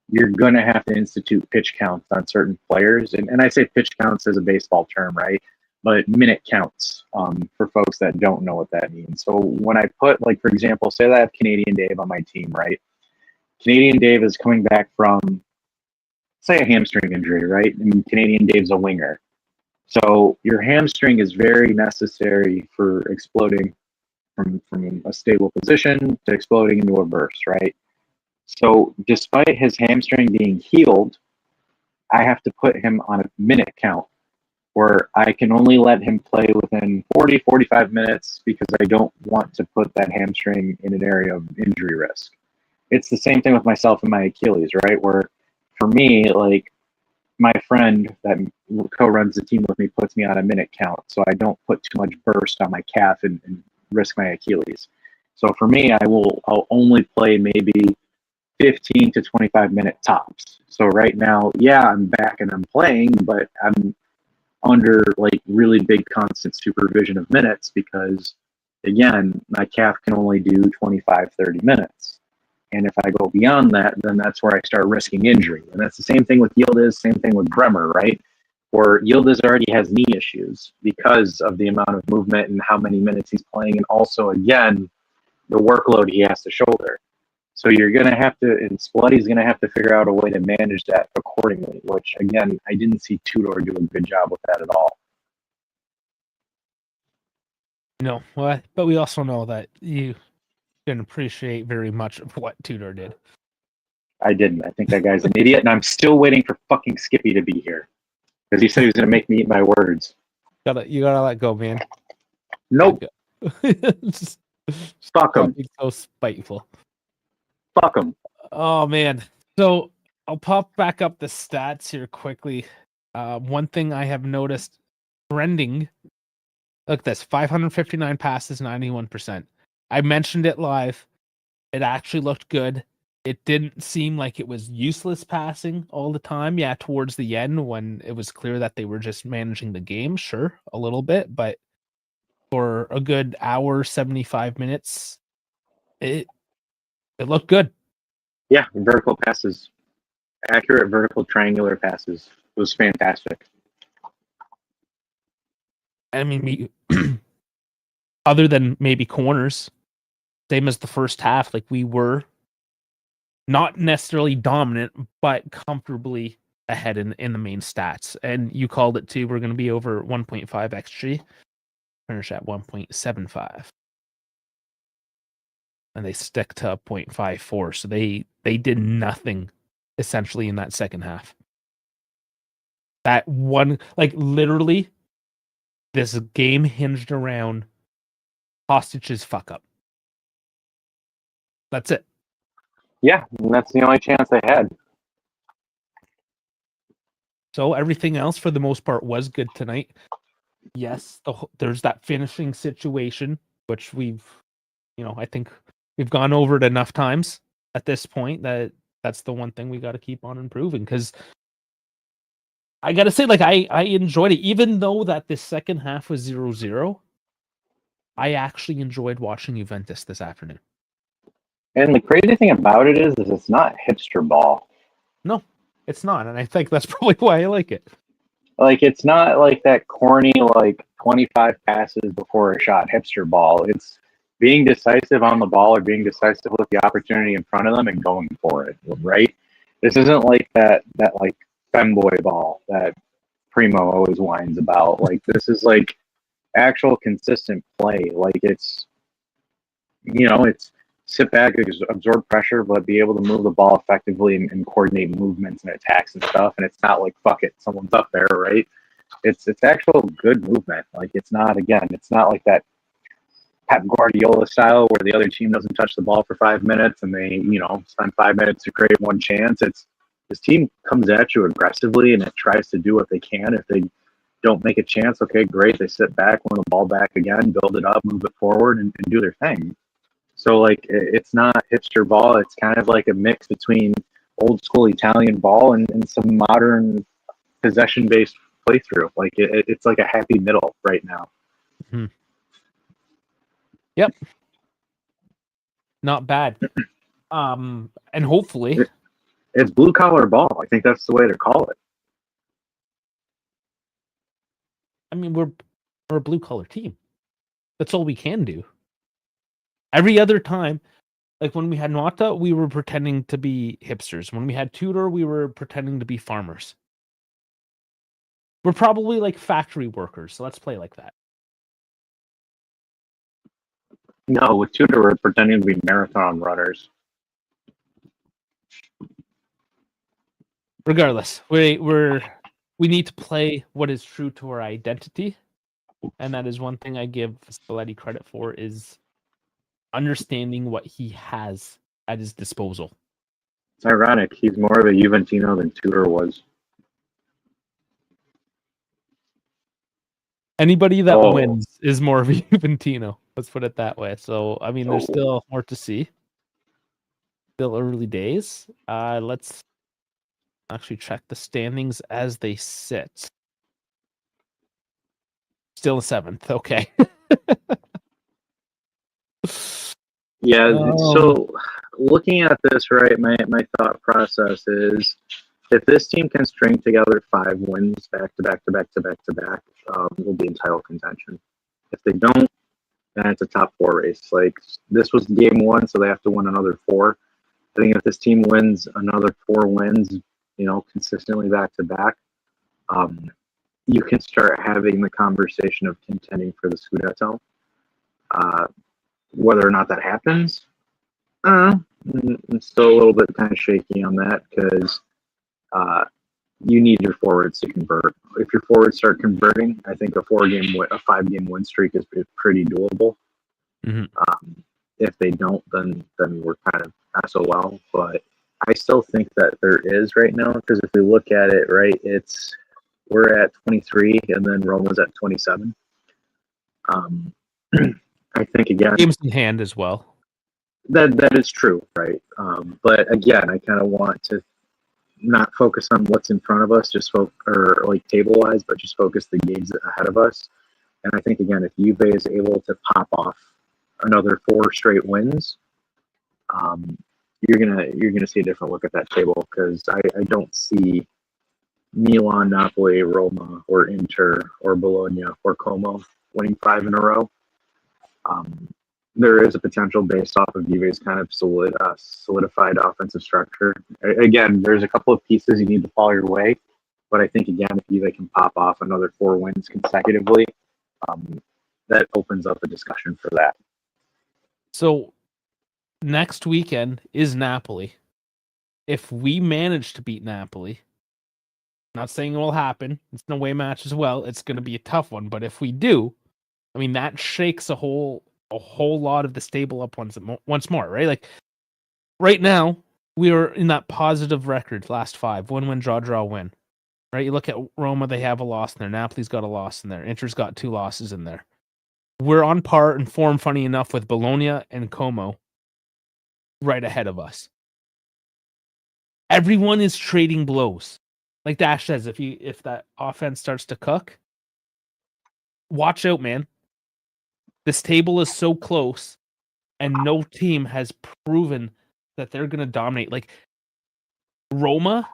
you're going to have to institute pitch counts on certain players. And I say pitch counts as a baseball term, right? But minute counts for folks that don't know what that means. So when I put, like, for example, say that I have Canadian Dave on my team, right? Canadian Dave is coming back from, say, a hamstring injury, right? And Canadian Dave's a winger. So your hamstring is very necessary for exploding from a stable position to exploding into a burst, right? So despite his hamstring being healed, I have to put him on a minute count where I can only let him play within 40, 45 minutes because I don't want to put that hamstring in an area of injury risk. It's the same thing with myself and my Achilles, right? Where for me, like, my friend that co-runs the team with me puts me on a minute count so I don't put too much burst on my calf and risk my Achilles. So for me, I'll only play maybe 15 to 25 minute tops. So right now, yeah, I'm back and I'm playing, but I'm under like really big constant supervision of minutes because, again, my calf can only do 25, 30 minutes. And if I go beyond that, then that's where I start risking injury. And that's the same thing with Yildiz, same thing with Bremer, right? Where Yildiz already has knee issues because of the amount of movement and how many minutes he's playing, and also, again, the workload he has to shoulder. So you're going to have to, and Spalletti's going to have to figure out a way to manage that accordingly, which, again, I didn't see Tudor do a good job with that at all. No, well, but we also know that you didn't appreciate very much of what Tudor did. I didn't. I think that guy's an idiot, and I'm still waiting for fucking Skippy to be here because he said he was going to make me eat my words. You gotta let go, man. Nope. Fuck him. So spiteful. Fuck him. Oh man. So I'll pop back up the stats here quickly. One thing I have noticed trending. Look at this: 559 passes, 91%. I mentioned it live. It actually looked good. It didn't seem like it was useless passing all the time. Yeah, towards the end when it was clear that they were just managing the game, sure, a little bit, but for a good hour, 75 minutes, it looked good. Yeah, vertical passes, accurate vertical triangular passes. It was fantastic. I mean, other than maybe corners, same as the first half, like we were not necessarily dominant, but comfortably ahead in the main stats. And you called it too. We're going to be over 1.5 XG. Finish at 1.75. And they stick to 0.54. So they did nothing essentially in that second half. That one, like literally, this game hinged around Kostić's fuck up. That's it. Yeah, and that's the only chance they had. So everything else, for the most part, was good tonight. Yes, there's that finishing situation, which I think we've gone over it enough times at this point that that's the one thing we got to keep on improving. Because I got to say, like, I enjoyed it, even though that this second half was 0-0. I actually enjoyed watching Juventus this afternoon. And the crazy thing about it is it's not hipster ball. No, it's not, and I think that's probably why I like it. Like, it's not like that corny, like 25 passes before a shot hipster ball. It's being decisive on the ball or being decisive with the opportunity in front of them and going for it, right? This isn't like that like femboy ball that Primo always whines about. Like, this is like actual consistent play. Like, it's sit back, absorb pressure, but be able to move the ball effectively and coordinate movements and attacks and stuff. And it's not like, fuck it, someone's up there, right? It's actual good movement. Like, it's not like that Pep Guardiola style where the other team doesn't touch the ball for 5 minutes and they, spend 5 minutes to create one chance. It's this team comes at you aggressively and it tries to do what they can. If they don't make a chance, okay, great. They sit back, win the ball back again, build it up, move it forward, and do their thing. So, like, it's not hipster ball. It's kind of like a mix between old school Italian ball and some modern possession-based playthrough. Like, it's like a happy middle right now. Mm-hmm. Yep. Not bad. And hopefully... It's blue-collar ball. I think that's the way to call it. I mean, we're a blue-collar team. That's all we can do. Every other time, like when we had Nota, we were pretending to be hipsters. When we had Tudor, we were pretending to be farmers. We're probably like factory workers, so let's play like that. No, with Tudor, we're pretending to be marathon runners. Regardless, we need to play what is true to our identity, and that is one thing I give Spalletti credit for, is understanding what he has at his disposal. It's ironic. He's more of a Juventino than Tudor was. Anybody that wins is more of a Juventino. Let's put it that way. So, I mean, there's still more to see. Still early days. Let's actually check the standings as they sit. Still 7th. Okay. Yeah. So, looking at this, right, my thought process is, if this team can string together 5 wins back to back, we'll be in title contention. If they don't, then it's a top 4 race. Like, this was game 1, so they have to win another 4. I think if this team wins another 4 wins, consistently back to back, you can start having the conversation of contending for the Scudetto. Whether or not that happens, I'm still a little bit kind of shaky on that, because you need your forwards to convert. If your forwards start converting, I think a 5-game win streak is pretty doable. Mm-hmm. If they don't, then we're kind of SOL. But I still think that there is right now, because if we look at it, right, we're at 23 and then Roma's at 27. I think, again, games in hand as well. That is true, right? But again, I kind of want to not focus on what's in front of us, or like table-wise, but just focus the games ahead of us. And I think, again, if Juve is able to pop off another 4 straight wins, you're gonna see a different look at that table, because I don't see Milan, Napoli, Roma, or Inter, or Bologna, or Como winning 5 in a row. There is a potential based off of Juve's kind of solidified offensive structure. Again, there's a couple of pieces you need to fall your way, but I think, again, if Juve can pop off another 4 wins consecutively, that opens up a discussion for that. So next weekend is Napoli. If we manage to beat Napoli, Not saying it will happen. It's an away match as well. It's going to be a tough one. But if we do, I mean, that shakes a whole lot of the stable up once more, right? Like right now, we are in that positive record last 5. Win, draw, win. Right? You look at Roma, they have a loss in there. Napoli's got a loss in there. Inter's got 2 losses in there. We're on par in form, funny enough, with Bologna and Como right ahead of us. Everyone is trading blows. Like Dash says, if that offense starts to cook, watch out, man. This table is so close, and no team has proven that they're going to dominate. Like Roma,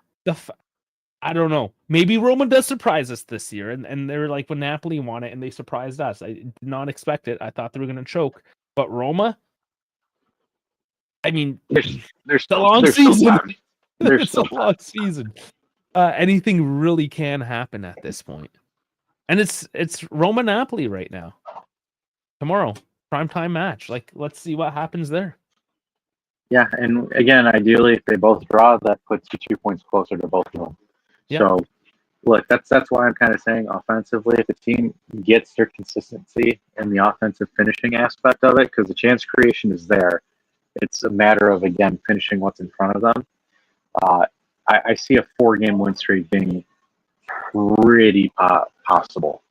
I don't know. Maybe Roma does surprise us this year, and they're like when Napoli won it, and they surprised us. I did not expect it. I thought they were going to choke, but Roma. I mean, there's a long season. It's a long season. Anything really can happen at this point. And it's Roma Napoli right now. Tomorrow, primetime match. Like, let's see what happens there. Yeah, and again, ideally, if they both draw, that puts you 2 points closer to both of them. Yep. So, look, that's why I'm kind of saying offensively, if the team gets their consistency in the offensive finishing aspect of it, because the chance creation is there, it's a matter of, again, finishing what's in front of them. I see a 4-game win streak being pretty possible.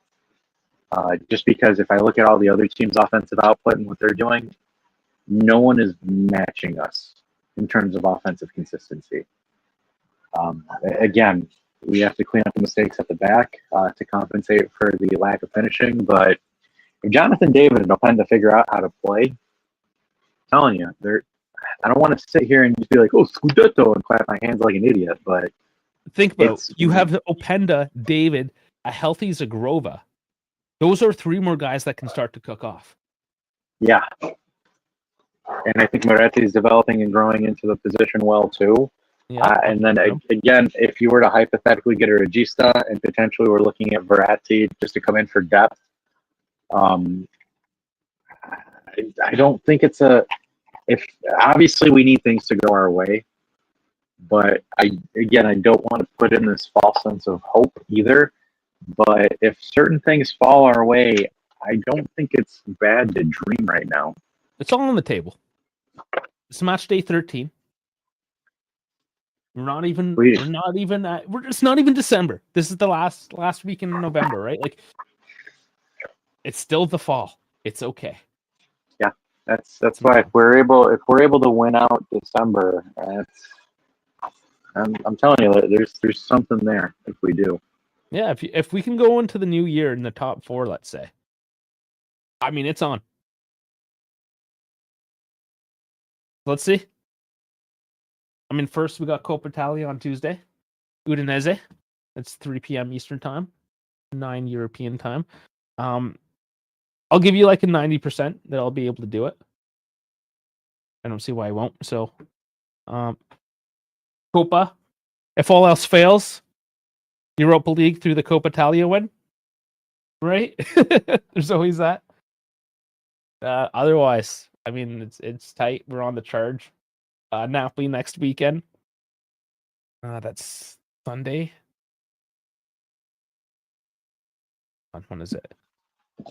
Just because if I look at all the other teams' offensive output and what they're doing, no one is matching us in terms of offensive consistency. Again, we have to clean up the mistakes at the back to compensate for the lack of finishing. But if Jonathan David and Openda figure out how to play, I'm telling you, I don't want to sit here and just be like, oh, Scudetto, and clap my hands like an idiot. But think about you have Openda, David, a healthy Zagrova. Those are 3 more guys that can start to cook off. Yeah. And I think Moretti is developing and growing into the position well, too. Yeah. And then, again, if you were to hypothetically get a Regista and potentially we're looking at Verratti just to come in for depth, I don't think it's obviously we need things to go our way. But, I don't want to put in this false sense of hope either. But if certain things fall our way, I don't think it's bad to dream right now. It's all on the table. It's match day 13. It's not even December. This is the last week in November, right? Like, it's still the fall. It's okay. Yeah, that's why if we're able to win out December, I'm telling you, there's something there if we do. Yeah, if we can go into the new year in the top 4, let's say. I mean, it's on. Let's see. I mean, first we got Coppa Italia on Tuesday. Udinese. That's 3 p.m. Eastern time, 9 European time. I'll give you like a 90% that I'll be able to do it. I don't see why I won't. So, Coppa. If all else fails, Europa League through the Coppa Italia win. Right? There's always that. Otherwise, I mean, it's tight. We're on the charge. Napoli next weekend. That's Sunday. When is it?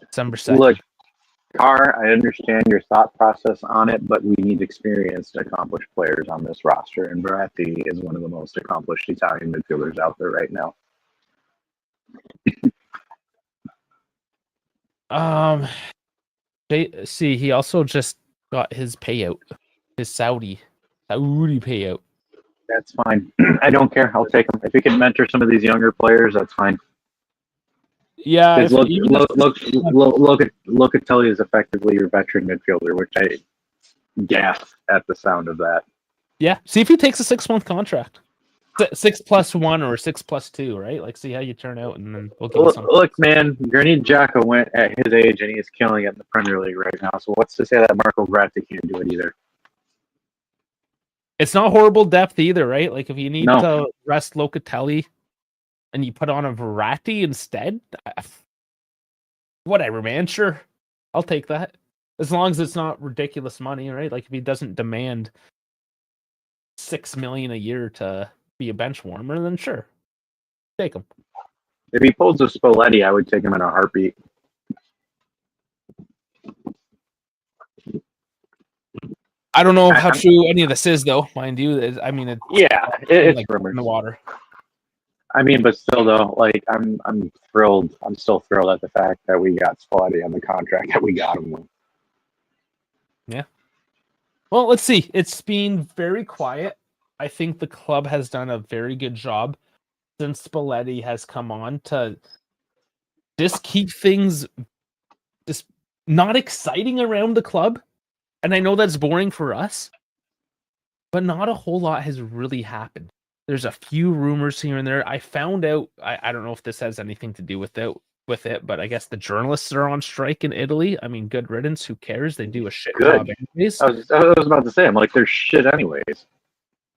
December 2nd. Look, Carr, I understand your thought process on it, but we need experienced, accomplished players on this roster, and Verratti is one of the most accomplished Italian midfielders out there right now. See, he also just got his payout, his Saudi payout. That's fine. I don't care. I'll take him. If he can mentor some of these younger players, that's fine. Yeah. Locatelli is effectively your veteran midfielder, which I gasp at the sound of that. Yeah. See if he takes a 6-month contract. 6+1 or 6+2, right? Like, see how you turn out, and then we'll give you something. Look, man, Granit Xhaka went at his age, and he is killing it in the Premier League right now. So what's to say that Marco Verratti can't do it either? It's not horrible depth either, right? Like, if you need to rest Locatelli and you put on a Verratti instead, whatever, man. Sure, I'll take that. As long as it's not ridiculous money, right? Like, if he doesn't demand $6 million a year to be a bench warmer, then sure, take him. If he pulls a Spalletti, I would take him in a heartbeat. I don't know how true any of this is, though. Mind you, I mean, it's like rumors in the water. I mean, but still, though, like I'm thrilled. I'm still thrilled at the fact that we got Spalletti on the contract that we got him with. Yeah. Well, let's see. It's been very quiet. I think the club has done a very good job since Spalletti has come on to just keep things just not exciting around the club. And I know that's boring for us, but not a whole lot has really happened. There's a few rumors here and there. I found out, I don't know if this has anything to do with it, but I guess the journalists are on strike in Italy. I mean, good riddance. Who cares? They do a shit job anyways. I was about to say, I'm like, there's shit anyways.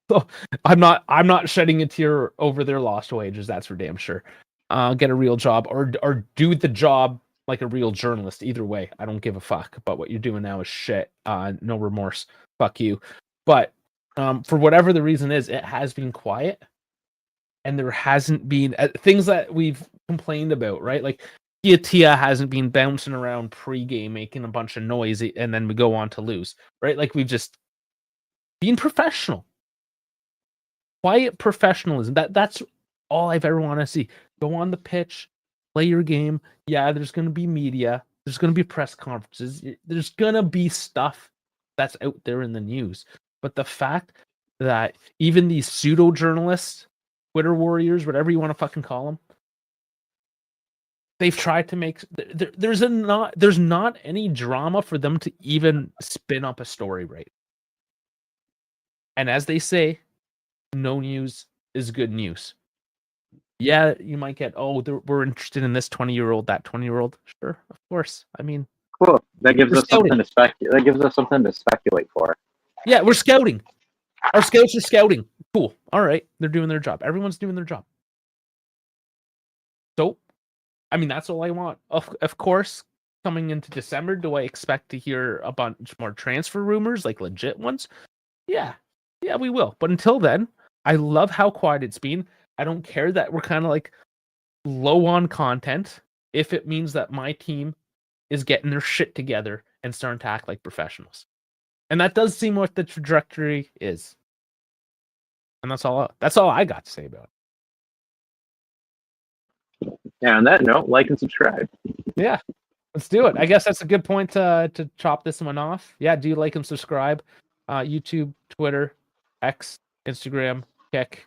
So I'm not shedding a tear over their lost wages. That's for damn sure. Get a real job or do the job like a real journalist. Either way, I don't give a fuck. But what you're doing now is shit. No remorse. Fuck you. But for whatever the reason is, it has been quiet, and there hasn't been things that we've complained about, right? Like Tia hasn't been bouncing around pre-game making a bunch of noise, and then we go on to lose, right? Like we've just been professional. Quiet professionalism. That's all I've ever want to see. Go on the pitch, play your game. Yeah, there's going to be media. There's going to be press conferences. There's going to be stuff that's out there in the news. But the fact that even these pseudo journalists, Twitter warriors, whatever you want to fucking call them, they've tried to make there's not any drama for them to even spin up a story right. And as they say, no news is good news. Yeah, you might get, we're interested in this 20-year-old, that 20-year-old. Sure, of course. I mean, cool. That gives us something to speculate. That gives us something to speculate for. Yeah, we're scouting. Our scouts are scouting. Cool. All right, they're doing their job. Everyone's doing their job. So, I mean, that's all I want. Of course, coming into December, do I expect to hear a bunch more transfer rumors, like legit ones? Yeah, we will. But until then, I love how quiet it's been. I don't care that we're kind of like low on content if it means that my team is getting their shit together and starting to act like professionals. And that does seem what the trajectory is. And that's all I got to say about it. Yeah, on that note, like and subscribe. Yeah, let's do it. I guess that's a good point to chop this one off. Yeah, do like and subscribe. YouTube, Twitter, X, Instagram, Kick.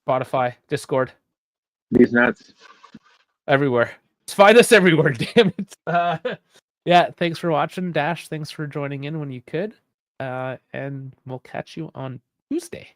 Spotify, Discord. These nuts. Everywhere. Find us everywhere, damn it. Yeah, thanks for watching. Dash, thanks for joining in when you could. And we'll catch you on Tuesday.